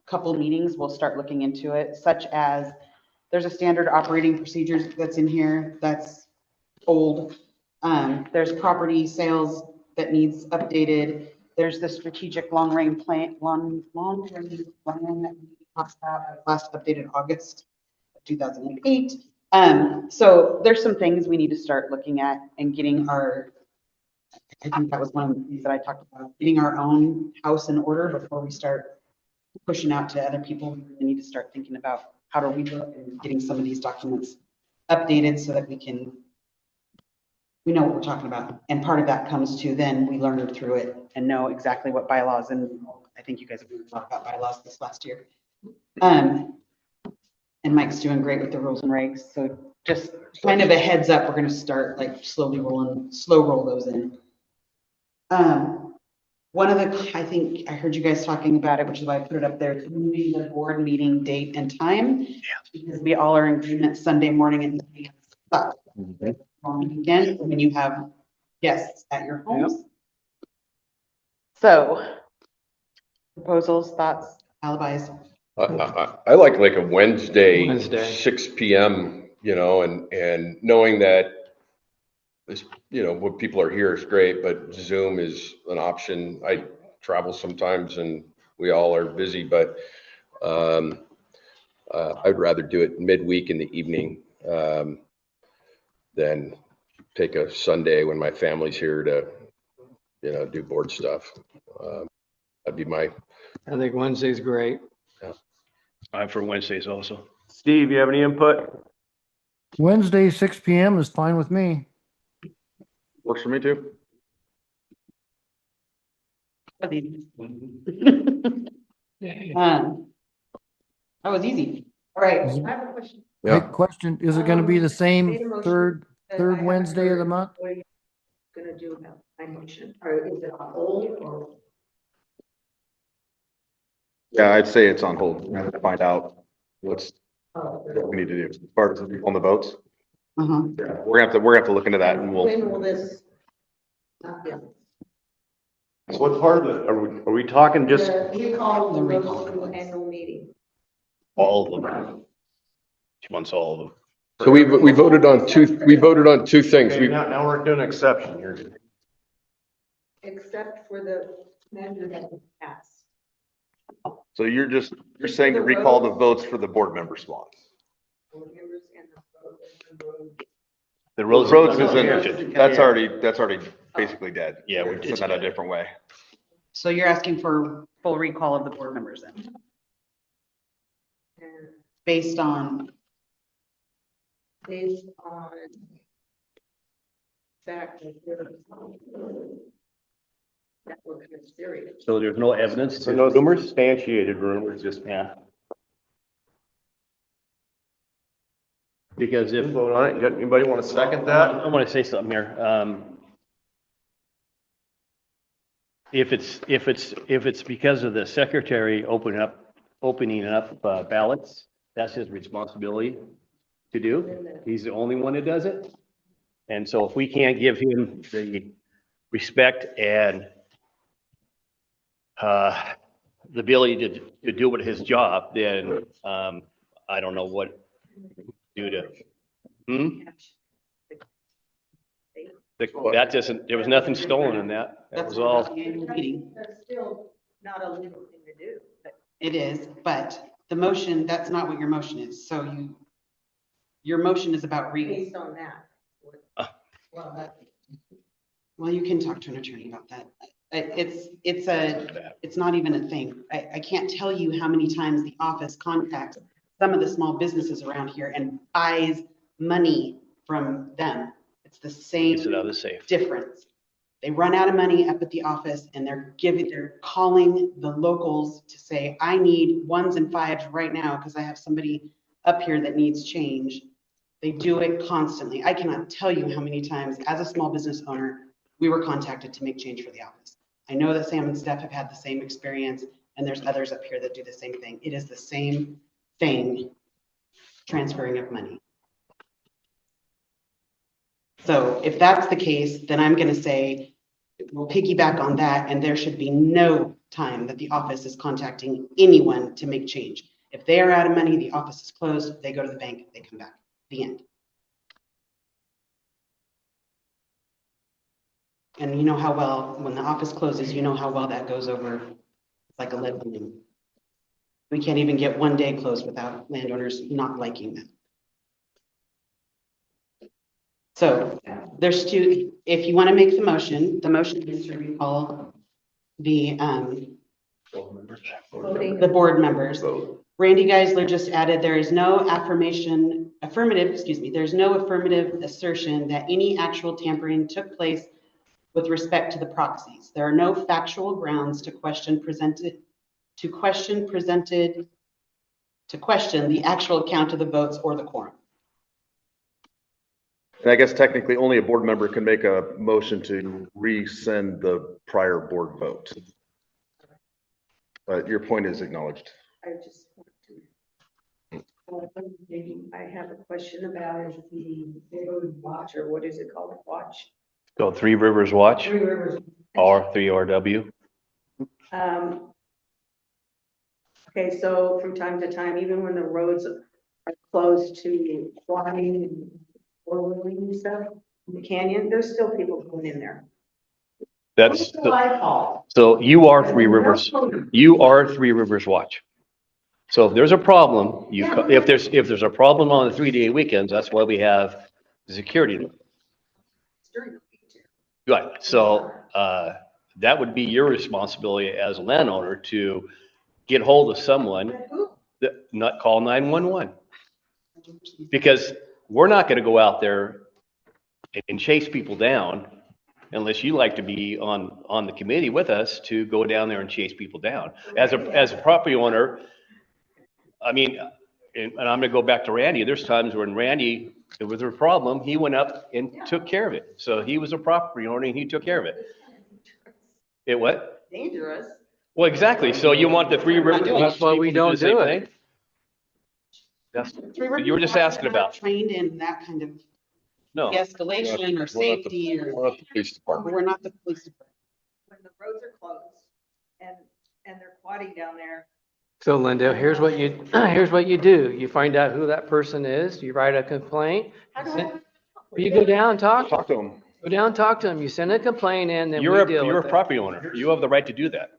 Speaker 1: couple meetings, we'll start looking into it, such as there's a standard operating procedures that's in here that's old. There's property sales that needs updated. There's the strategic long-range plan that we talked about last updated August of 2008. So there's some things we need to start looking at and getting our, I think that was one of the things that I talked about, getting our own house in order before we start pushing out to other people. We really need to start thinking about how do we look and getting some of these documents updated so that we know what we're talking about. And part of that comes to then we learn through it and know exactly what bylaws, and I think you guys have learned a lot about bylaws this last year. And Mike's doing great with the rules and regs. So just kind of a heads up, we're gonna start like slow roll those in. One of the, I think I heard you guys talking about it, which is why I put it up there, moving the board meeting date and time. Because we all are in agreement Sunday morning and long weekend when you have guests at your homes. So proposals, thoughts, alibis.
Speaker 5: I like a Wednesday,
Speaker 8: Wednesday.
Speaker 5: 6 PM, and knowing that this, when people are here is great, but Zoom is an option. I travel sometimes and we all are busy, but I'd rather do it midweek in the evening than take a Sunday when my family's here to, do board stuff. That'd be my.
Speaker 8: I think Wednesday's great.
Speaker 12: I'm for Wednesdays also.
Speaker 3: Steve, you have any input?
Speaker 2: Wednesday, 6 PM is fine with me.
Speaker 4: Works for me too.
Speaker 1: That was easy. All right, I have a question.
Speaker 2: Hey, question, is it gonna be the
Speaker 7: Made a
Speaker 2: same
Speaker 7: motion
Speaker 2: third
Speaker 7: that I
Speaker 2: third
Speaker 7: haven't
Speaker 2: Wednesday of the
Speaker 7: heard.
Speaker 2: month?
Speaker 7: What are you gonna do about my motion? Or is it on hold or?
Speaker 4: Yeah, I'd say it's on hold. We have to find out what we need to do as far as on the votes. We're gonna have to look into that and
Speaker 7: When will this? Yeah.
Speaker 3: So what part of it, are we talking just?
Speaker 7: The recall, the recall annual meeting.
Speaker 12: All of them. She wants all of them.
Speaker 5: So we voted on two things.
Speaker 3: Okay, now we're doing an exception here.
Speaker 7: Except for the measure that we passed.
Speaker 4: So you're saying to recall the votes for the board member spots.
Speaker 12: The
Speaker 4: Roads isn't, that's already basically dead.
Speaker 12: Yeah, we
Speaker 4: It's
Speaker 12: did.
Speaker 4: not a different way.
Speaker 1: So you're asking for full recall of the board members then? Based on?
Speaker 7: Exactly. That we're kind of serious.
Speaker 12: So there's no evidence.
Speaker 3: So no substantiated rumors, just.
Speaker 12: Yeah. Because if.
Speaker 3: Vote on it. Anybody want to second that?
Speaker 12: I want to say something here. If it's because of the secretary opening up ballots, that's his responsibility to do. He's the only one that does it. And so if we can't give him the respect and the ability to do it his job, then I don't know what to do to. That doesn't, there was nothing stolen in that. That was all.
Speaker 1: That's
Speaker 7: still not a legal thing to do.
Speaker 1: It is, but the motion, that's not what your motion is. So your motion is about reading.
Speaker 7: Based on that.
Speaker 1: Well, you can talk to an attorney about that. It's not even a thing. I can't tell you how many times the office contacts some of the small businesses around here and buys money from them. It's the same
Speaker 12: Gets it out of the safe.
Speaker 1: difference. They run out of money up at the office and they're calling the locals to say, I need 1s and 5s right now because I have somebody up here that needs change. They do it constantly. I cannot tell you how many times as a small business owner, we were contacted to make change for the office. I know that Sam and Steph have had the same experience, and there's others up here that do the same thing. It is the same thing, transferring of money. So if that's the case, then I'm going to say we'll piggyback on that, and there should be no time that the office is contacting anyone to make change. If they are out of money, the office is closed, they go to the bank, they come back. The end. And you know how well, when the office closes, you know how well that goes over like a lead balloon. We can't even get 1 day closed without landowners not liking that. So there's two, if you want to make the motion is to recall the board members. Randy Geisler just added, there is no there's no affirmative assertion that any actual tampering took place with respect to the proxies. There are no factual grounds to question the actual count of the votes or the quorum.
Speaker 4: And I guess technically only a board member can make a motion to rescind the prior board vote. But your point is acknowledged.
Speaker 7: I just want to, I have a question about the watch, or what is it called? Watch.
Speaker 12: So Three Rivers Watch,
Speaker 7: Three Rivers.
Speaker 12: R3RW.
Speaker 7: Okay, so from time to time, even when the roads are closed to flying and four-wheeling and stuff, in the canyon, there's still people going in there.
Speaker 12: That's
Speaker 7: Who do I call?
Speaker 12: so you are Three Rivers. You are Three Rivers Watch. So if there's a problem, if there's a problem on the 3-day weekends, that's why we have the security. Right. So that would be your responsibility as a landowner to get hold of someone that not call 911, because we're not going to go out there and chase people down unless you like to be on the committee with us to go down there and chase people down. As a property owner, I mean, and I'm going to go back to Randy. There's times when Randy, if there was a problem, he went up and took care of it. So he was a property owner and he took care of it. It what?
Speaker 7: Dangerous.
Speaker 12: Well, exactly. So you want the Three Rivers?
Speaker 8: That's why we don't do it.
Speaker 12: That's you were just asking about.
Speaker 1: Trained in that kind of
Speaker 12: No.
Speaker 1: de-escalation or safety, or
Speaker 5: We're not the police department.
Speaker 1: we're not the police department.
Speaker 7: When the roads are closed and they're quadding down there.
Speaker 8: So Linda, here's what you do. You find out who that person is. You write a complaint. You go down and talk
Speaker 4: to them.
Speaker 8: Go down and talk to them. You send a complaint in, then
Speaker 12: You're
Speaker 8: we deal with it.
Speaker 12: a property owner. You have the right to do that.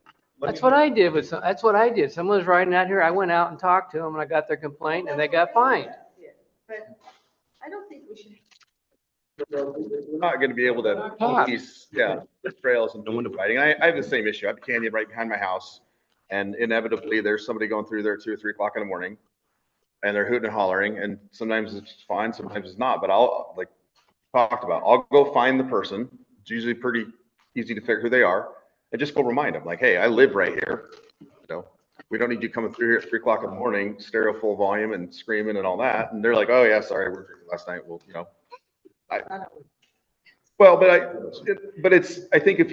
Speaker 8: That's what I did. That's what I did. Someone was riding out here. I went out and talked to them, and I got their complaint, and they got fined.
Speaker 7: But I don't think we should.
Speaker 4: We're not going to be able to police, trails and window fighting. I have the same issue. I have a canyon right behind my house, and inevitably there's somebody going through there at 2 or 3 o'clock in the morning, and they're hooting and hollering, and sometimes it's fine, sometimes it's not. But I'll I'll go find the person. It's usually pretty easy to figure who they are, and just go remind them, like, hey, I live right here. We don't need you coming through here at 3 o'clock in the morning, stereo full volume and screaming and all that. And they're like, oh yeah, sorry, we were drinking last night. Well, I think if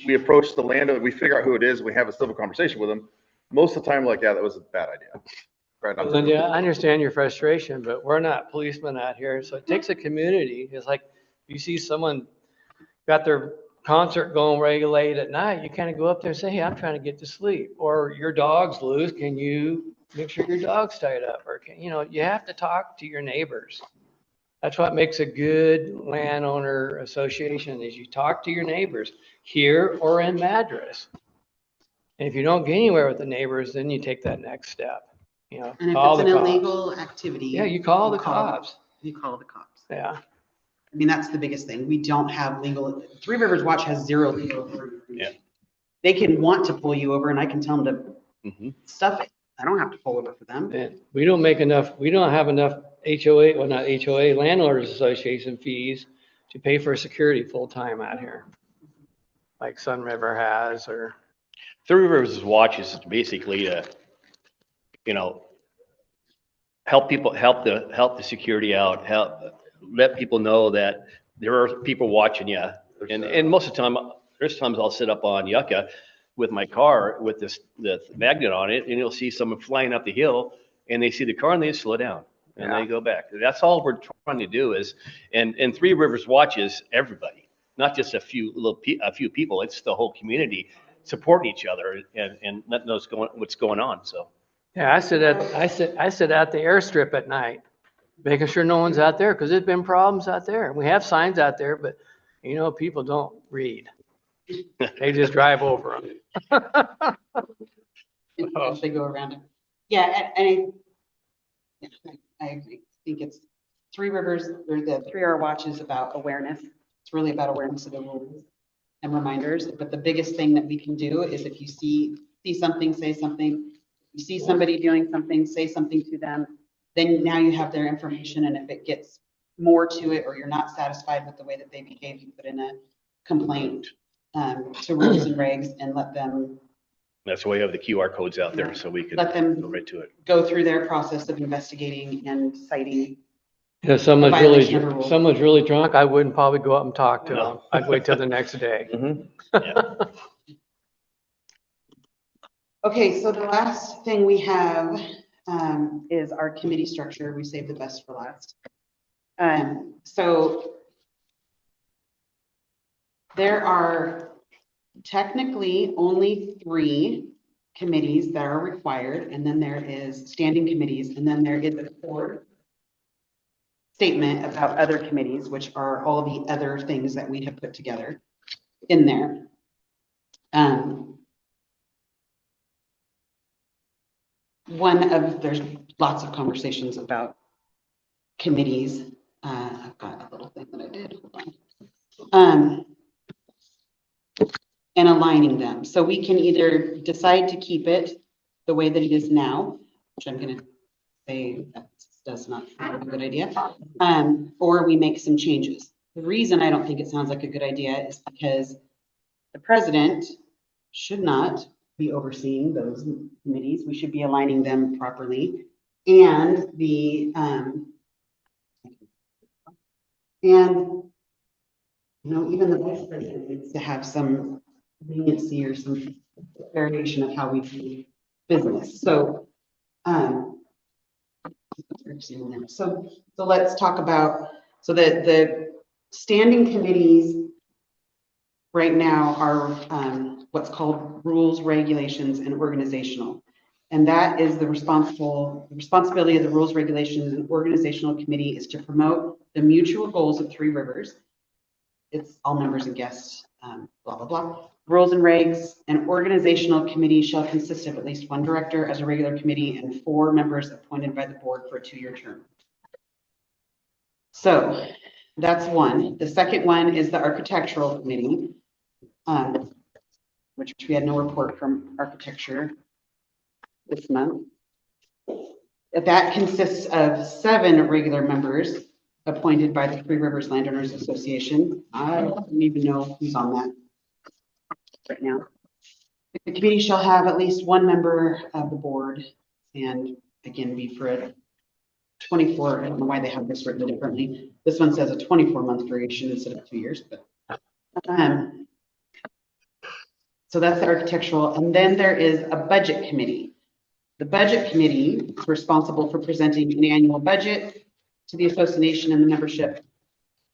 Speaker 4: we approach the landowner, we figure out who it is, we have a civil conversation with them. Most of the time, like, yeah, that was a bad idea.
Speaker 8: Linda, I understand your frustration, but we're not policemen out here. So it takes a community. It's like you see someone got their concert going really late at night, you kind of go up there and say, hey, I'm trying to get to sleep. Or your dog's loose. Can you make sure your dog's tied up? Or you have to talk to your neighbors. That's what makes a good landowner association, is you talk to your neighbors here or in Madras. And if you don't get anywhere with the neighbors, then you take that next step.
Speaker 1: And if it's an illegal activity,
Speaker 8: you call the cops.
Speaker 1: You call the cops.
Speaker 8: Yeah.
Speaker 1: I mean, that's the biggest thing. We don't have legal. Three Rivers Watch has zero legal.
Speaker 12: Yeah.
Speaker 1: They can want to pull you over, and I can tell them to stuff it. I don't have to pull over for them.
Speaker 8: And we don't make enough. We don't have enough HOA, well, not HOA, Landowners Association fees to pay for security full time out here. like Sun River has, or?
Speaker 12: Three Rivers Watch is basically to, you know, help people, help the security out, let people know that there are people watching you. And most of the time, there's times I'll sit up on Yucca with my car with the magnet on it, and you'll see someone flying up the hill, and they see the car and they slow down and they go back. That's all we're trying to do is, and Three Rivers watches everybody, not just a few people. It's the whole community supporting each other and letting us what's going on. So.
Speaker 8: Yeah, I sit at the airstrip at night, making sure no one's out there, because there's been problems out there. We have signs out there, but you know, people don't read. They just drive over them.
Speaker 1: They go around it. Yeah, and I agree. I think it's Three Rivers, or the 3R watch is about awareness. It's really about awareness of the rules and reminders. But the biggest thing that we can do is if you see something, say something. You see somebody doing something, say something to them. Then now you have their information, and if it gets more to it, or you're not satisfied with the way that they behave, you put in a complaint to rules and regs and let them.
Speaker 12: That's why we have the QR codes out there, so we can
Speaker 1: let them
Speaker 12: go right to it.
Speaker 1: Go through their process of investigating and citing.
Speaker 8: If someone's really drunk, I wouldn't probably go up and talk to them. I'd wait till the next day.
Speaker 1: Okay, so the last thing we have is our committee structure. We saved the best for last. So there are technically only 3 committees that are required, and then there is standing committees, and then there is a 4th statement about other committees, which are all the other things that we have put together in there. There's lots of conversations about committees. I've got a little thing that I did, hold on. And aligning them. So we can either decide to keep it the way that it is now, which I'm gonna say that's not a good idea, or we make some changes. The reason I don't think it sounds like a good idea is because the president should not be overseeing those committees. We should be aligning them properly. And even the vice president needs to have some leniency or some variation of how we do business. So, so let's talk about, so the standing committees right now are what's called rules, regulations, and organizational. And that is the responsibility of the rules, regulations, and organizational committee is to promote the mutual goals of Three Rivers. It's all members and guests, blah, blah, blah. Rules and regs, an organizational committee shall consist of at least 1 director as a regular committee and 4 members appointed by the board for a 2-year term. So that's one. The second one is the architectural committee, which we had no report from architecture this month. That consists of 7 regular members appointed by the Three Rivers Landowners Association. I don't even know who's on that right now. The committee shall have at least 1 member of the board, and again, be for a 24, I don't know why they have this written differently. This one says a 24-month duration instead of 2 years, but so that's the architectural. And then there is a budget committee. The budget committee is responsible for presenting an annual budget to the association and the membership.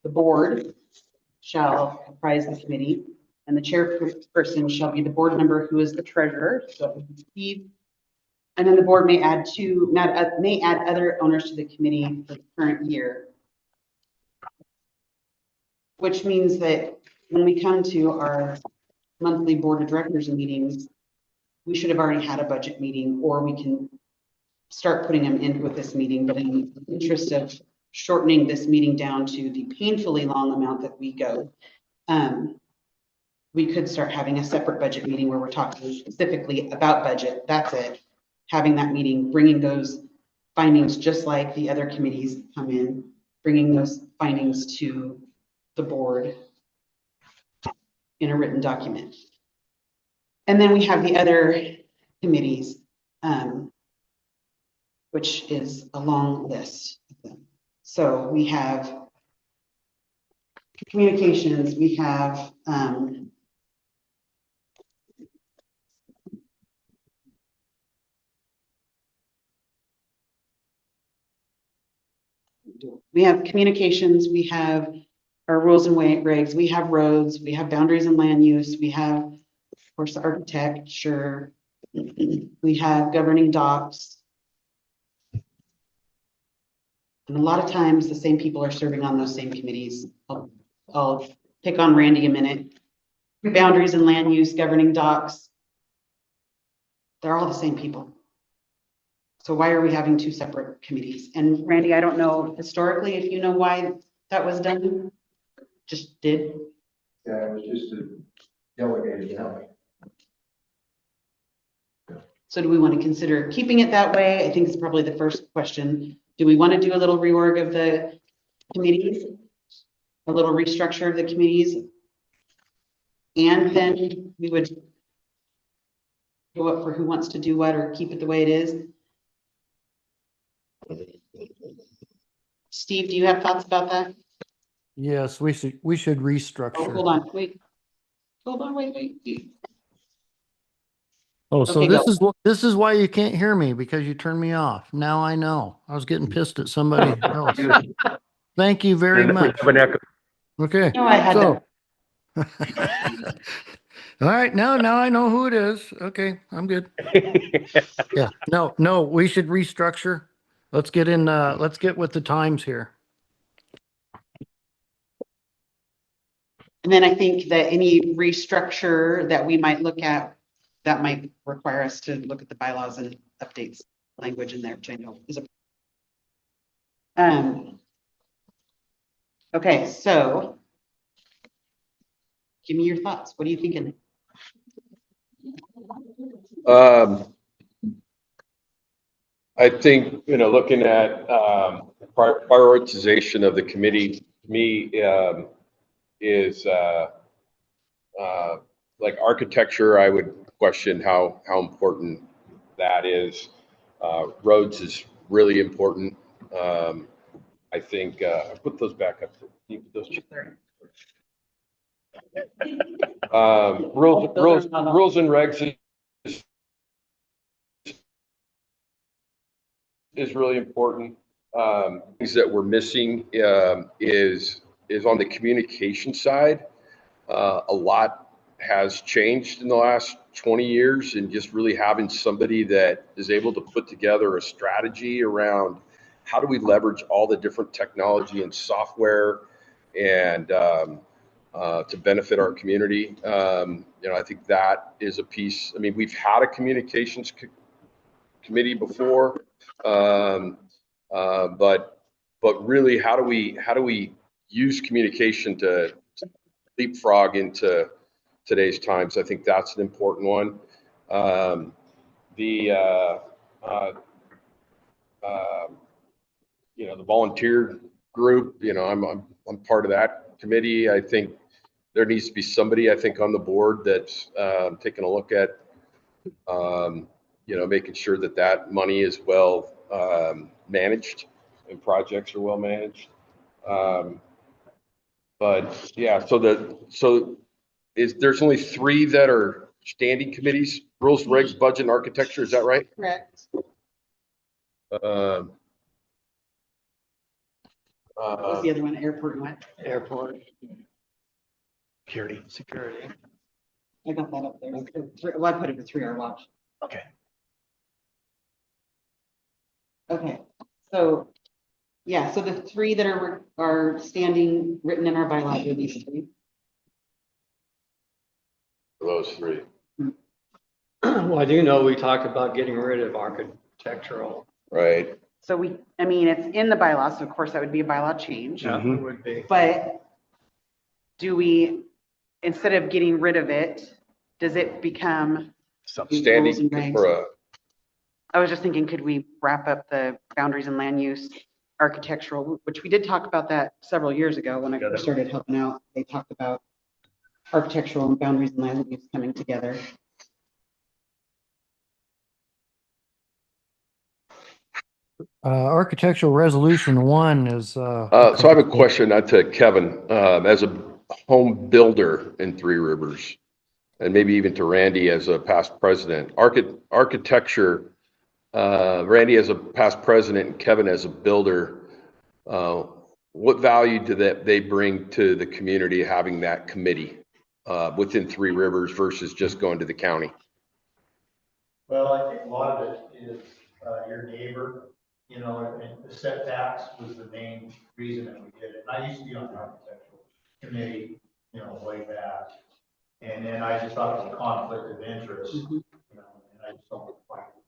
Speaker 1: The board shall comprise the committee, and the chairperson shall be the board member who is the treasurer, so Steve. And then the board may add other owners to the committee for the current year, which means that when we come to our monthly board of directors meetings, we should have already had a budget meeting, or we can start putting them in with this meeting. But in the interest of shortening this meeting down to the painfully long amount that we go, we could start having a separate budget meeting where we're talking specifically about budget. That's it. Having that meeting, bringing those findings, just like the other committees come in, bringing those findings to the board in a written document. And then we have the other committees, which is a long list of them. So we have communications, we have communications, we have our rules and regs, we have roads, we have boundaries and land use, we have, of course, architecture, we have governing docs. And a lot of times the same people are serving on those same committees. I'll pick on Randy a minute. Boundaries and land use, governing docs. They're all the same people. So why are we having two separate committees? And Randy, I don't know historically if you know why that was done. Just did.
Speaker 14: Yeah, it was just a delegated out.
Speaker 1: So do we want to consider keeping it that way? I think it's probably the first question. Do we want to do a little reorg of the committees? A little restructure of the committees? And then we would go up for who wants to do what or keep it the way it is. Steve, do you have thoughts about that?
Speaker 2: Yes, we should restructure.
Speaker 1: Oh, hold on, wait. Hold on, wait.
Speaker 2: Oh, so
Speaker 1: Okay,
Speaker 2: this is why you can't hear me, because you turned me off. Now I know. I was getting pissed at somebody else. Thank you very much. Okay.
Speaker 1: No, I had
Speaker 2: So. All right, now I know who it is. Okay, I'm good. Yeah, no, we should restructure. Let's get with the times here.
Speaker 1: And then I think that any restructure that we might look at, that might require us to look at the bylaws and updates language in there, which I know is a. Okay, so give me your thoughts. What are you thinking?
Speaker 5: I think, looking at prioritization of the committee, to me, is like architecture. I would question how important that is. Roads is really important. I think I put those back up. Can you put those? Rules and regs is really important. Things that we're missing is on the communication side. A lot has changed in the last 20 years, and just really having somebody that is able to put together a strategy around how do we leverage all the different technology and software and to benefit our community. I think that is a piece. I mean, we've had a communications committee before, but really, how do we use communication to leapfrog into today's times? I think that's an important one. The volunteer group, I'm part of that committee. I think there needs to be somebody, I think, on the board that's taking a look at, making sure that money is well managed and projects are well managed. But yeah, there's only 3 that are standing committees: rules, regs, budget, and architecture. Is that right?
Speaker 1: Correct. What was the other one? Airport and what?
Speaker 8: Airport.
Speaker 14: Security.
Speaker 1: I got that up there. Well, I put it at 3-hour watch.
Speaker 14: Okay.
Speaker 1: Okay, so, yeah, so the 3 that are standing, written in our bylaws are these 3.
Speaker 5: Those 3.
Speaker 8: Well, I do know we talked about getting rid of architectural.
Speaker 5: Right.
Speaker 1: So it's in the bylaws, so of course that would be a bylaw change.
Speaker 8: Yeah, it would be.
Speaker 1: But do we, instead of getting rid of it, does it become
Speaker 5: Standing for
Speaker 1: I was just thinking, could we wrap up the boundaries and land use architectural, which we did talk about that several years ago when I first started helping out. They talked about architectural and boundaries and land use coming together.
Speaker 2: Architectural resolution 1 is,
Speaker 5: So I have a question to Kevin, as a home builder in Three Rivers, and maybe even to Randy as a past president. Architecture, Randy as a past president and Kevin as a builder, what value do they bring to the community having that committee within Three Rivers versus just going to the county?
Speaker 10: Well, I think a lot of it is your neighbor, you know, and the setbacks was the main reason that we did it. And I used to be on the architectural committee, you know, way back. And then I just thought it was a conflict of interest, you know, and I just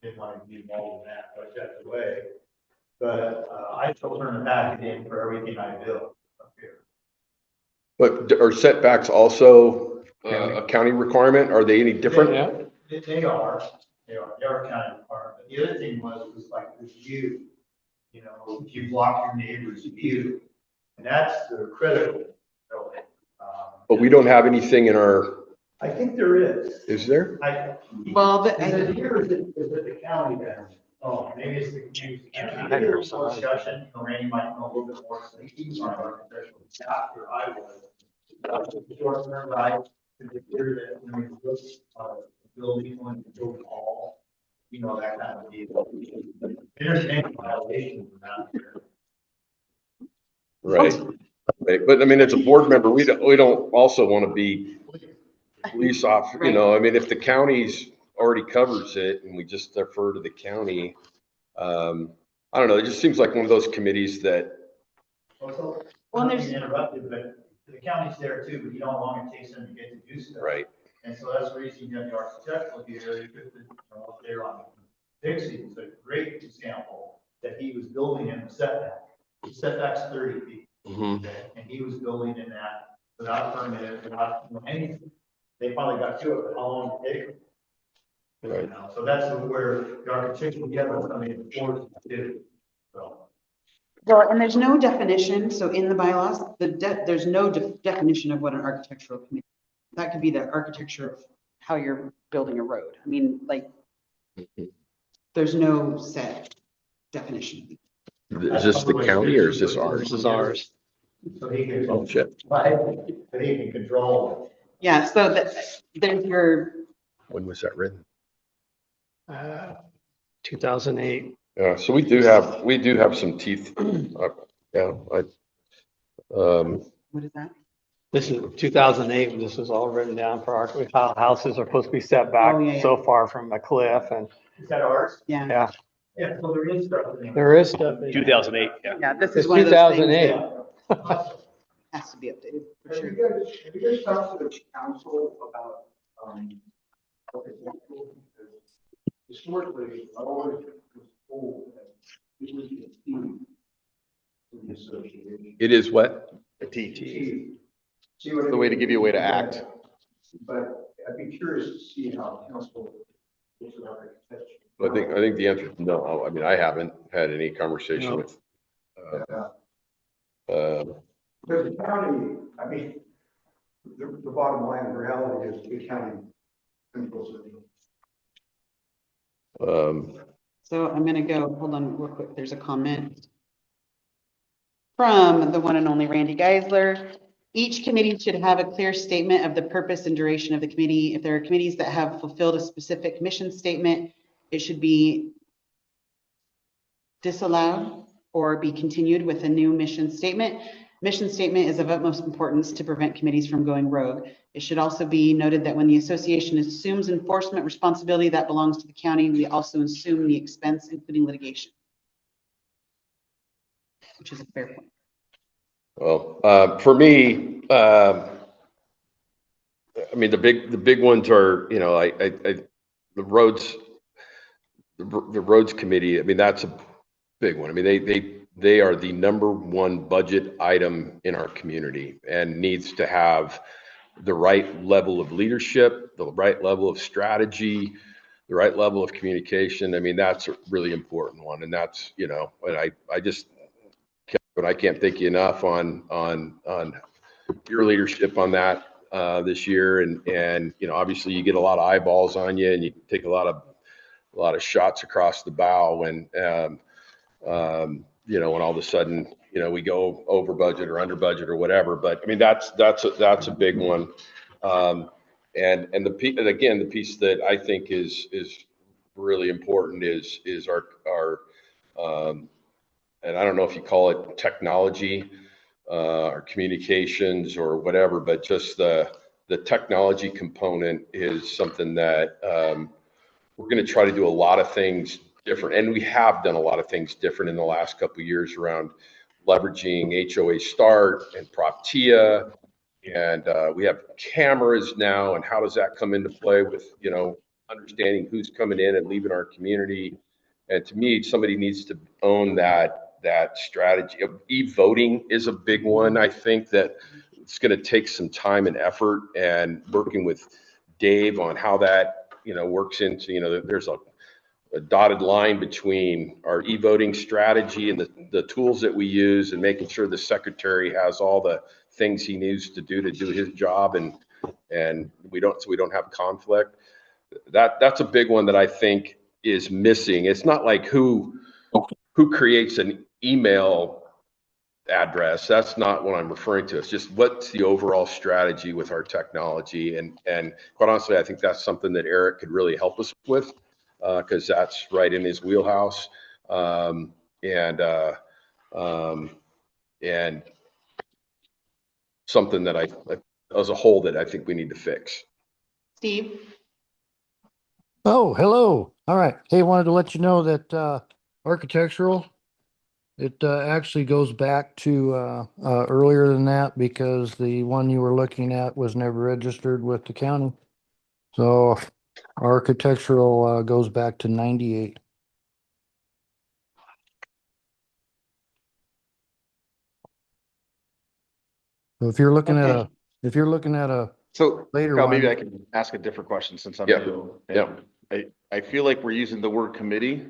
Speaker 10: didn't want to be involved in that, so I stepped away. But I still turn the packet in for everything I build up here.
Speaker 5: But are setbacks also a county requirement? Are they any different?
Speaker 10: Yeah. They are kind of part. But the other thing was like this view, you know, if you block your neighbor's view, and that's the critical.
Speaker 5: But we don't have anything in our.
Speaker 10: I think there is.
Speaker 5: Is there?
Speaker 1: Well,
Speaker 10: Here is it the county then? Oh, maybe it's the community. Maybe there's some discussion, you know, Randy might know a little bit more, so he's on architectural after I was. Short term, right, to be clear that when we look building, when we build a hall, you know, that kind of deal. There's any violations around here.
Speaker 5: Right. But I mean, as a board member, we don't also want to be police officer, you know, I mean, if the county's already covers it and we just defer to the county, I don't know, it just seems like one of those committees that.
Speaker 10: Well, there's interrupted, but the county's there too, but you know how long it takes them to get to do stuff.
Speaker 5: Right.
Speaker 10: And so that's the reason you have the architectural here, you put the, you know, up there on Dixie, is a great example that he was building in the setback. The setback's 30 feet. Okay? And he was building in that without a permit, without anything. They finally got to it, but how long did it take? Right. You know, so that's where the architectural together, I mean, forced to do. So.
Speaker 1: Well, and there's no definition, so in the bylaws, there's no definition of what an architectural committee. That could be the architecture of how you're building a road. I mean, like, there's no set definition.
Speaker 5: Is this the county or is this ours?
Speaker 8: This is ours.
Speaker 10: So he can.
Speaker 5: Oh, shit.
Speaker 10: So he can control.
Speaker 1: Yeah, so there's your.
Speaker 5: When was that written?
Speaker 8: 2008.
Speaker 5: So we do have some teeth. Yeah.
Speaker 1: What is that?
Speaker 8: This is 2008, when this was all written down for how houses are supposed to be set back so far from a cliff and.
Speaker 10: Is that ours?
Speaker 1: Yeah.
Speaker 8: Yeah.
Speaker 10: Yeah, so there is stuff.
Speaker 8: There is stuff.
Speaker 12: 2008, yeah.
Speaker 1: Yeah, this is
Speaker 8: It's
Speaker 1: one of those things
Speaker 8: 2008.
Speaker 1: that has to be updated for
Speaker 15: Have
Speaker 1: sure.
Speaker 15: you guys talked to the council about, architectural? Because historically, I always was told that it was a team in the association.
Speaker 5: It is what?
Speaker 4: A T.
Speaker 15: See what
Speaker 4: The way to give you a way to act.
Speaker 15: But I'd be curious to see how council looks at architecture.
Speaker 5: I think the answer is no. I mean, I haven't had any conversation with.
Speaker 15: Because the county, I mean, the bottom line, the reality is the county controls it.
Speaker 1: So I'm gonna go, hold on real quick. There's a comment from the one and only Randy Geisler. Each committee should have a clear statement of the purpose and duration of the committee. If there are committees that have fulfilled a specific mission statement, it should be disallowed or be continued with a new mission statement. Mission statement is of utmost importance to prevent committees from going rogue. It should also be noted that when the association assumes enforcement responsibility that belongs to the county, we also assume the expense, including litigation. Which is a fair point.
Speaker 5: Well, for me, I mean, the big ones are, you know, the roads committee. I mean, that's a big one. I mean, they are the #1 budget item in our community and needs to have the right level of leadership, the right level of strategy, the right level of communication. I mean, that's a really important one. And that's, you know, and I can't thank you enough on your leadership on that. this year, and you know, obviously you get a lot of eyeballs on you, and you take a lot of shots across the bow when you know, when all of a sudden, you know, we go over budget or under budget or whatever. But I mean, that's a big one. And again, the piece that I think is really important is our and I don't know if you call it technology or communications or whatever, but just the technology component is something that we're going to try to do a lot of things different, and we have done a lot of things different in the last couple of years around leveraging HOA Start and PropTIA, and we have cameras now, and how does that come into play with, you know, understanding who's coming in and leaving our community. And to me, somebody needs to own that strategy. E-voting is a big one. I think that it's going to take some time and effort, and working with Dave on how that, you know, works into, you know, there's a dotted line between our e-voting strategy and the tools that we use, and making sure the secretary has all the things he needs to do his job, and we don't have conflict. That's a big one that I think is missing. It's not like who creates an email address. That's not what I'm referring to. It's just what's the overall strategy with our technology. And quite honestly, I think that's something that Eric could really help us with, because that's right in his wheelhouse. And something that as a whole, that I think we need to fix.
Speaker 1: Steve?
Speaker 2: Oh, hello. All right. Hey, wanted to let you know that architectural, it actually goes back to earlier than that, because the one you were looking at was never registered with the county. So architectural goes back to 98. So if you're looking at a
Speaker 4: So
Speaker 2: later
Speaker 4: Kyle, maybe
Speaker 2: one,
Speaker 4: I can ask a different question since I'm
Speaker 5: Yeah.
Speaker 4: new.
Speaker 5: Yeah.
Speaker 4: I feel like we're using the word committee.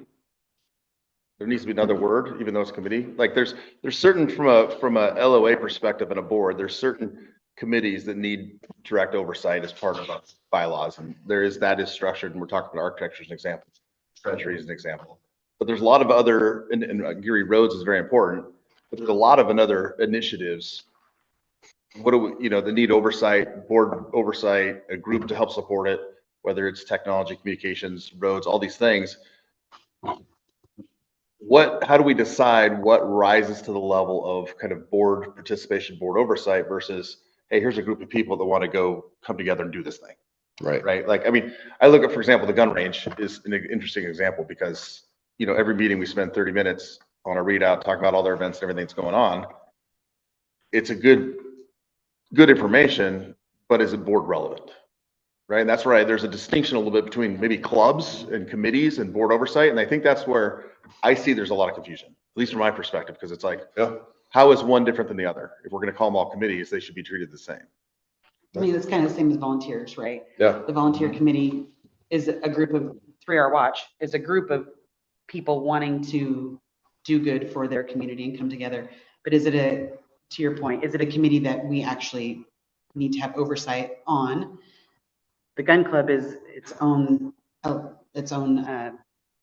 Speaker 4: There needs to be another word, even though it's committee. Like there's certain, from a LOA perspective and a board, there's certain committees that need direct oversight as part of bylaws, and that is structured. And we're talking about architecture as an example, treasury as an example. But there's a lot of other, and Geary Roads is very important, but there's a lot of other initiatives. What do we, you know, that need oversight, board oversight, a group to help support it, whether it's technology, communications, roads, all these things. How do we decide what rises to the level of kind of board participation, board oversight versus, hey, here's a group of people that want to come together and do this thing. Right. Like, I mean, I look at, for example, the gun range is an interesting example, because, you know, every meeting we spend 30 minutes on a readout, talk about all their events and everything that's going on. It's a good information, but is it board relevant? Right. And that's right. There's a distinction a little bit between maybe clubs and committees and board oversight. And I think that's where I see there's a lot of confusion, at least from my perspective, because it's like, how is one different than the other? If we're going to call them all committees, they should be treated the same.
Speaker 1: I mean, it's kind of the same as volunteers, right?
Speaker 5: Yeah.
Speaker 1: The volunteer committee is a group of 3-Hour Watch, is a group of people wanting to do good for their community and come together. But to your point, is it a committee that we actually need to have oversight on? The gun club is its own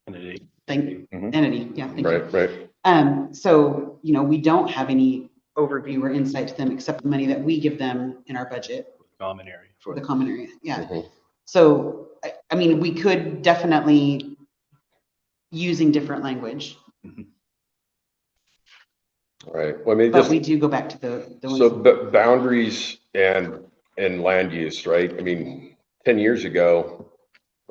Speaker 12: Entity.
Speaker 1: Entity. Yeah. Thank you.
Speaker 5: Right.
Speaker 1: So, you know, we don't have any overview or insight to them except the money that we give them in our budget.
Speaker 12: Common area.
Speaker 1: For the common area. Yeah.
Speaker 5: Mm-hmm.
Speaker 1: So, I mean, we could definitely using different language.
Speaker 5: Right. Well, I mean,
Speaker 1: but we do go back to the
Speaker 5: boundaries and land use, right? I mean, 10 years ago,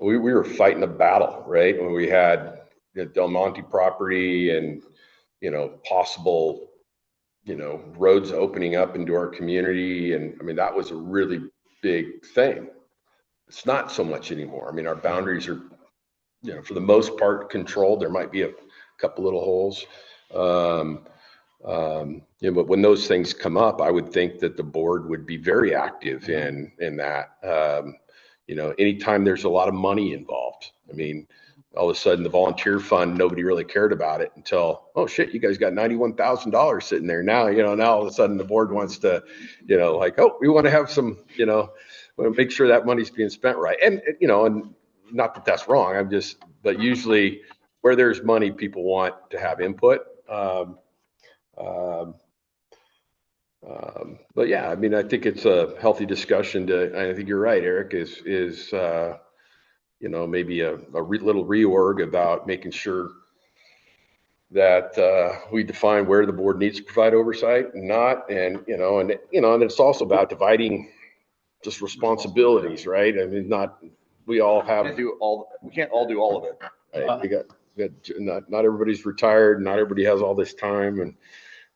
Speaker 5: we were fighting a battle, right? When we had the Del Monte property and, you know, possible, you know, roads opening up into our community. And I mean, that was a really big thing. It's not so much anymore. I mean, our boundaries are, you know, for the most part controlled. There might be a couple little holes. Yeah, but when those things come up, I would think that the board would be very active in that. You know, anytime there's a lot of money involved. I mean, all of a sudden the volunteer fund, nobody really cared about it until, oh shit, you guys got $91,000 sitting there. Now, now all of a sudden the board wants to, like, oh, we want to have some, we want to make sure that money's being spent right. And, and not that that's wrong. But usually where there's money, people want to have input. But yeah, I mean, I think it's a healthy discussion I think you're right, Eric, is maybe a little reorg about making sure that we define where the board needs to provide oversight and not, and it's also about dividing just responsibilities, right? I mean, we
Speaker 4: can't all do all of it.
Speaker 5: Right? We got not everybody's retired, not everybody has all this time, and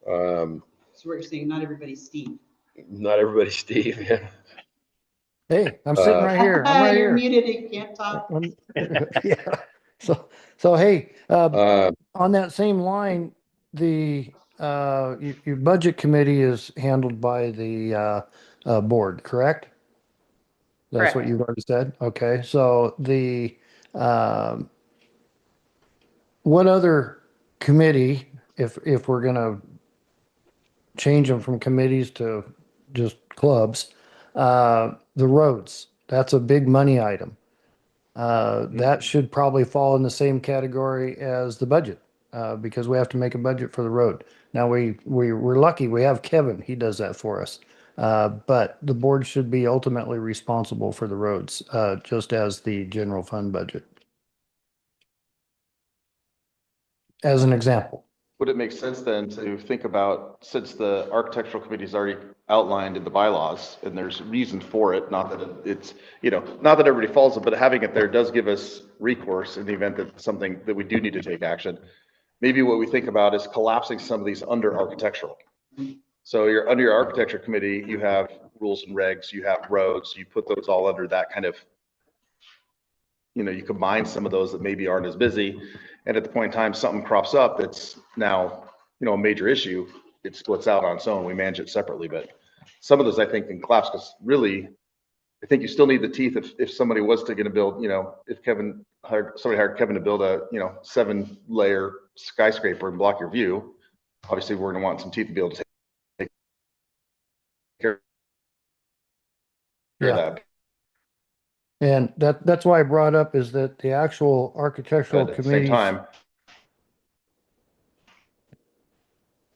Speaker 1: So we're saying not everybody's Steve.
Speaker 5: not everybody's Steve. Yeah.
Speaker 2: Hey, I'm sitting right here. I'm right
Speaker 1: You're
Speaker 2: here.
Speaker 1: muted, you can't talk.
Speaker 2: Yeah. So hey, on that same line, your budget committee is handled by the board, correct? That's what
Speaker 7: Correct.
Speaker 2: you've already said. Okay, so what other committee, if we're gonna change them from committees to just clubs, the roads, that's a big money item. That should probably fall in the same category as the budget, because we have to make a budget for the road. Now we're lucky we have Kevin, he does that for us. But the board should be ultimately responsible for the roads, just as the general fund budget. As an example.
Speaker 4: Would it make sense then to think about, since the architectural committee is already outlined in the bylaws and there's reason for it, not that it's, not that everybody follows it, but having it there does give us recourse in the event that something that we do need to take action. Maybe what we think about is collapsing some of these under architectural. So you're under your architecture committee, you have rules and regs, you have roads, you put those all under that kind of, you combine some of those that maybe aren't as busy. And at the point in time, something crops up that's now, a major issue, it splits out on its own. We manage it separately, but some of those I think can collapse because really, I think you still need the teeth if somebody was to gonna build, if somebody hired Kevin to build a, 7-layer skyscraper and block your view, obviously we're gonna want some teeth to be able to take care of that.
Speaker 2: And that's why I brought up is that the actual architectural
Speaker 4: But at the same
Speaker 2: committee
Speaker 4: time,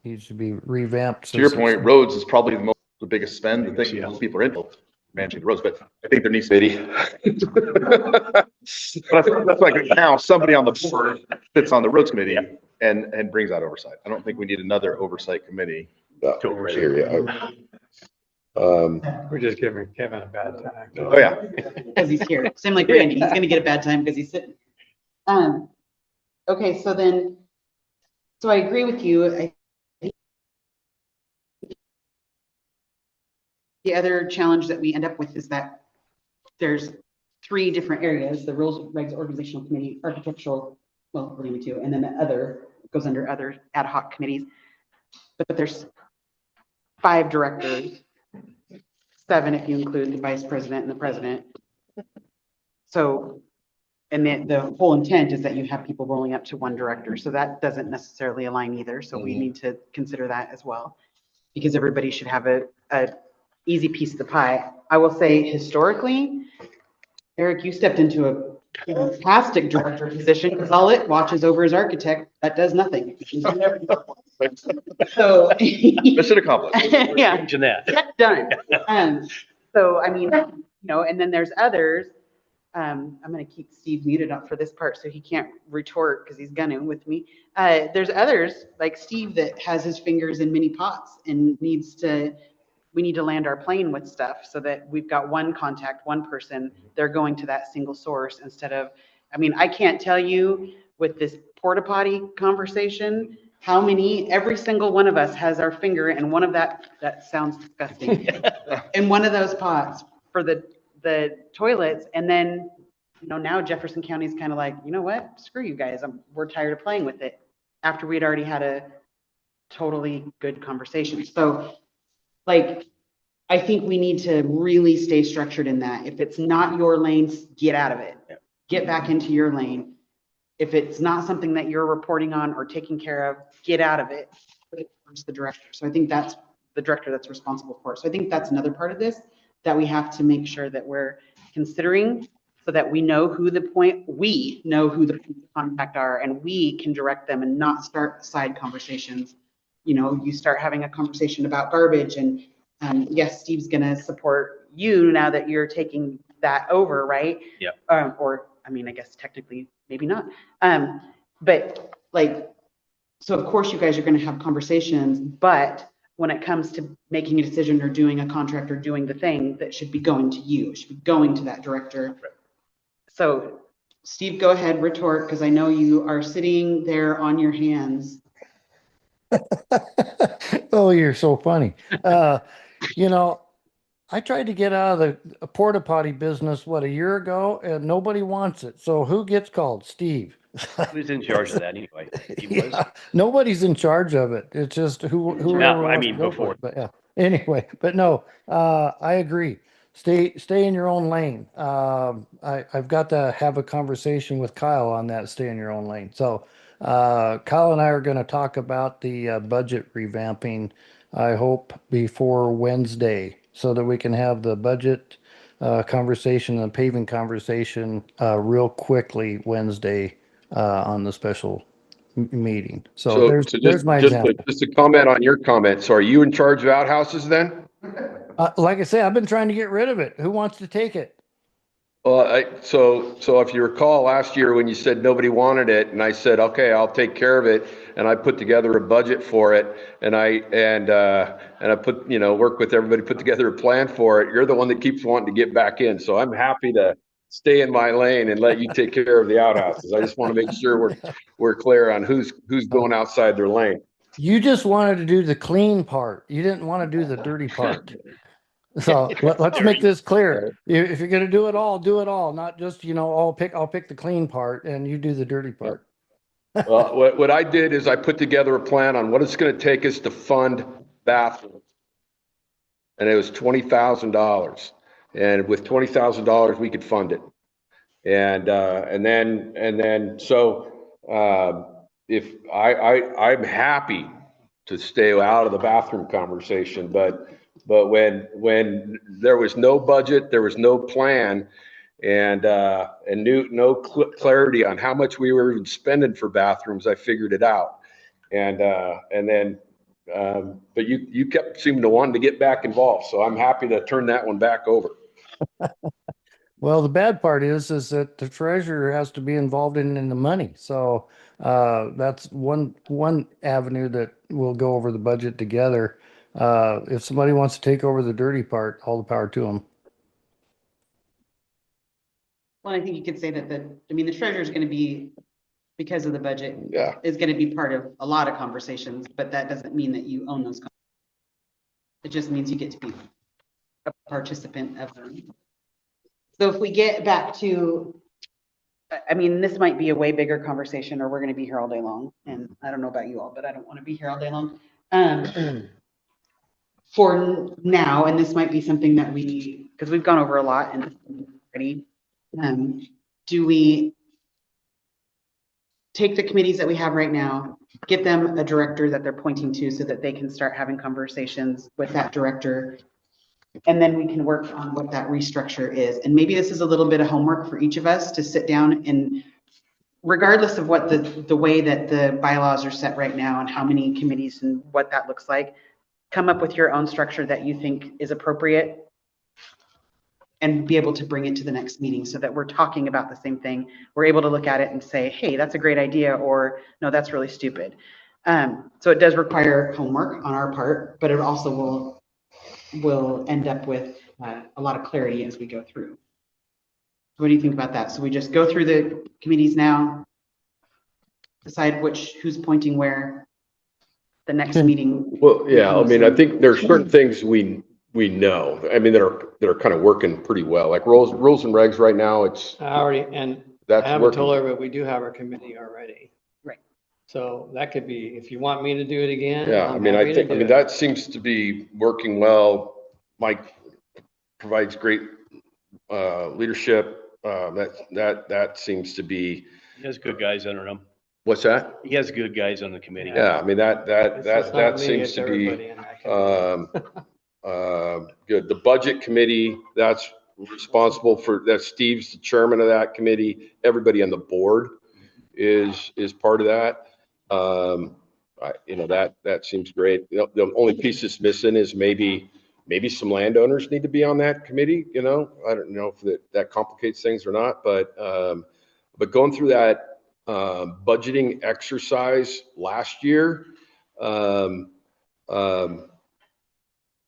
Speaker 2: needs to be revamped.
Speaker 4: to your point, roads is probably the biggest spend. The thing most people are into managing the roads, but I think there needs to be. But I think that's like now somebody on the board sits on the roads committee and brings out oversight. I don't think we need another oversight committee.
Speaker 8: We're just giving Kevin a bad time.
Speaker 4: Oh, yeah.
Speaker 1: Because he's here. Same like Randy, he's gonna get a bad time because he's sitting. Okay, so I agree with you. The other challenge that we end up with is that there's 3 different areas: the rules, regs, organizational committee, architectural, well, we're going to, and then the other goes under other ad hoc committees. But there's 5 directors, 7 if you include the vice president and the president. So, and the whole intent is that you have people rolling up to 1 director. So that doesn't necessarily align either. So we need to consider that as well, because everybody should have a easy piece of the pie. I will say historically, Eric, you stepped into a fantastic director position because all it watches over is architect. That does nothing. So
Speaker 4: mission accomplished.
Speaker 1: Yeah,
Speaker 12: Imagine that.
Speaker 1: done. So I mean, and then there's others. I'm going to keep Steve muted up for this part so he can't retort because he's gunning with me. There's others like Steve that has his fingers in many pots and we need to land our plane with stuff so that we've got one contact, one person, they're going to that single source instead of, I mean, I can't tell you with this porta potty conversation, how many, every single one of us has our finger in one of that sounds disgusting, in one of those pots for the toilets. And then, now Jefferson County is kind of like, you know what, screw you guys. We're tired of playing with it after we'd already had a totally good conversation. So I think we need to really stay structured in that. If it's not your lane, get out of it. Get back into your lane. if it's not something that you're reporting on or taking care of, get out of it. Put it towards the director. So I think that's the director that's responsible for it. So I think that's another part of this that we have to make sure that we're considering, so that we know who the points of contact are, and we can direct them and not start side conversations. You know, you start having a conversation about garbage, and yes, Steve's gonna support you now that you're taking that over, right?
Speaker 12: Yeah.
Speaker 1: Or, I mean, I guess technically, maybe not. But like, so of course you guys are gonna have conversations, but when it comes to making a decision or doing a contract or doing the thing, that should be going to you, it should be going to that director.
Speaker 12: Right.
Speaker 1: So Steve, go ahead, retort, because I know you are sitting there on your hands.
Speaker 2: Oh, you're so funny. You know, I tried to get out of the porta potty business, what, a year ago, and nobody wants it. So who gets called? Steve.
Speaker 12: Who's in charge of that anyway? He was.
Speaker 2: Yeah, nobody's in charge of it. It's just whoever
Speaker 12: I
Speaker 2: wants to
Speaker 12: mean,
Speaker 2: go for
Speaker 12: before.
Speaker 2: it. But yeah, anyway, but no, I agree. Stay in your own lane. I've got to have a conversation with Kyle on that. Stay in your own lane. So, Kyle and I are going to talk about the budget revamping, I hope before Wednesday, so that we can have the budget conversation and paving conversation real quickly Wednesday on the special meeting. So there's my example.
Speaker 5: Just to comment on your comment. So are you in charge of outhouses then?
Speaker 2: Like I say, I've been trying to get rid of it. Who wants to take it?
Speaker 5: Well, so if you recall last year when you said nobody wanted it, and I said, okay, I'll take care of it, and I put together a budget for it, and I put, work with everybody, put together a plan for it. You're the one that keeps wanting to get back in, so I'm happy to stay in my lane and let you take care of the outhouses. I just want to make sure we're clear on who's going outside their lane.
Speaker 2: You just wanted to do the clean part. You didn't want to do the dirty part. So let's make this clear. If you're going to do it all, not just, I'll pick the clean part and you do the dirty part.
Speaker 5: Well, what I did is I put together a plan on what it's going to take us to fund bathrooms. And it was $20,000. And with $20,000, we could fund it. If I'm happy to stay out of the bathroom conversation, but when there was no budget, there was no plan, and no clarity on how much we were even spending for bathrooms, I figured it out. But you kept seeming to want to get back involved, so I'm happy to turn that one back over.
Speaker 2: Well, the bad part is that the treasurer has to be involved in the money. So that's one avenue that we'll go over the budget together. If somebody wants to take over the dirty part, all the power to them.
Speaker 1: Well, I think you could say that the treasurer is going to be, because of the budget,
Speaker 5: Yeah.
Speaker 1: is going to be part of a lot of conversations, but that doesn't mean that you own those conversations. It just means you get to be a participant of them. So if we get back to, I mean, this might be a way bigger conversation, or we're going to be here all day long. And I don't know about you all, but I don't want to be here all day long. For now, and this might be something that because we've gone over a lot and already, do we take the committees that we have right now, get them a director that they're pointing to so that they can start having conversations with that director, and then we can work on what that restructure is. And maybe this is a little bit of homework for each of us to sit down and, regardless of what the way that the bylaws are set right now and how many committees and what that looks like, come up with your own structure that you think is appropriate and be able to bring it to the next meeting so that we're talking about the same thing. We're able to look at it and say, hey, that's a great idea, or no, that's really stupid. So it does require homework on our part, but it also will end up with a lot of clarity as we go through. What do you think about that? So we just go through the committees now, decide who's pointing where, the next meeting.
Speaker 5: Well, yeah, I mean, I think there's certain things we know, I mean, that are kind of working pretty well, like rules and regs right now.
Speaker 8: I haven't told her, but we do have our committee already.
Speaker 1: Right.
Speaker 8: So that could be, if you want me to do it again.
Speaker 5: Yeah, that seems to be working well. Mike provides great leadership. That seems to be
Speaker 12: He has good guys under him.
Speaker 5: What's that?
Speaker 12: He has good guys on the committee.
Speaker 5: Yeah, I mean,
Speaker 8: It's just not
Speaker 5: that
Speaker 8: me,
Speaker 5: seems
Speaker 8: it's
Speaker 5: to be,
Speaker 8: everybody in that committee.
Speaker 5: good. The budget committee, that's responsible for, that Steve's the chairman of that committee. Everybody on the board is part of that. That seems great. The only piece that's missing is maybe some landowners need to be on that committee, I don't know if that complicates things or not, but going through that, budgeting exercise last year,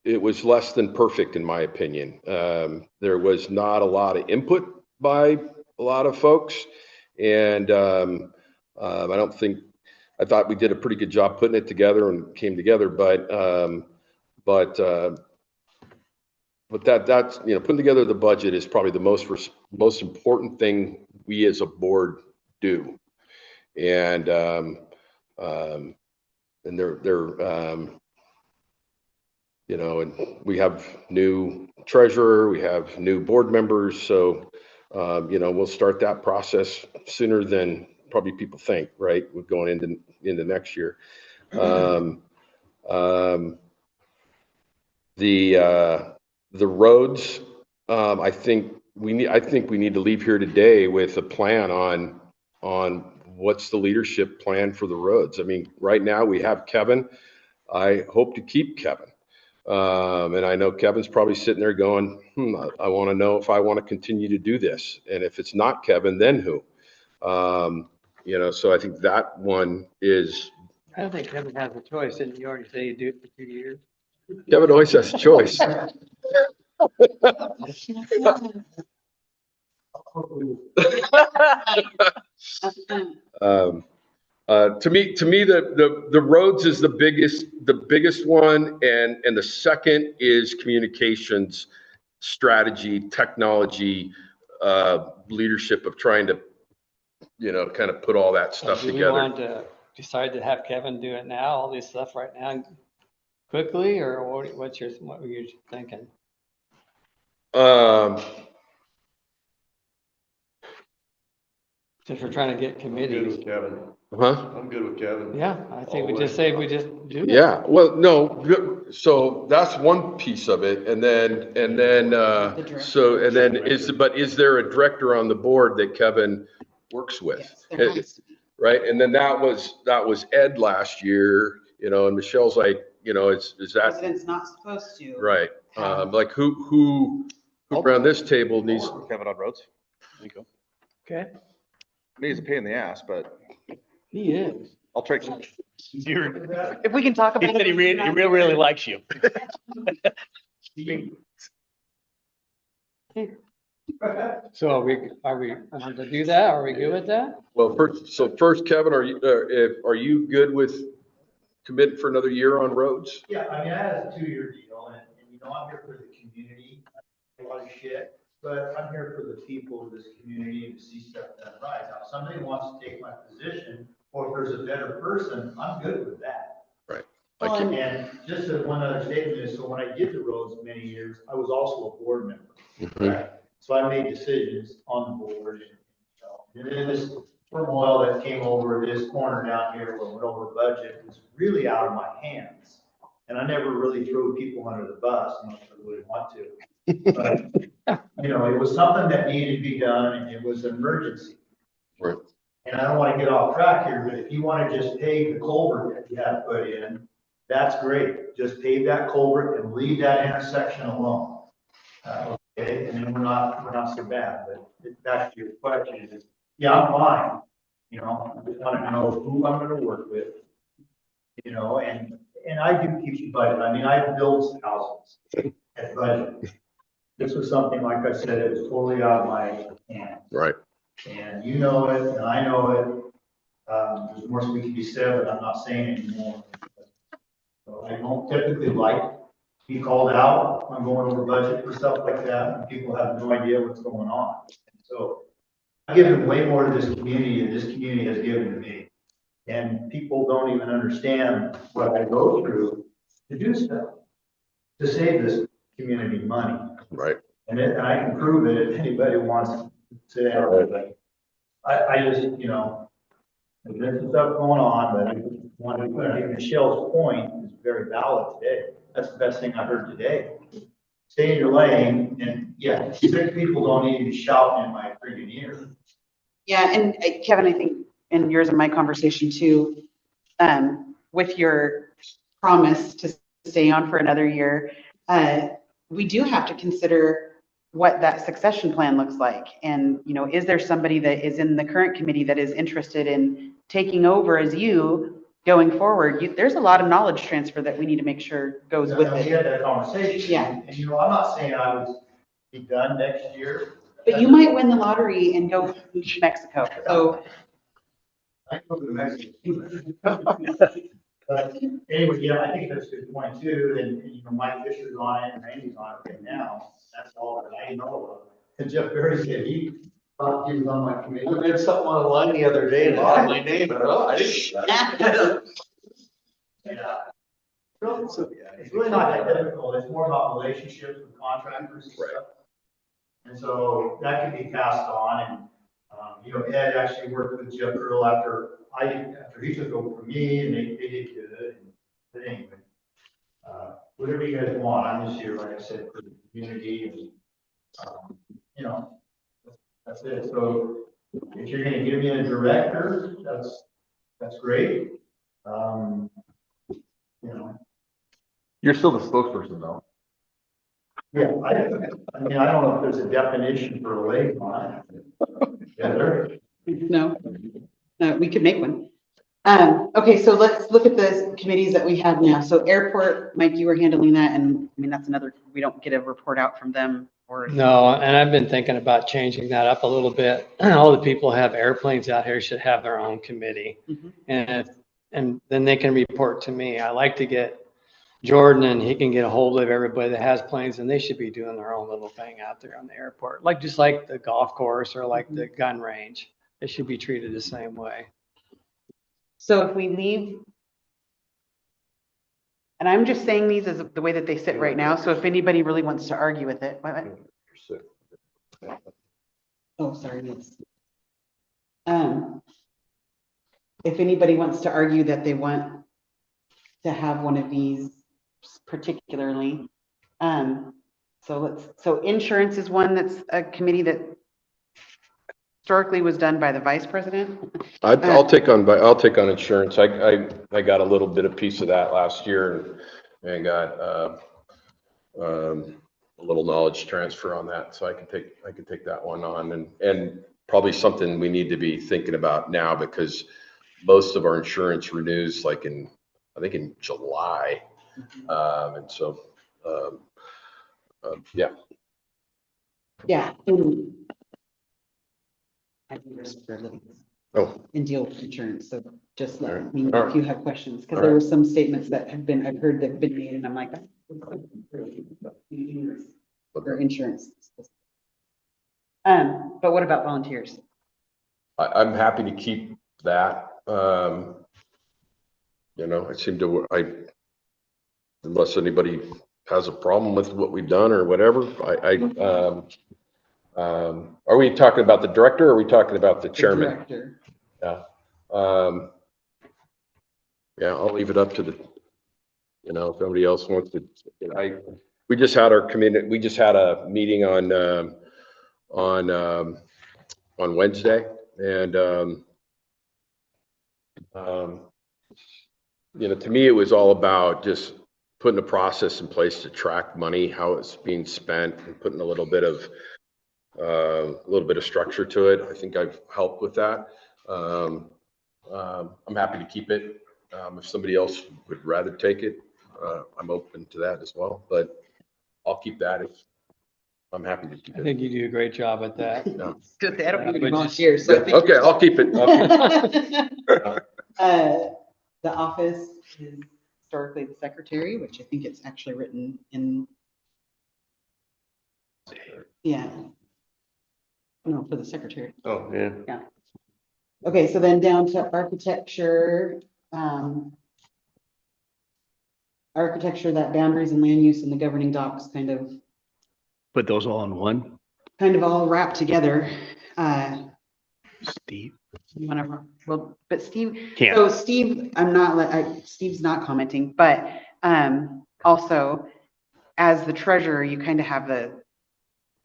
Speaker 5: it was less than perfect in my opinion. There was not a lot of input by a lot of folks, and I thought we did a pretty good job putting it together and came together, but that's putting together the budget is probably the most important thing we as a board do, and and we have new treasurer, we have new board members, so we'll start that process sooner than probably people think, right? We're going into next year. The roads, I think we need to leave here today with a plan on what's the leadership plan for the roads. I mean, right now we have Kevin. I hope to keep Kevin. And I know Kevin's probably sitting there going, I want to know if I want to continue to do this. And if it's not Kevin, then who? So I think that one is.
Speaker 8: I don't think Kevin has a choice. Didn't you already say you do it for 2 years?
Speaker 5: Kevin always has a choice. To me, the roads is the biggest one, and the second is communications, strategy, technology, leadership of trying to, kind of put all that stuff
Speaker 8: Do we
Speaker 5: together.
Speaker 8: want to decide to have Kevin do it now, all this stuff right now, quickly, or what were you thinking? Since we're trying to get committees.
Speaker 14: Kevin.
Speaker 5: Huh?
Speaker 14: I'm good with Kevin.
Speaker 8: Yeah, I think we just say we just do it.
Speaker 5: Yeah, well, no, so that's one piece of it, and then is there a director on the board that Kevin works with?
Speaker 1: Yes, there has to be.
Speaker 5: Right, and then that was Ed last year, and Michelle's like, is that
Speaker 1: President's not supposed to.
Speaker 5: right? Like who around this table needs
Speaker 4: Kevin on roads. There you go.
Speaker 8: Okay.
Speaker 4: I mean, he's a pain in the ass, but
Speaker 8: He is.
Speaker 4: I'll try.
Speaker 1: If we can talk about
Speaker 12: He said
Speaker 1: it.
Speaker 12: he really likes you.
Speaker 8: So are we on to do that? Are we good with that?
Speaker 5: Well, first, Kevin, are you good with committing for another year on roads?
Speaker 10: Yeah, I mean, I had a 2-year deal, and I'm here for the community, a lot of shit, but I'm here for the people of this community to see stuff done right. Now, if somebody wants to take my position, or if there's a better person, I'm good with that.
Speaker 5: Right.
Speaker 10: And just one other statement is, so when I did the roads many years, I was also a board member.
Speaker 5: Mm-hmm.
Speaker 10: Right? So I made decisions on the board, and then this turmoil that came over this corner down here, when we went over budget, was really out of my hands. And I never really threw people under the bus unless I really want to. But, it was something that needed to be done, and it was an emergency.
Speaker 5: Right.
Speaker 10: And I don't want to get off track here, but if you want to just pave the culvert that you have put in, that's great. Just pave that culvert and leave that intersection alone. Okay, and then we're not so bad. But back to your question is, yeah, I'm fine. I just want to know who I'm going to work with. And I do keep the budget. I mean, I build houses at budget. This was something, like I said, it was totally out of my hands.
Speaker 5: Right.
Speaker 10: And you know it, and I know it. There's more we can be said, but I'm not saying anymore. So I don't typically like to be called out. I'm going over budget for stuff like that, and people have no idea what's going on. So I've given way more to this community than this community has given to me. And people don't even understand what I go through to do stuff, to save this community money.
Speaker 5: Right.
Speaker 10: And I can prove it if anybody wants to say anything. I just, there's some stuff going on, but I wanted to, I think Michelle's point is very valid today. That's the best thing I heard today. Stay in your lane, and yeah, sick people don't need to be shouting in my freaking ear.
Speaker 1: Yeah, and Kevin, I think, and yours and my conversation too, with your promise to stay on for another year, we do have to consider what that succession plan looks like. And, is there somebody that is in the current committee that is interested in taking over as you going forward? There's a lot of knowledge transfer that we need to make sure goes with
Speaker 10: We
Speaker 1: it.
Speaker 10: had that conversation.
Speaker 1: Yeah.
Speaker 10: And I'm not saying I would be done next year.
Speaker 1: But you might win the lottery and go to Mexico. So
Speaker 10: I go to Mexico. But anyway, yeah, I think that's a good point too. And Mike Fisher's on it and Randy's on it right now. That's all that I know of. And Jeff Berry said he thought he was on my committee.
Speaker 14: I read something online the other day and it had my name, and I didn't.
Speaker 10: Yeah. It's really not that difficult. It's more about relationships with contractors and stuff. And so that can be passed on. And, Ed actually worked with Jeff Earl after he took over from me, and they did good. But anyway, whatever you guys want, I'm just here, like I said, for the community, and that's it. So if you're going to give me a director, that's great.
Speaker 4: You're still the spokesperson though.
Speaker 10: Yeah, I mean, I don't know if there's a definition for a lake line.
Speaker 1: no, we could make one. Okay, so let's look at the committees that we have now. So airport, Mike, you were handling that, and I mean, that's another, we don't get a report out from them or.
Speaker 8: No, and I've been thinking about changing that up a little bit. All the people who have airplanes out here should have their own committee.
Speaker 1: Mhm.
Speaker 8: And then they can report to me. I like to get Jordan, and he can get a hold of everybody that has planes, and they should be doing their own little thing out there on the airport, just like the golf course or like the gun range. They should be treated the same way.
Speaker 1: So if we leave, and I'm just saying these as the way that they sit right now. So if anybody really wants to argue with it, oh, sorry, yes. If anybody wants to argue that they want to have one of these particularly, so insurance is one that's a committee that historically was done by the vice president.
Speaker 5: I'll take on insurance. I got a little bit of piece of that last year and got a little knowledge transfer on that. So I can take that one on and probably something we need to be thinking about now, because most of our insurance renews I think in July. And so, yeah.
Speaker 1: Yeah. I do risk for a living.
Speaker 5: Oh.
Speaker 1: And deal with insurance. So just let
Speaker 5: Right.
Speaker 1: me know if you have questions, because there were some statements that I've heard that have been made, and I'm like, for insurance. But what about volunteers?
Speaker 5: I'm happy to keep that. I seem to, unless anybody has a problem with what we've done or whatever, are we talking about the director or are we talking about the chairman?
Speaker 1: The director.
Speaker 5: Yeah. Yeah, I'll leave it up to if somebody else wants to. We just had our committee, we just had a meeting on Wednesday, and to me, it was all about just putting a process in place to track money, how it's being spent, and putting a little bit of structure to it. I think I've helped with that. I'm happy to keep it. If somebody else would rather take it, I'm open to that as well. But I'll keep that if I'm happy to keep it.
Speaker 8: I think you do a great job at that.
Speaker 5: Yeah.
Speaker 1: Good. I don't need volunteers. So
Speaker 5: Okay, I'll keep it.
Speaker 1: The office is historically the secretary, which I think it's actually written in. Yeah. No, for the secretary.
Speaker 12: Oh, yeah.
Speaker 1: Yeah. Okay, so then down to architecture, that boundaries and land use and the governing docs kind of
Speaker 12: Put those all in one.
Speaker 1: all wrapped together.
Speaker 12: Steve.
Speaker 1: You wanna, well, but Steve,
Speaker 12: Can't.
Speaker 1: so Steve, I'm not, Steve's not commenting, but, also, as the treasurer, you kind of have the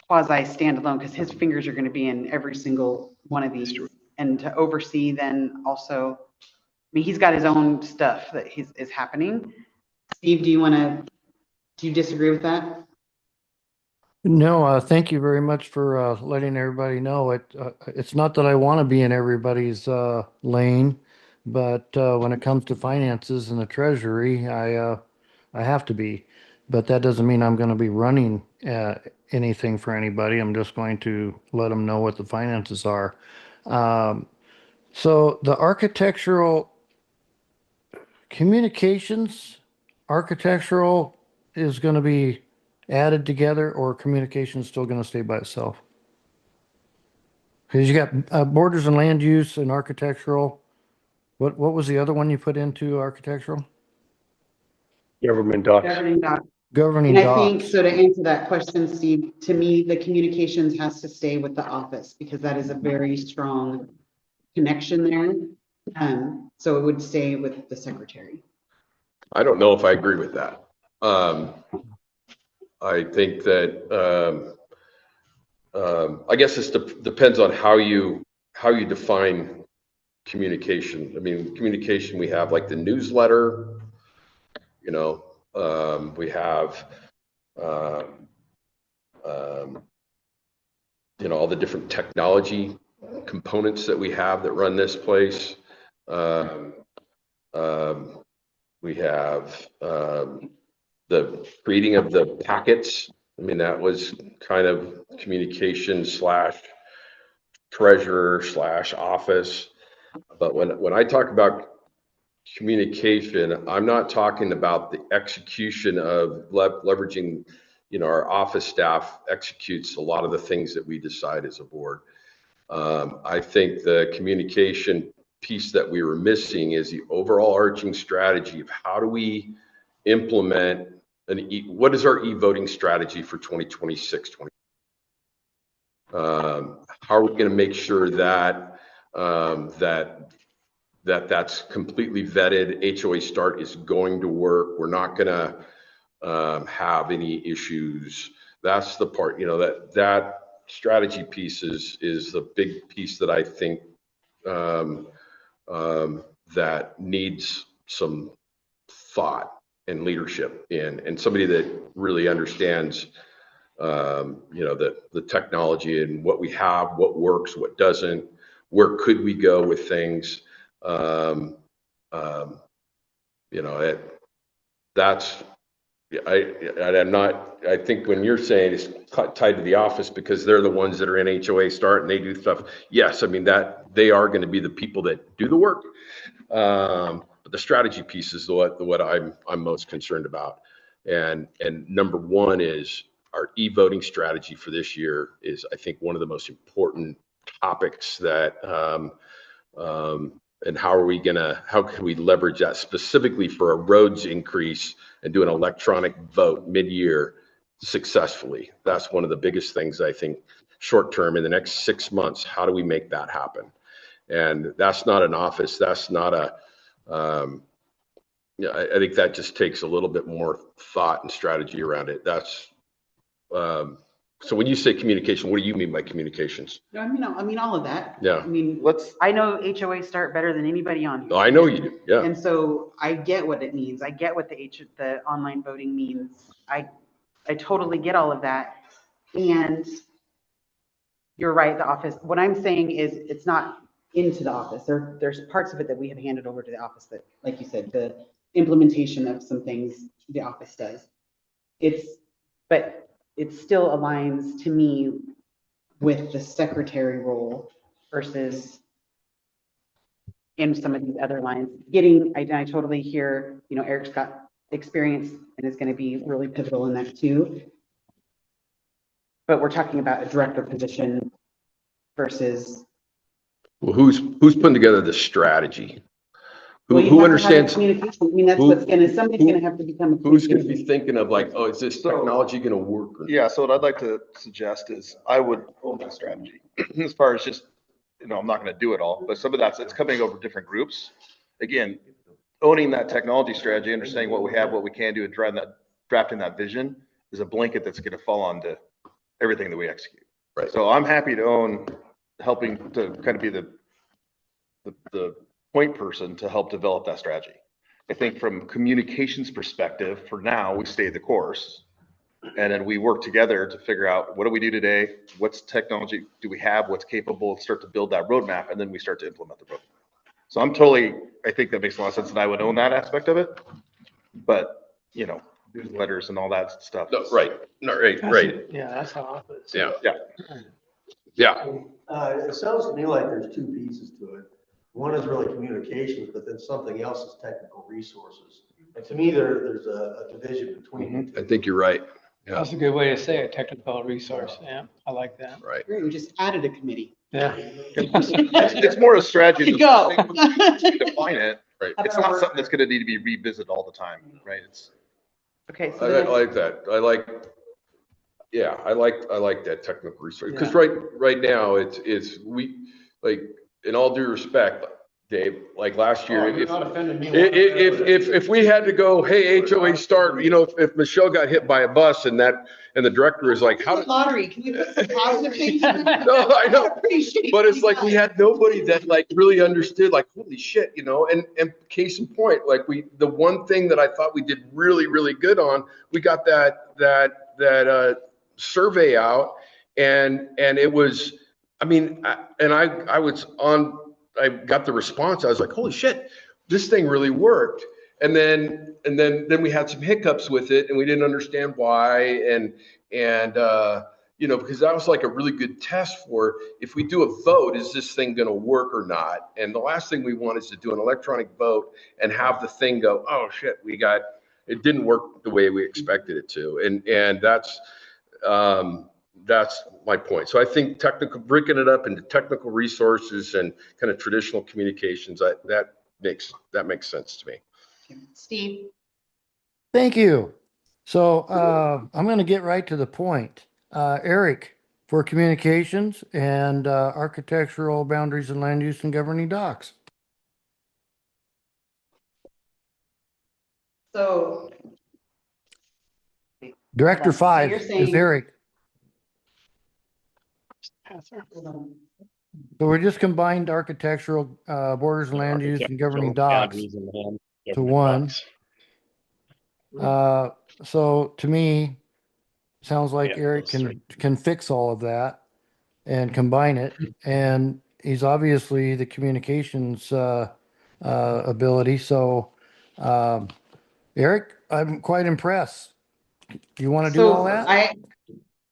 Speaker 1: quasi standalone, because his fingers are gonna be in every single one of these. And to oversee then also, I mean, he's got his own stuff that is happening. Steve, do you disagree with that?
Speaker 2: No, thank you very much for letting everybody know. It's not that I want to be in everybody's lane, but when it comes to finances and the treasury, I have to be. But that doesn't mean I'm going to be running anything for anybody. I'm just going to let them know what the finances are. So the architectural communications, architectural is going to be added together, or communication is still going to stay by itself? Because you got borders and land use and architectural. What was the other one you put into architectural?
Speaker 12: Government docs.
Speaker 1: Governing doc.
Speaker 2: Governing
Speaker 1: And I think,
Speaker 2: docs.
Speaker 1: so to answer that question, Steve, to me, the communications has to stay with the office because that is a very strong connection there. So it would stay with the secretary.
Speaker 5: I don't know if I agree with that. I think that, I guess this depends on how you define communication. I mean, communication, we have like the newsletter, we have, all the different technology components that we have that run this place. We have the creating of the packets. I mean, that was kind of communication / treasurer / office. But when I talk about communication, I'm not talking about the execution of leveraging, our office staff executes a lot of the things that we decide as a board. I think the communication piece that we were missing is the overall arching strategy of how do we implement what is our e-voting strategy for 2026? How are we going to make sure that that's completely vetted? HOA start is going to work. We're not going to have any issues. That's the part, that strategy piece is the big piece that I think that needs some thought and leadership and somebody that really understands the technology and what we have, what works, what doesn't, where could we go with things. I think when you're saying it's tied to the office because they're the ones that are in HOA start and they do stuff. Yes, I mean that they are going to be the people that do the work. But the strategy piece is what I'm most concerned about. And number one is our e-voting strategy for this year is, I think, one of the most important topics that, and how can we leverage that specifically for a roads increase and do an electronic vote mid-year successfully? That's one of the biggest things, I think, short term in the next 6 months. How do we make that happen? And that's not an office. That's not I think that just takes a little bit more thought and strategy around it. That's, so when you say communication, what do you mean by communications?
Speaker 1: No, I mean all of that.
Speaker 5: Yeah.
Speaker 1: I mean, I know HOA start better than anybody on here.
Speaker 5: I know you do. Yeah.
Speaker 1: And so I get what it means. I get what the online voting means. I totally get all of that. And you're right, the office. What I'm saying is it's not into the office. There's parts of it that we have handed over to the office that, like you said, the implementation of some things the office does. But it still aligns to me with the secretary role versus in some of these other lines. I totally hear, Eric's got experience and is going to be really pivotal in that too. But we're talking about a director position versus.
Speaker 5: Well, who's putting together the strategy? Who understands
Speaker 1: communication? I mean, that's somebody's gonna have to become.
Speaker 5: Who's going to be thinking of like, oh, is this technology going to work?
Speaker 4: Yeah, so what I'd like to suggest is I would own that strategy as far as just I'm not gonna do it all, but some of it's coming over different groups. Again, owning that technology strategy, understanding what we have, what we can do, and drafting that vision is a blanket that's gonna fall onto everything that we execute.
Speaker 5: Right.
Speaker 4: So I'm happy to own, helping to kind of be the point person to help develop that strategy. I think from communications perspective, for now, we stay the course. And then we work together to figure out what do we do today? What's technology do we have? What's capable? Start to build that roadmap, and then we start to implement the roadmap. So I think that makes a lot of sense, and I would own that aspect of it. But, newsletters and all that stuff.
Speaker 5: No, right. No, right.
Speaker 8: Yeah, that's how it is.
Speaker 5: Yeah.
Speaker 4: Yeah.
Speaker 5: Yeah.
Speaker 14: It sounds to me like there's two pieces to it. One is really communications, but then something else is technical resources. And to me, there's a division between the
Speaker 5: I
Speaker 14: two.
Speaker 5: think you're right. Yeah.
Speaker 8: That's a good way to say it, technical resource. Yeah, I like that.
Speaker 5: Right.
Speaker 1: Great, we just added a committee.
Speaker 8: Yeah.
Speaker 4: It's more a strategy.
Speaker 1: Go.
Speaker 4: Define it.
Speaker 5: Right.
Speaker 4: It's not something that's going to need to be revisited all the time, right?
Speaker 1: Okay,
Speaker 5: I
Speaker 1: so
Speaker 5: like that. I like that technical research, because right now it's we, like, in all due respect, Dave, like last year,
Speaker 14: You're not offending me.
Speaker 5: if we had to go, hey, HOA start, if Michelle got hit by a bus and the director is like, how did
Speaker 1: lottery, can we put some positive things?
Speaker 5: no, I know, but it's like we had nobody that like really understood, like, holy shit, and case in point, like the one thing that I thought we did really, really good on, we got that survey out, and it was, I mean, I got the response. I was like, holy shit, this thing really worked. And then we had some hiccups with it, and we didn't understand why. And because that was like a really good test for, if we do a vote, is this thing going to work or not? And the last thing we want is to do an electronic vote and have the thing go, oh shit, it didn't work the way we expected it to. And that's my point. So I think breaking it up into technical resources and kind of traditional communications, that makes sense to me.
Speaker 1: Steve?
Speaker 2: Thank you. So I'm going to get right to the point. Eric, for communications and architectural boundaries and land use and governing docs.
Speaker 1: So.
Speaker 2: Director
Speaker 1: So
Speaker 2: 5
Speaker 1: you're
Speaker 2: is
Speaker 1: saying-
Speaker 2: Eric. So we're just combined architectural borders, land use, and governing docs to one. So to me, sounds like Eric can fix all of that and combine it. And he's obviously the communications ability. So Eric, I'm quite impressed. Do you want to do all that?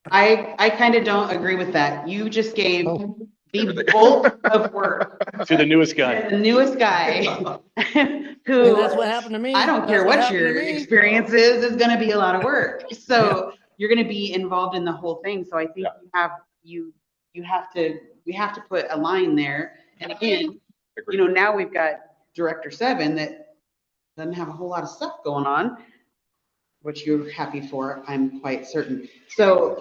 Speaker 1: I kind of don't agree with that. You just gave the bulk of work
Speaker 12: To the newest guy.
Speaker 1: the newest guy who,
Speaker 2: Hey, that's what happened to me.
Speaker 1: I don't care
Speaker 2: That's
Speaker 1: what your
Speaker 2: happened to me.
Speaker 1: experience is going to be a lot of work. So you're going to be involved in the whole thing. So I think we have to put a line there. And again, now we've got Director 7 that doesn't have a whole lot of stuff going on, which you're happy for, I'm quite certain. So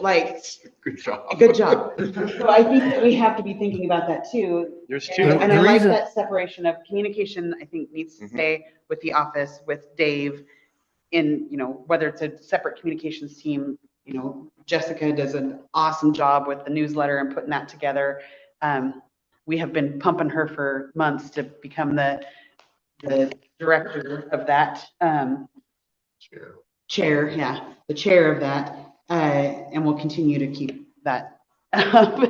Speaker 4: Good job.
Speaker 1: good job. So I think that we have to be thinking about that too.
Speaker 12: There's two.
Speaker 1: And I
Speaker 2: The
Speaker 1: like
Speaker 2: reason-
Speaker 1: that separation of communication, I think needs to stay with the office, with Dave in, whether it's a separate communications team, Jessica does an awesome job with the newsletter and putting that together. We have been pumping her for months to become the director of that, chair, the chair of that, and we'll continue to keep that up.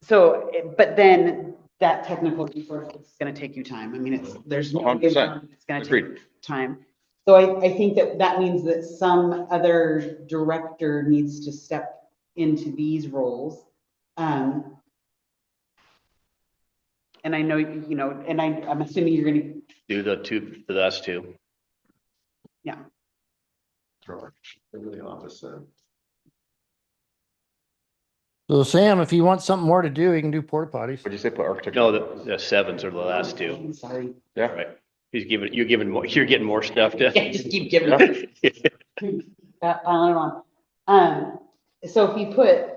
Speaker 1: So, but then that technical resource is going to take you time. I mean, there's no
Speaker 4: 100%.
Speaker 1: it's going to take time. So I think that means that some other director needs to step into these roles. And I know, and I'm assuming you're going to
Speaker 12: Do the last two.
Speaker 1: Yeah.
Speaker 3: Really opposite.
Speaker 2: So Sam, if you want something more to do, you can do porta potties.
Speaker 4: What'd you say, put architecture?
Speaker 12: No, the 7s are the last two.
Speaker 1: I'm sorry.
Speaker 4: Yeah.
Speaker 12: Right. You're giving more stuff to.
Speaker 1: Yeah, just keep giving it. On. So if you put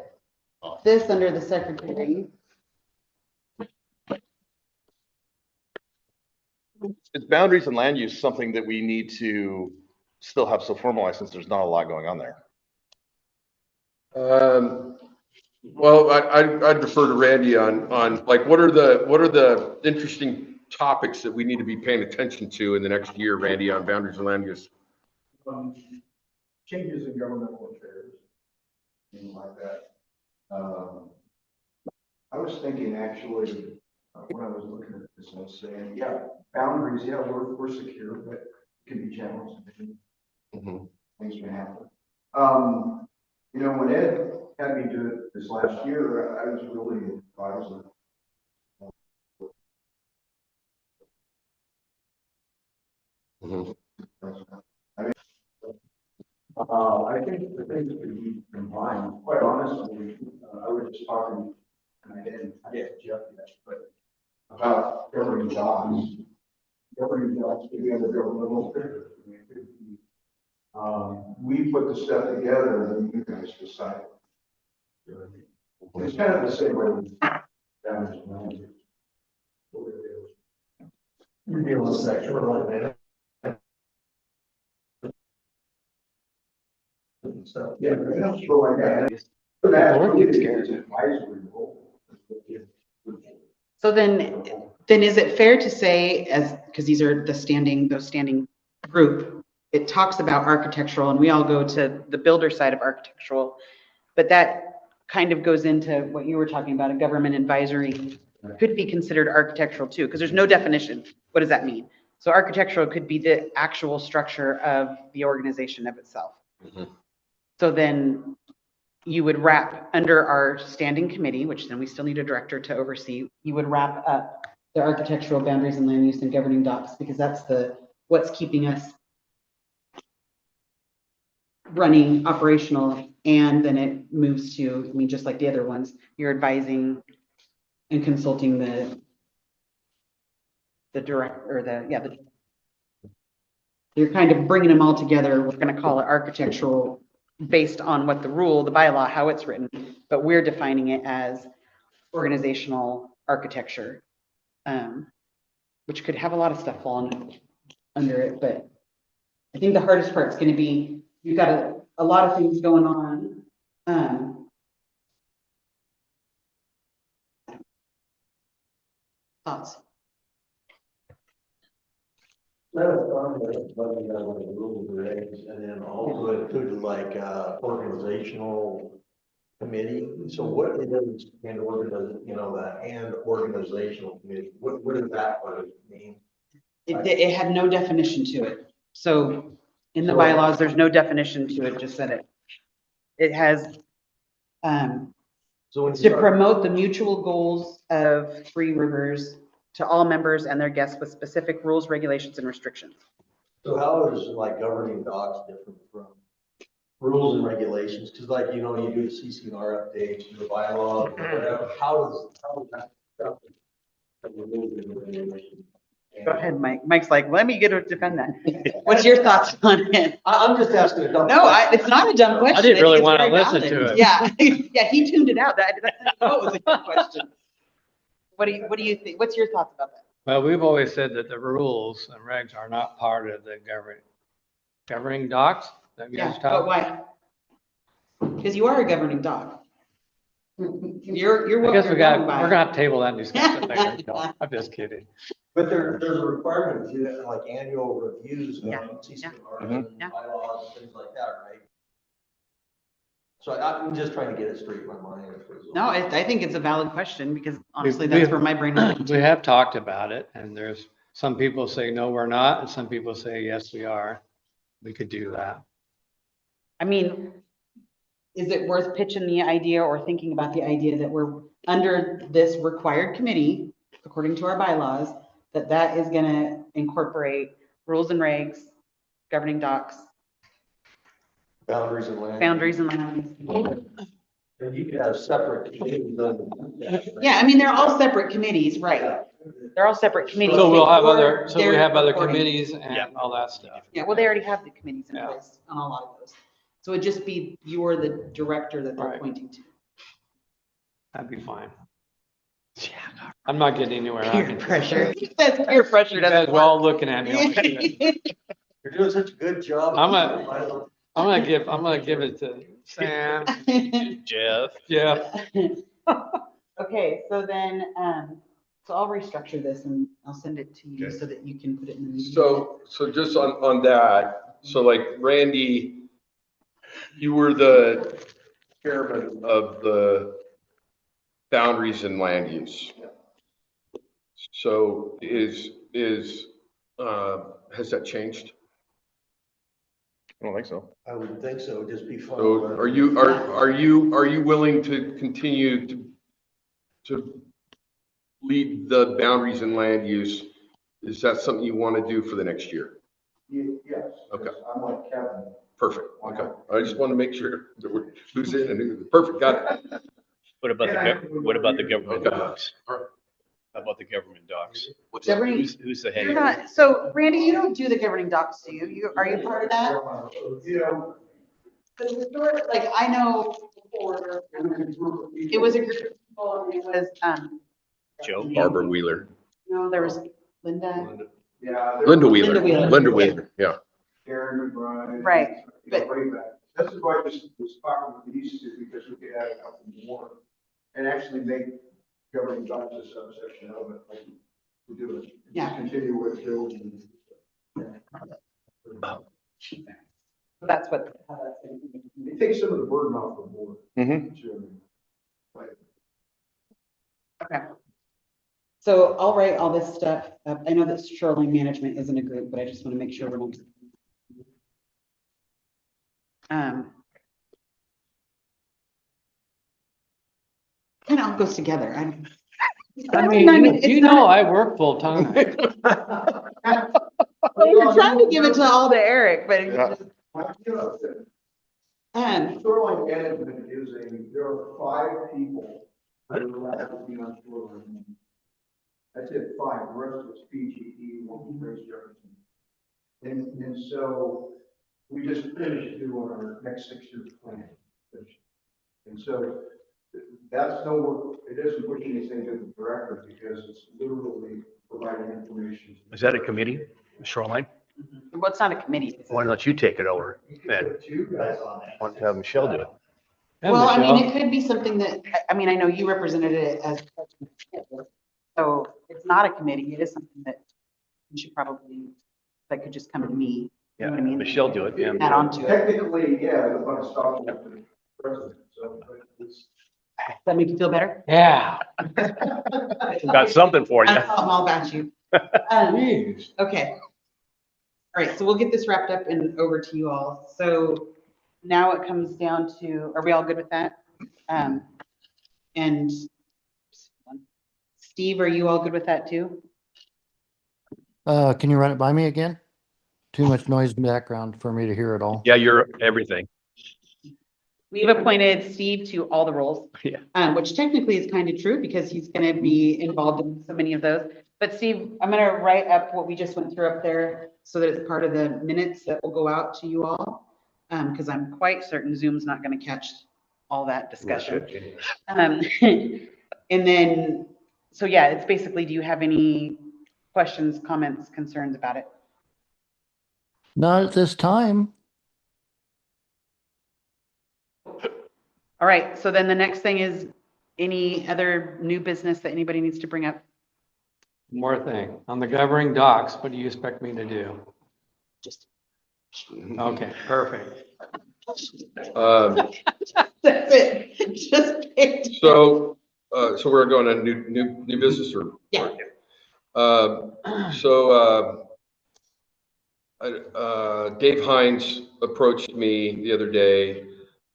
Speaker 1: this under the secretary,
Speaker 4: Is boundaries and land use something that we need to still have so formalized since there's not a lot going on there?
Speaker 5: Well, I'd defer to Randy on like, what are the interesting topics that we need to be paying attention to in the next year, Randy, on boundaries and land use?
Speaker 15: Changes in governmental affairs, things like that. I was thinking actually, when I was looking at this, I was saying, yeah, boundaries, yeah, we're secure, but it can be challenged.
Speaker 5: Mhm.
Speaker 15: Things can happen. You know, when Ed had me do it this last year, I was really advised of.
Speaker 5: Mhm.
Speaker 15: I think the things could be combined. Quite honestly, I was just talking, and I didn't get Jeff yet, but about governing jobs. Governing jobs could be under governmental affairs. I mean, it could be, we put the stuff together and then you guys decide. It's kind of the same way with boundaries and land use. You deal with sexual and stuff. Yeah, but that's like that. But that's really it's an advisory role.
Speaker 1: So then is it fair to say, as, because these are those standing group, it talks about architectural, and we all go to the builder side of architectural, but that kind of goes into what you were talking about, a government advisory could be considered architectural too, because there's no definition. What does that mean? So architectural could be the actual structure of the organization of itself.
Speaker 5: Mhm.
Speaker 1: So then you would wrap under our standing committee, which then we still need a director to oversee, you would wrap up the architectural boundaries and land use and governing docs, because that's what's keeping us running operational. And then it moves to, I mean, just like the other ones, you're advising and consulting the direct, or you're kind of bringing them all together. We're going to call it architectural based on what the rule, the bylaw, how it's written, but we're defining it as organizational architecture, which could have a lot of stuff falling under it. But I think the hardest part is going to be, you've got a lot of things going on. Thoughts?
Speaker 14: Let us talk about what we got with the rules and regs, and then also included like, organizational committee. So what is an organizational committee? What does that part mean?
Speaker 1: It had no definition to it. So in the bylaws, there's no definition to it, just said it has to promote the mutual goals of Three Rivers to all members and their guests with specific rules, regulations, and restrictions.
Speaker 14: So how is like governing docs different from rules and regulations? Because like, you know, you do the CCNR updates, the bylaws, whatever. How does that stuff?
Speaker 1: Go ahead, Mike. Mike's like, let me get to defend that. What's your thoughts on it?
Speaker 14: I'm just asking a dumb
Speaker 1: No,
Speaker 14: question.
Speaker 1: it's not a dumb question.
Speaker 8: I didn't really
Speaker 1: It's
Speaker 8: want to
Speaker 1: very
Speaker 8: listen
Speaker 1: valid.
Speaker 8: to it.
Speaker 1: Yeah, yeah, he tuned it out. That was a good question. What do you think? What's your thoughts about that?
Speaker 8: Well, we've always said that the rules and regs are not part of the governing docs that you
Speaker 1: Yeah,
Speaker 8: guys
Speaker 1: but
Speaker 8: talk.
Speaker 1: why? Because you are a governing doc. You're
Speaker 8: I
Speaker 1: what
Speaker 8: guess
Speaker 1: you're
Speaker 8: we're
Speaker 1: going by.
Speaker 8: gonna have to table that and discuss it later. No, I'm just kidding.
Speaker 14: But there's a requirement to do like annual reviews of
Speaker 1: Yeah.
Speaker 14: CCNR
Speaker 8: Mhm.
Speaker 14: and bylaws and things like that, right? So I'm just trying to get it straight in my mind.
Speaker 1: No, I think it's a valid question, because honestly,
Speaker 8: We-
Speaker 1: that's where my brain went.
Speaker 8: We have talked about it, and there's some people say, no, we're not, and some people say, yes, we are. We could do that.
Speaker 1: I mean, is it worth pitching the idea or thinking about the idea that we're under this required committee, according to our bylaws, that is going to incorporate rules and regs, governing docs,
Speaker 14: Boundaries and land.
Speaker 1: boundaries and lines.
Speaker 14: And you could have separate committees on that.
Speaker 1: Yeah, I mean, they're all separate committees, right? They're all separate committees.
Speaker 8: So we'll have
Speaker 1: Or
Speaker 8: so we have
Speaker 1: they're
Speaker 8: other
Speaker 1: reporting.
Speaker 8: committees and all that stuff.
Speaker 1: Yeah, well, they already have the committees in
Speaker 8: Yeah.
Speaker 1: place on a lot of those. So it'd just be you're the director that they're
Speaker 8: Right.
Speaker 1: pointing to.
Speaker 8: That'd be fine. Yeah. I'm not getting anywhere. I
Speaker 1: Peer
Speaker 8: can-
Speaker 1: pressure. That's peer pressure.
Speaker 8: You guys are all looking at me.
Speaker 14: You're doing such a good job.
Speaker 8: I'm gonna give it to Sam,
Speaker 12: Jeff.
Speaker 8: Jeff.
Speaker 1: Okay, so then, so I'll restructure this and I'll send it to you so that you can put it in the meeting.
Speaker 5: So just on that, so like Randy, you were the chairman of the boundaries and land use. So has that changed?
Speaker 4: I don't think so.
Speaker 14: I would think so, just be fun.
Speaker 5: So are you willing to continue to lead the boundaries and land use? Is that something you want to do for the next year?
Speaker 14: Yes.
Speaker 5: Okay.
Speaker 14: I'm like Kevin.
Speaker 5: Perfect. Okay. I just want to make sure that who's in and who's perfect. Got it.
Speaker 12: What about the government docs? How about the government docs? Who's the head?
Speaker 1: You're not, so Randy, you don't do the governing docs, do you? Are you part of that?
Speaker 14: You know,
Speaker 1: Like, I know before, it was a group of people, and it was,
Speaker 12: Joe?
Speaker 5: Barbara Wheeler.
Speaker 1: no, there was Linda.
Speaker 14: yeah.
Speaker 5: Linda Wheeler.
Speaker 1: Wheeler.
Speaker 5: Linda Wheeler. Yeah.
Speaker 14: Karen and Brian.
Speaker 1: Right,
Speaker 14: But way back. This is why I just was talking with these two, because we could add a couple more and actually make governing docs a subsection of it, like we do it.
Speaker 1: Yeah.
Speaker 14: Continue with building.
Speaker 1: That's what.
Speaker 14: It takes some of the burden off the board.
Speaker 1: Okay. So I'll write all this stuff up. I know that shoreline management isn't a group, but I just want to make sure we're not. It all goes together.
Speaker 8: I mean, you know, I work full time.
Speaker 1: You're trying to give it to all to Eric, but.
Speaker 14: Shoreline management there are 5 people that are allowed to be on shoreline. That's it, 5, the rest of it's PGE, one Grace Jefferson. And so we just finished doing our next 6-year plan. And so that's no work, it doesn't push anything to the director because it's literally providing information.
Speaker 12: Is that a committee, shoreline?
Speaker 1: Well, it's not a committee.
Speaker 12: Why don't you take it over? Man,
Speaker 14: You guys on that.
Speaker 12: why don't you have Michelle do it?
Speaker 1: Well, I mean, it could be something that, I mean, I know you represented it as, so it's not a committee. It is something that you should probably, that could just come to me. You know what I mean?
Speaker 12: Michelle do it. Yeah.
Speaker 1: Add on to it.
Speaker 14: Technically, yeah, I'm gonna stop with the president, so it's.
Speaker 1: Does that make you feel better?
Speaker 8: Yeah.
Speaker 12: Got something for you.
Speaker 1: I'm all about you. Okay. All right, so we'll get this wrapped up and over to you all. So now it comes down to, are we all good with that? And Steve, are you all good with that too?
Speaker 2: Can you run it by me again? Too much noise in the background for me to hear it all.
Speaker 12: Yeah, you're everything.
Speaker 1: We've appointed Steve to all the roles.
Speaker 12: Yeah.
Speaker 1: Which technically is kind of true because he's going to be involved in so many of those. But Steve, I'm going to write up what we just went through up there so that it's part of the minutes that will go out to you all. Because I'm quite certain Zoom's not going to catch all that discussion. And then, so yeah, it's basically, do you have any questions, comments, concerns about it?
Speaker 2: Not at this time.
Speaker 1: All right, so then the next thing is any other new business that anybody needs to bring up?
Speaker 8: More thing, on the governing docs, what do you expect me to do?
Speaker 1: Just.
Speaker 8: Okay, perfect.
Speaker 1: That's it. Just.
Speaker 5: So we're going to new business or?
Speaker 1: Yeah.
Speaker 5: Dave Hines approached me the other day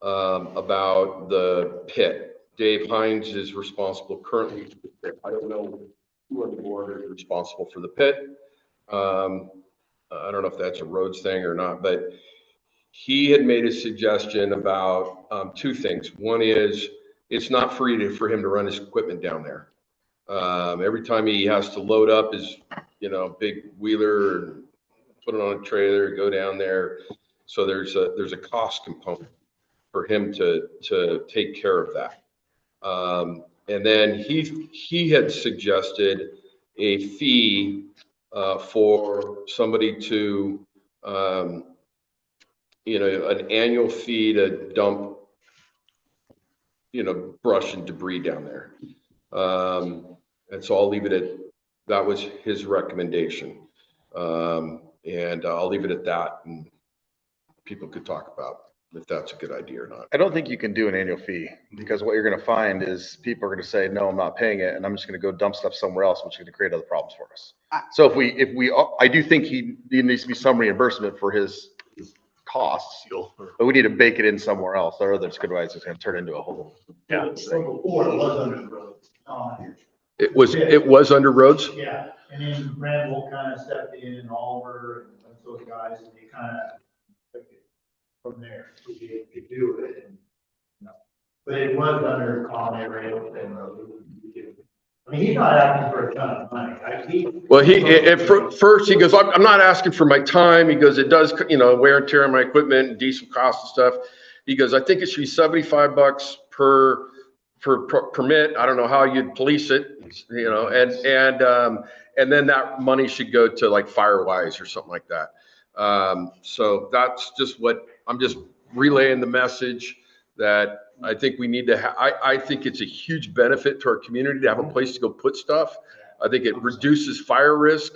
Speaker 5: about the pit. Dave Hines is responsible currently for the pit. I don't know who on the board is responsible for the pit. I don't know if that's a roads thing or not, but he had made a suggestion about 2 things. One is it's not free for him to run his equipment down there. Every time he has to load up his, big wheeler and put it on a trailer, go down there. So there's a cost component for him to take care of that. And then he had suggested a fee for somebody to, an annual fee to dump, brush and debris down there. And so I'll leave it at, that was his recommendation. And I'll leave it at that, and people could talk about if that's a good idea or not.
Speaker 4: I don't think you can do an annual fee, because what you're gonna find is people are gonna say, no, I'm not paying it, and I'm just gonna go dump stuff somewhere else, which is gonna create other problems for us. So I do think there needs to be some reimbursement for his costs, but we need to bake it in somewhere else, or otherwise it's gonna turn into a whole.
Speaker 10: Yeah. So before it was under the road.
Speaker 5: It was under roads?
Speaker 10: Yeah, and then Randall kind of stepped in, and Oliver and those guys, and they kind of took it from there to do it. And, but it was under common area and I mean, he's not asking for a ton of money.
Speaker 5: Well, first he goes, I'm not asking for my time. He goes, it does, wear and tear on my equipment and diesel costs and stuff. He goes, I think it should be $75 per permit. I don't know how you'd police it, and then that money should go to like Firewise or something like that. So that's just what I'm just relaying the message that I think we need to I think it's a huge benefit to our community to have a place to go put stuff. I think it reduces fire risk.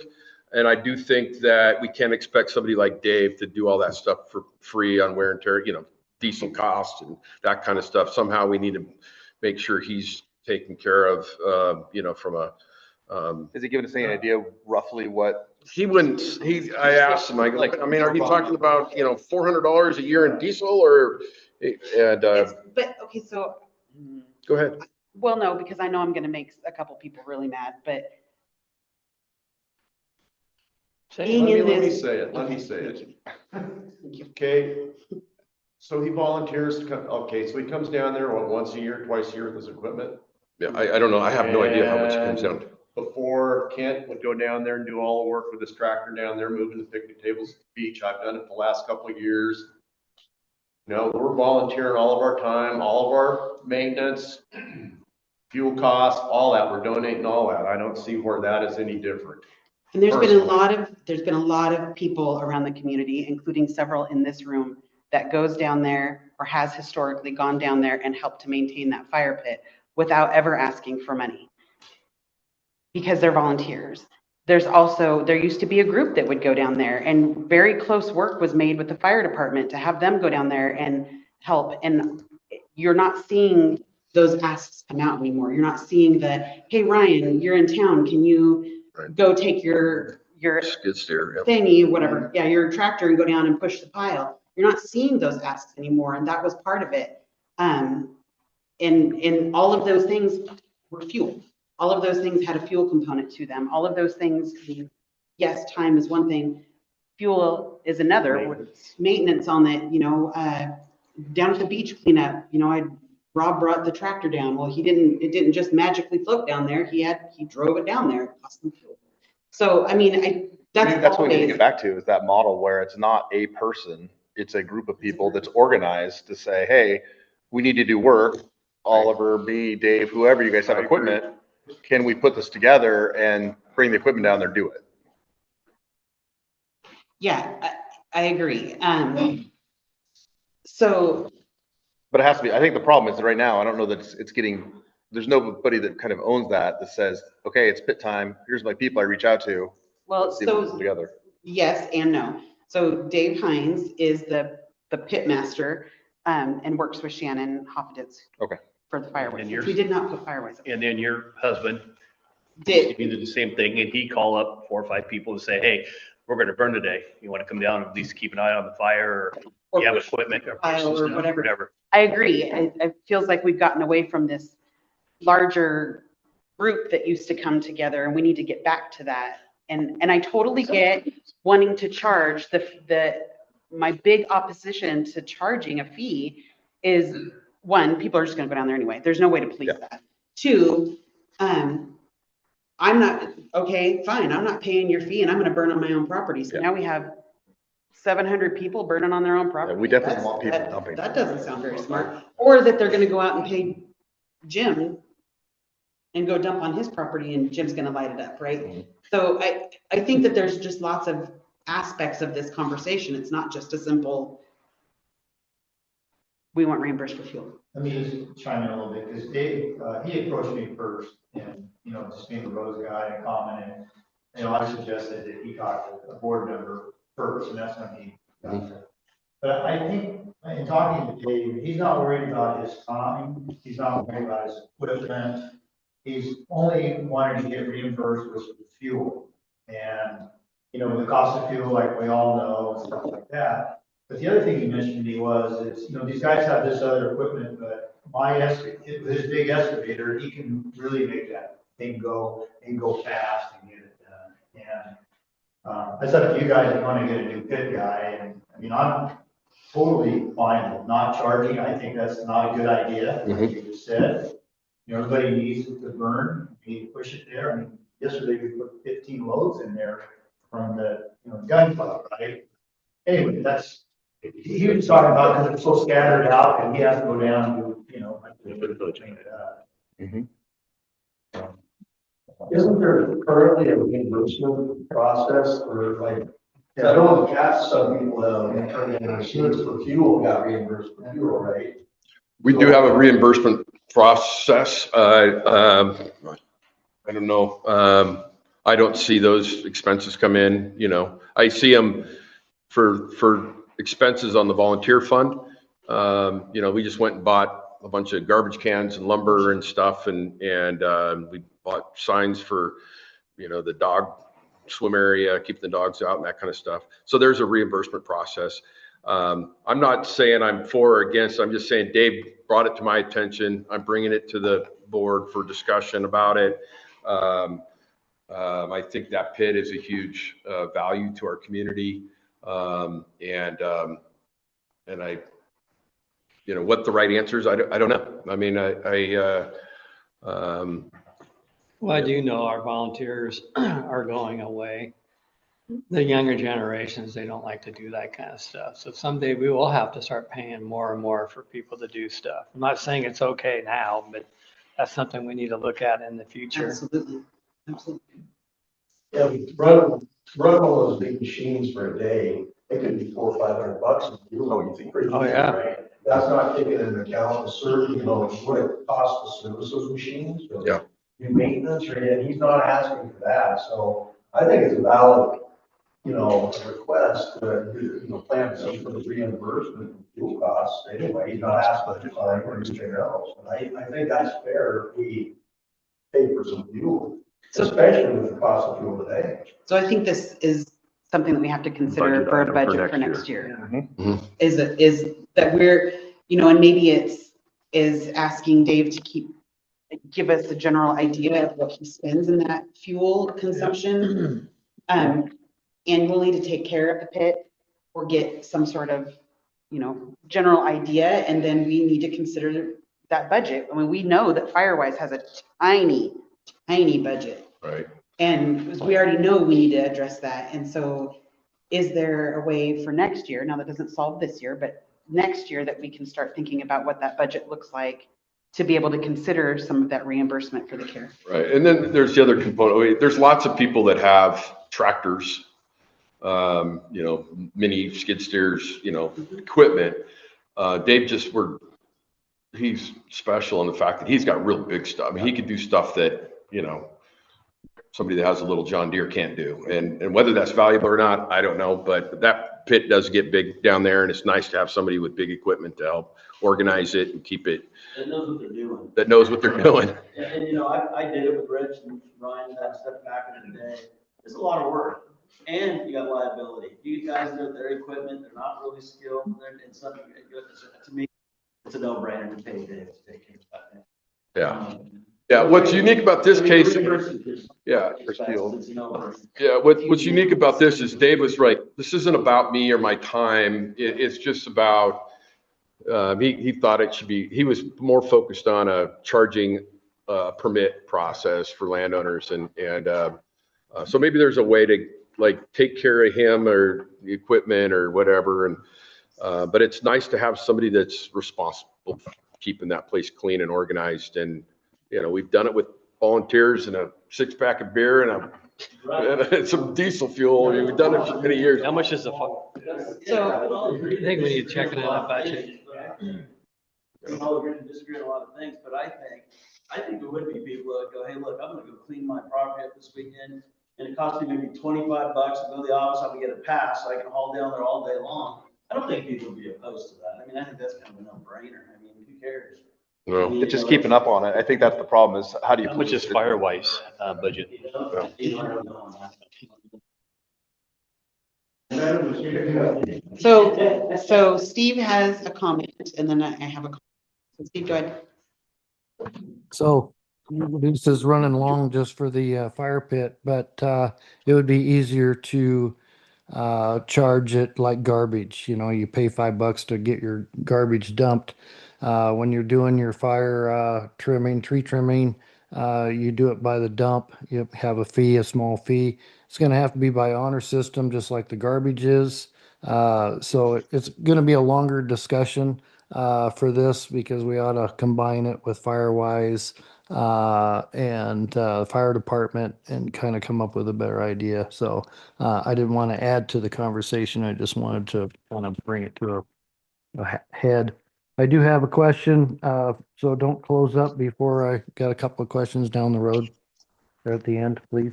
Speaker 5: And I do think that we can't expect somebody like Dave to do all that stuff for free on wear and tear, diesel costs and that kind of stuff. Somehow we need to make sure he's taken care of, from a.
Speaker 4: Has he given us any idea roughly what?
Speaker 5: He wouldn't, I asked him, are you talking about, $400 a year in diesel or,
Speaker 1: But, okay, so.
Speaker 5: Go ahead.
Speaker 1: Well, no, because I know I'm gonna make a couple people really mad, but.
Speaker 3: Let me say it. Okay, so he volunteers to come, so he comes down there once a year, twice a year with his equipment?
Speaker 5: Yeah, I don't know, I have no idea how much it comes down to.
Speaker 3: Before, Kent would go down there and do all the work with his tractor down there, moving the picnic tables to the beach. I've done it the last couple of years. We're volunteering all of our time, all of our maintenance, fuel costs, all that. We're donating all that. I don't see where that is any different.
Speaker 1: And there's been a lot of people around the community, including several in this room, that goes down there or has historically gone down there and helped to maintain that fire pit without ever asking for money. Because they're volunteers. There used to be a group that would go down there, and very close work was made with the fire department to have them go down there and help. And you're not seeing those asks come out anymore. You're not seeing hey, Ryan, you're in town. Can you go take your
Speaker 5: skid steer
Speaker 1: thingy, whatever. Yeah, your tractor and go down and push the pile. You're not seeing those asks anymore. And that was part of it. And all of those things were fuel. All of those things had a fuel component to them. All of those things, yes, time is one thing. Fuel is another. Maintenance on it, down at the beach cleanup, Rob brought the tractor down. Well, it didn't just magically float down there. He drove it down there. It cost him fuel. So, that's
Speaker 4: what we need to get back to, is that model where it's not a person, it's a group of people that's organized to say, hey, we need to do work. Oliver, me, Dave, whoever, you guys have equipment. Can we put this together and bring the equipment down there, do it?
Speaker 1: Yeah, I agree.
Speaker 4: But it has to be, I think the problem is right now, I don't know that there's nobody that kind of owns that says, okay, it's pit time. Here's my people I reach out to.
Speaker 1: Well,
Speaker 4: together.
Speaker 1: Yes and no. So Dave Hines is the pit master, and works with Shannon Hoffeditz.
Speaker 4: Okay.
Speaker 1: For the fireworks. We did not put fireworks.
Speaker 12: And then your husband
Speaker 1: did
Speaker 12: the same thing, and he call up 4 or 5 people and say, hey, we're going to burn today. You want to come down and at least keep an eye on the fire, or you have equipment or whatever.
Speaker 1: I agree. It feels like we've gotten away from this larger group that used to come together, and we need to get back to that. And I totally get wanting to charge my big opposition to charging a fee is, one, people are just going to go down there anyway. There's no way to police that. 2, I'm not, okay, fine, I'm not paying your fee and I'm going to burn on my own property. So now we have 700 people burning on their own property.
Speaker 4: We definitely want people dumping.
Speaker 1: That doesn't sound very smart. Or that they're going to go out and pay Jim and go dump on his property and Jim's gonna light it up, right? So I think that there's just lots of aspects of this conversation. It's not just a simple, we want reimbursed for fuel.
Speaker 10: Let me just chime in a little bit, because Dave, he approached me first, and, just being a road guy and commenting, I suggested that he talk to a board member first, and that's when he got there. But I think, in talking to Dave, he's not worried about his time, he's not worried about his equipment, he's only wanting to get reimbursed with fuel. And, the cost of fuel, like we all know, and stuff like that. But the other thing he mentioned to me was, these guys have this other equipment, but his big excavator, he can really make that thing go fast and get it done. And it's up to you guys if you want to get a new pit guy. And I'm totally fine with not charging. I think that's not a good idea, like you just said. Everybody needs it to burn. You need to push it there. Yesterday we put 15 loads in there from the gun club, right? Anyway, he was talking about because it's so scattered out and he has to go down and clean it up.
Speaker 15: Isn't there currently a reimbursement process for like, I know in the past, some people turn in their suits for fuel, got reimbursed for fuel, right?
Speaker 5: We do have a reimbursement process. I don't know. I don't see those expenses come in, I see them for expenses on the volunteer fund. We just went and bought a bunch of garbage cans and lumber and stuff, and we bought signs for, the dog swim area, keeping the dogs out and that kind of stuff. So there's a reimbursement process. I'm not saying I'm for or against. I'm just saying Dave brought it to my attention. I'm bringing it to the board for discussion about it. I think that pit is a huge value to our community. And I, what the right answer is, I don't know. I mean,
Speaker 8: Well, I do know our volunteers are going away. The younger generations, they don't like to do that kind of stuff. So someday we will have to start paying more and more for people to do stuff. I'm not saying it's okay now, but that's something we need to look at in the future.
Speaker 1: Absolutely.
Speaker 15: Yeah, run all those big machines for a day. It could be $400 or $500 in fuel.
Speaker 8: Oh, yeah.
Speaker 15: Right? That's not taking into account the service, what it costs to service those machines.
Speaker 5: Yeah.
Speaker 15: Do maintenance, and he's not asking for that. So I think it's a valid, request to, plan some sort of reimbursement of fuel costs anyway. He's not asking for anything else. And I think that's fair if we pay for some fuel, especially with the cost of fuel today.
Speaker 1: So I think this is something that we have to consider for a budget for next year. Is that we're, and maybe is asking Dave to give us a general idea of what he spends in that fuel consumption annually to take care of the pit, or get some sort of, general idea. And then we need to consider that budget. I mean, we know that Firewise has a tiny budget.
Speaker 5: Right.
Speaker 1: And we already know we need to address that. And so is there a way for next year, now that doesn't solve this year, but next year, that we can start thinking about what that budget looks like to be able to consider some of that reimbursement for the care?
Speaker 5: Right. And then there's the other component. There's lots of people that have tractors, mini skid steers, equipment. Dave he's special in the fact that he's got real big stuff. I mean, he could do stuff that, somebody that has a little John Deere can't do. And whether that's valuable or not, I don't know, but that pit does get big down there, and it's nice to have somebody with big equipment to help organize it and keep it.
Speaker 13: That knows what they're doing.
Speaker 5: That knows what they're doing.
Speaker 13: And I did it with Rich and Ryan, that stuff back in the day. It's a lot of work. And you got liability. You guys know their equipment, they're not really skilled. And something, to me, it's a no-brainer to pay Dave to take care of that.
Speaker 5: Yeah. Yeah. What's unique about this case? Yeah. What's unique about this is Dave was right. This isn't about me or my time. It's just about, he thought it should be, he was more focused on a charging permit process for landowners. And so maybe there's a way to take care of him or the equipment or whatever. And, but it's nice to have somebody that's responsible for keeping that place clean and organized. And, we've done it with volunteers and a 6-pack of beer and some diesel fuel. I mean, we've done it for many years.
Speaker 12: How much is the?
Speaker 7: So,
Speaker 8: I think we need to check it out, budget.
Speaker 13: We all agree to disagree on a lot of things, but I think there would be people that go, hey, look, I'm gonna go clean my property up this weekend, and it costs me maybe $25 to go to the office, I'm gonna get a pass, so I can haul down there all day long. I don't think people would be opposed to that. I mean, I think that's kind of a no-brainer. I mean, who cares?
Speaker 5: No.
Speaker 4: It's just keeping up on it. I think that's the problem is how do you?
Speaker 12: How much is Firewise budget?
Speaker 1: So Steve has a comment and then I have a comment. So Steve, go ahead.
Speaker 2: So this is running long just for the fire pit, but it would be easier to charge it like garbage. You know, you pay $5 to get your garbage dumped. When you're doing your fire trimming, tree trimming, you do it by the dump. You have a fee, a small fee. It's going to have to be by honor system, just like the garbage is. So it's going to be a longer discussion for this because we ought to combine it with Firewise and fire department and kind of come up with a better idea. So I didn't want to add to the conversation. I just wanted to kind of bring it to a head. I do have a question, so don't close up before I got a couple of questions down the road or at the end, please.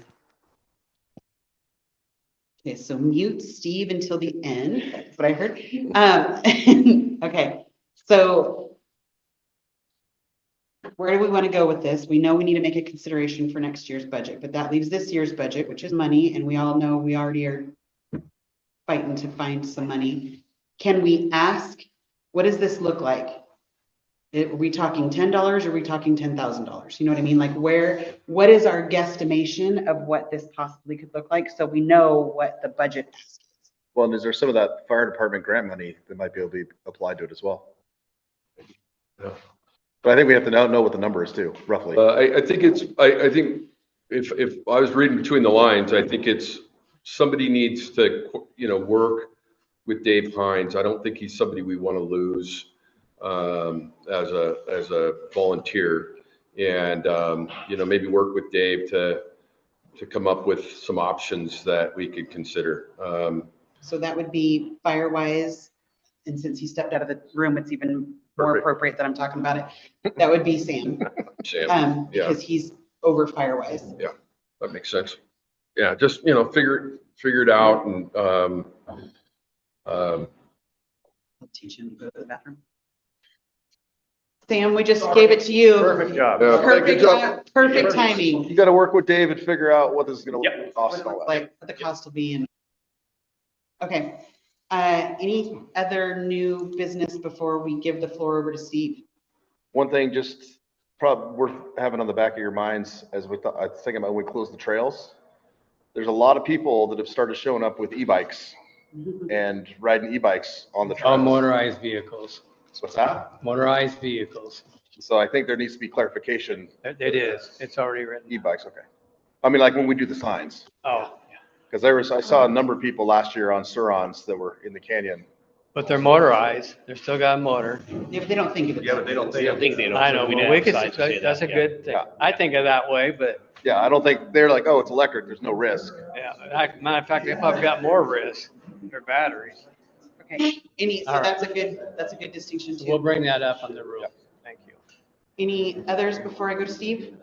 Speaker 1: Okay, so mute Steve until the end. That's what I heard. Okay, so where do we want to go with this? We know we need to make a consideration for next year's budget, but that leaves this year's budget, which is money, and we all know we already are fighting to find some money. Can we ask, what does this look like? Are we talking $10 or are we talking $10,000? You know what I mean? Like what is our guesstimation of what this possibly could look like? So we know what the budget is.
Speaker 4: Well, and is there some of that fire department grant money that might be able to be applied to it as well?
Speaker 5: Yeah.
Speaker 4: But I think we have to know what the number is too, roughly.
Speaker 5: I think I think if I was reading between the lines, I think it's somebody needs to, work with Dave Hines. I don't think he's somebody we want to lose as a volunteer, and maybe work with Dave to come up with some options that we could consider.
Speaker 1: So that would be Firewise, and since he stepped out of the room, it's even more appropriate that I'm talking about it. That would be Sam.
Speaker 5: Sam, yeah,
Speaker 1: because he's over Firewise.
Speaker 5: yeah, that makes sense. Yeah, just figure it out and
Speaker 1: I'll teach him to go to the bathroom. Sam, we just gave it to you.
Speaker 4: Perfect job.
Speaker 5: Yeah,
Speaker 1: Perfect,
Speaker 5: good job.
Speaker 1: perfect timing.
Speaker 4: You got to work with Dave and figure out what this is going to cost.
Speaker 1: What it looks like, what the cost will be. And okay. Any other new business before we give the floor over to Steve?
Speaker 4: One thing just probably worth having on the back of your minds as I think about when we close the trails. There's a lot of people that have started showing up with e-bikes and riding e-bikes on the trails.
Speaker 8: All motorized vehicles.
Speaker 4: What's that?
Speaker 8: Motorized vehicles.
Speaker 4: So I think there needs to be clarification.
Speaker 8: It is. It's already written.
Speaker 4: E-bikes, okay. I mean, like when we do the signs.
Speaker 8: Oh,
Speaker 4: Because I saw a number of people last year on Surons that were in the canyon.
Speaker 8: but they're motorized. They're still got a motor.
Speaker 1: Yeah, but they don't think of it.
Speaker 12: Yeah, but they don't think they know.
Speaker 8: I know,
Speaker 12: We
Speaker 8: but
Speaker 12: didn't
Speaker 8: we
Speaker 12: have
Speaker 8: could,
Speaker 12: signs to say
Speaker 8: that's a
Speaker 12: that,
Speaker 8: good thing.
Speaker 4: Yeah.
Speaker 8: I think of that way, but
Speaker 4: Yeah, I don't think they're like, oh, it's electric. There's no risk.
Speaker 8: yeah, matter of fact, they probably got more risk. Their batteries.
Speaker 1: Okay. So
Speaker 8: All right.
Speaker 1: that's a good distinction too.
Speaker 8: We'll bring that up on the rule. Thank you.
Speaker 1: Any others before I go to Steve?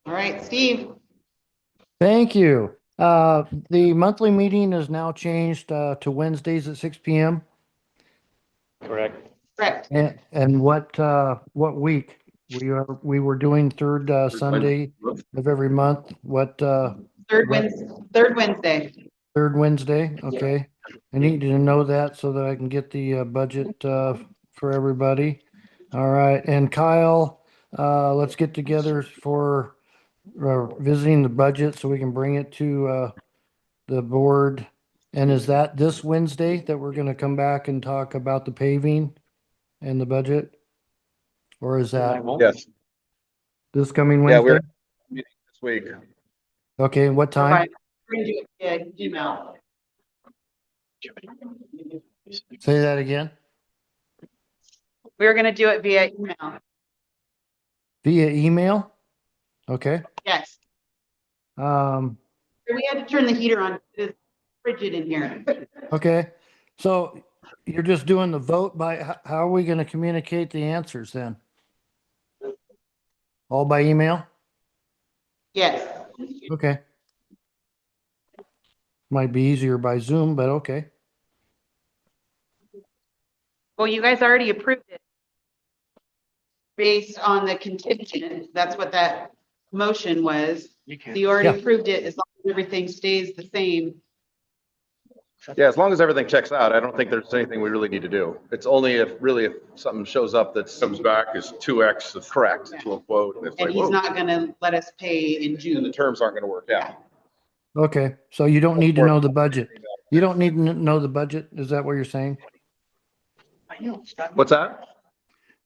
Speaker 1: All right, Steve.
Speaker 2: Thank you. The monthly meeting is now changed to Wednesdays at 6 p.m.
Speaker 12: Correct.
Speaker 1: Correct.
Speaker 2: And what week? We were doing third Sunday of every month. What
Speaker 1: Third Wednesday.
Speaker 2: third Wednesday? Okay. I need to know that so that I can get the budget for everybody. All right. And Kyle, let's get together for visiting the budget so we can bring it to the board. And is that this Wednesday that we're going to come back and talk about the paving and the budget? Or is that
Speaker 4: Yes.
Speaker 2: this coming
Speaker 4: Yeah,
Speaker 2: Wednesday?
Speaker 4: we're meeting this week.
Speaker 2: Okay, what time?
Speaker 1: We're gonna do it via email.
Speaker 2: Say that again.
Speaker 1: We're gonna do it via email.
Speaker 2: Via email? Okay.
Speaker 1: Yes,
Speaker 2: Um,
Speaker 1: we had to turn the heater on. It's frigid in here.
Speaker 2: okay. So you're just doing the vote by, how are we going to communicate the answers then? All by email?
Speaker 1: Yes.
Speaker 2: Okay. Might be easier by Zoom, but okay.
Speaker 1: Well, you guys already approved it based on the contingent. That's what that motion was. You already
Speaker 2: Yeah.
Speaker 1: approved it as long as everything stays the same.
Speaker 4: Yeah, as long as everything checks out, I don't think there's anything we really need to do. It's only if something shows up that comes back is 2x, that's correct, to a quote. And it's
Speaker 1: And
Speaker 4: like,
Speaker 1: he's
Speaker 4: whoa,
Speaker 1: not gonna let us pay in
Speaker 4: and the
Speaker 1: June.
Speaker 4: terms aren't gonna work out.
Speaker 2: Okay. So you don't need to know the budget. You don't need to know the budget. Is that what you're saying?
Speaker 4: What's that?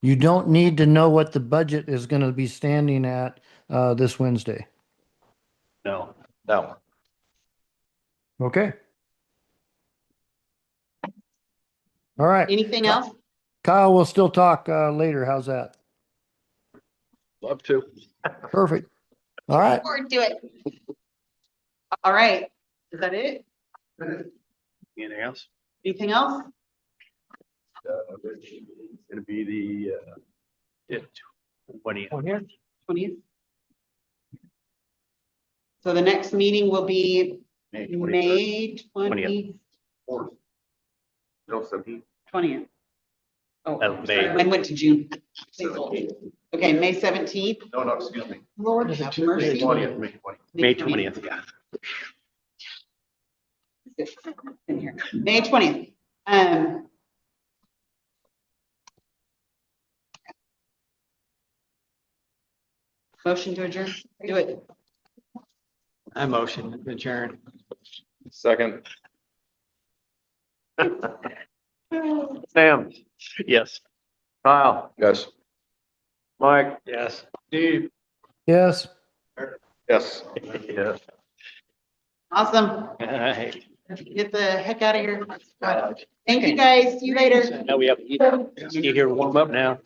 Speaker 2: You don't need to know what the budget is going to be standing at this Wednesday.
Speaker 12: No.
Speaker 4: No.
Speaker 2: Okay. All right.
Speaker 1: Anything else?
Speaker 2: Kyle, we'll still talk later. How's that?
Speaker 5: Love to.
Speaker 2: Perfect. All right.
Speaker 1: Forward to it. All right. Is that it?
Speaker 12: Anything else?
Speaker 1: Anything else?
Speaker 5: It's gonna be the,
Speaker 12: What do you?
Speaker 1: 20th. So the next meeting will be
Speaker 12: May
Speaker 1: May
Speaker 12: 20th.
Speaker 1: 20th.
Speaker 4: No, 17.
Speaker 1: 20th. Oh,
Speaker 12: Oh,
Speaker 1: sorry,
Speaker 12: May.
Speaker 1: I went to June. Okay, May 17th.
Speaker 4: No, excuse me.
Speaker 1: Lord have mercy.
Speaker 4: 20th,
Speaker 12: May 20th, yeah.
Speaker 1: In here. May 20th. Motion to adjourn. Do it.
Speaker 8: I motion to adjourn.
Speaker 4: Second.
Speaker 12: Sam? Yes.
Speaker 4: Kyle? Yes.
Speaker 12: Mike?
Speaker 8: Yes.
Speaker 12: Steve?
Speaker 2: Yes.
Speaker 4: Yes.
Speaker 12: Yes.
Speaker 1: Awesome.
Speaker 12: All right.
Speaker 1: Get the heck out of here. Thank you guys. See you later.
Speaker 12: Now we have, you get here, warm up now.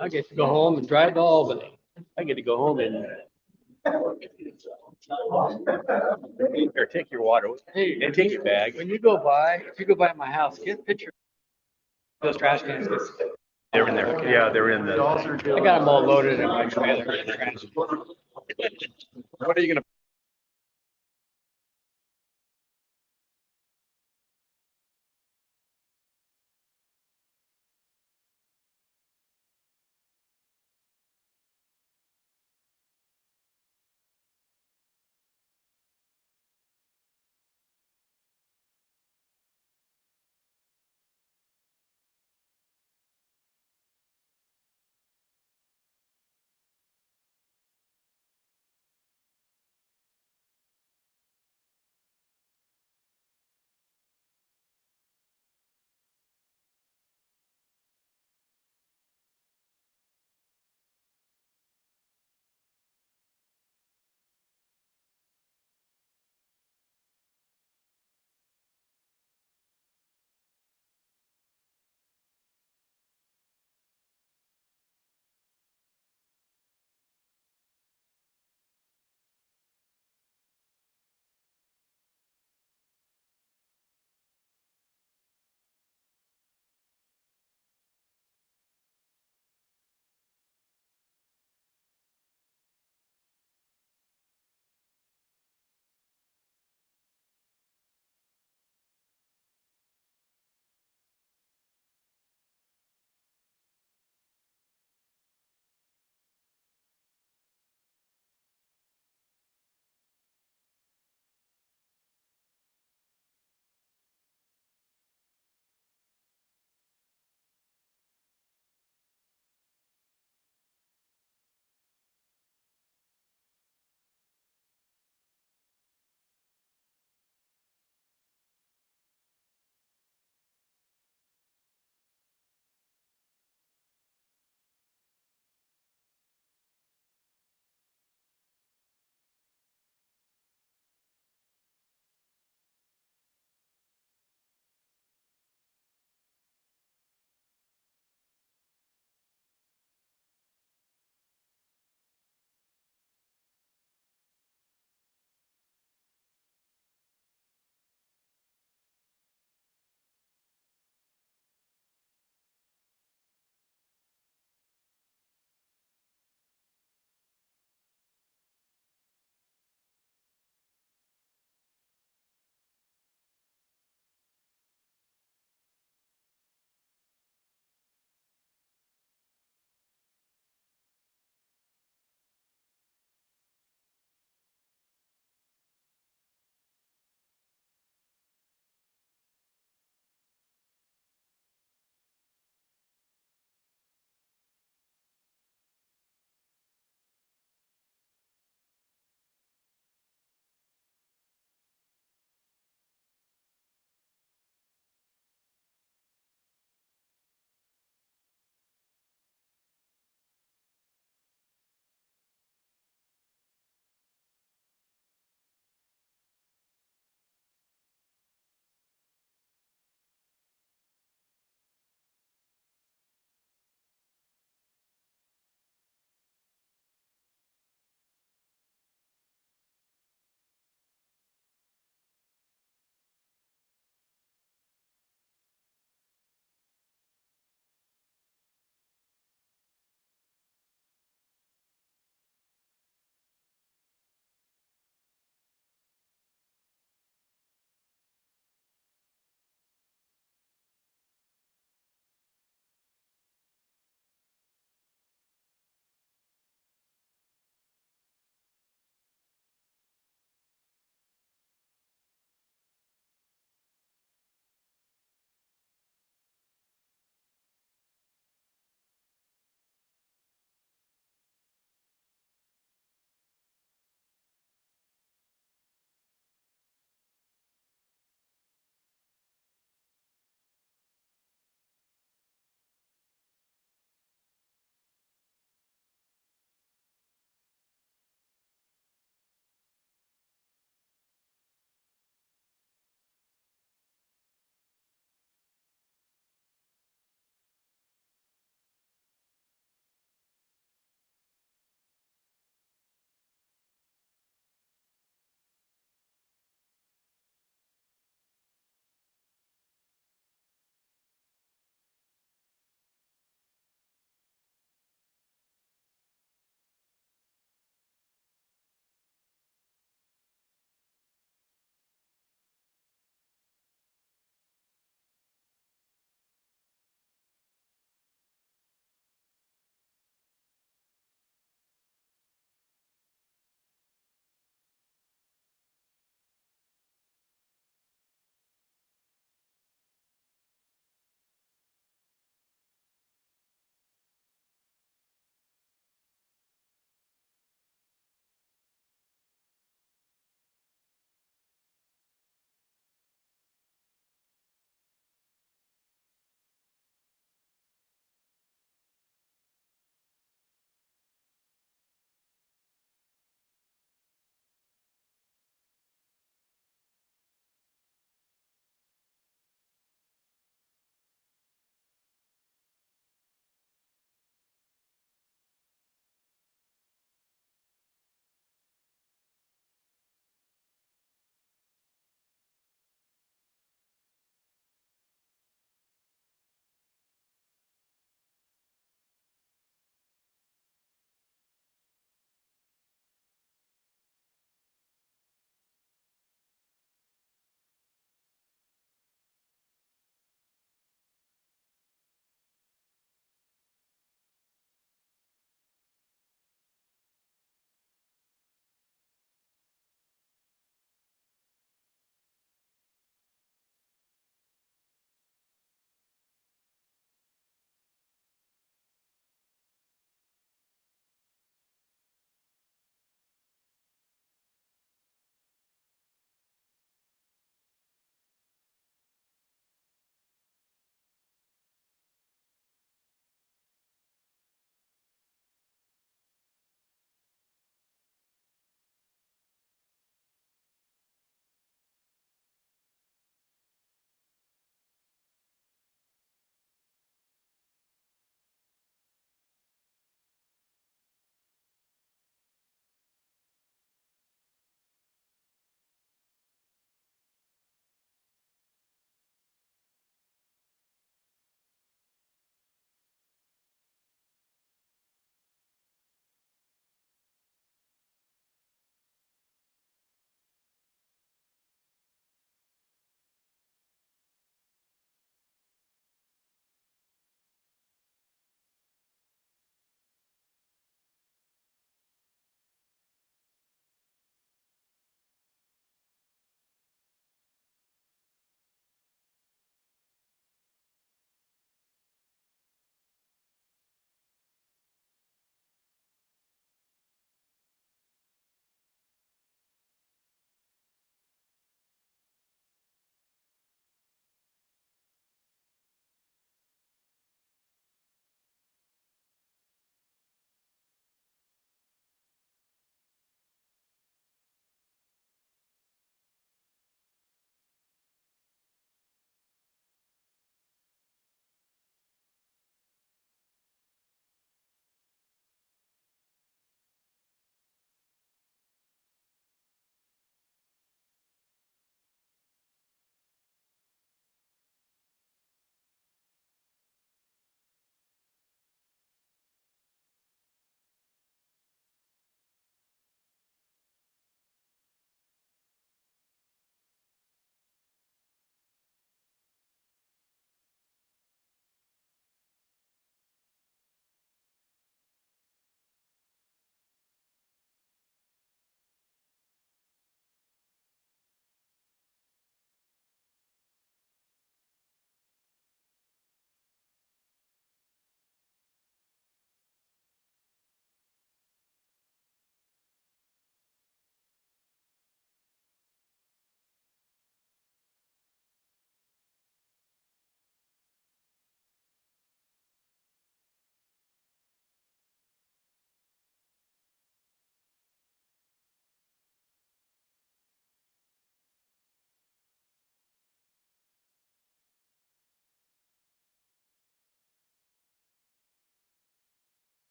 Speaker 8: I get to go home and drive to Albany.
Speaker 12: I get to go home and. Or take your water,
Speaker 8: Hey,
Speaker 12: and take your bag.
Speaker 8: When you go by, if you go by my house, get a picture of those trash cans.
Speaker 12: They're in there.
Speaker 4: Yeah, they're in the.
Speaker 8: I got them all loaded in my trailer.
Speaker 4: What are you gonna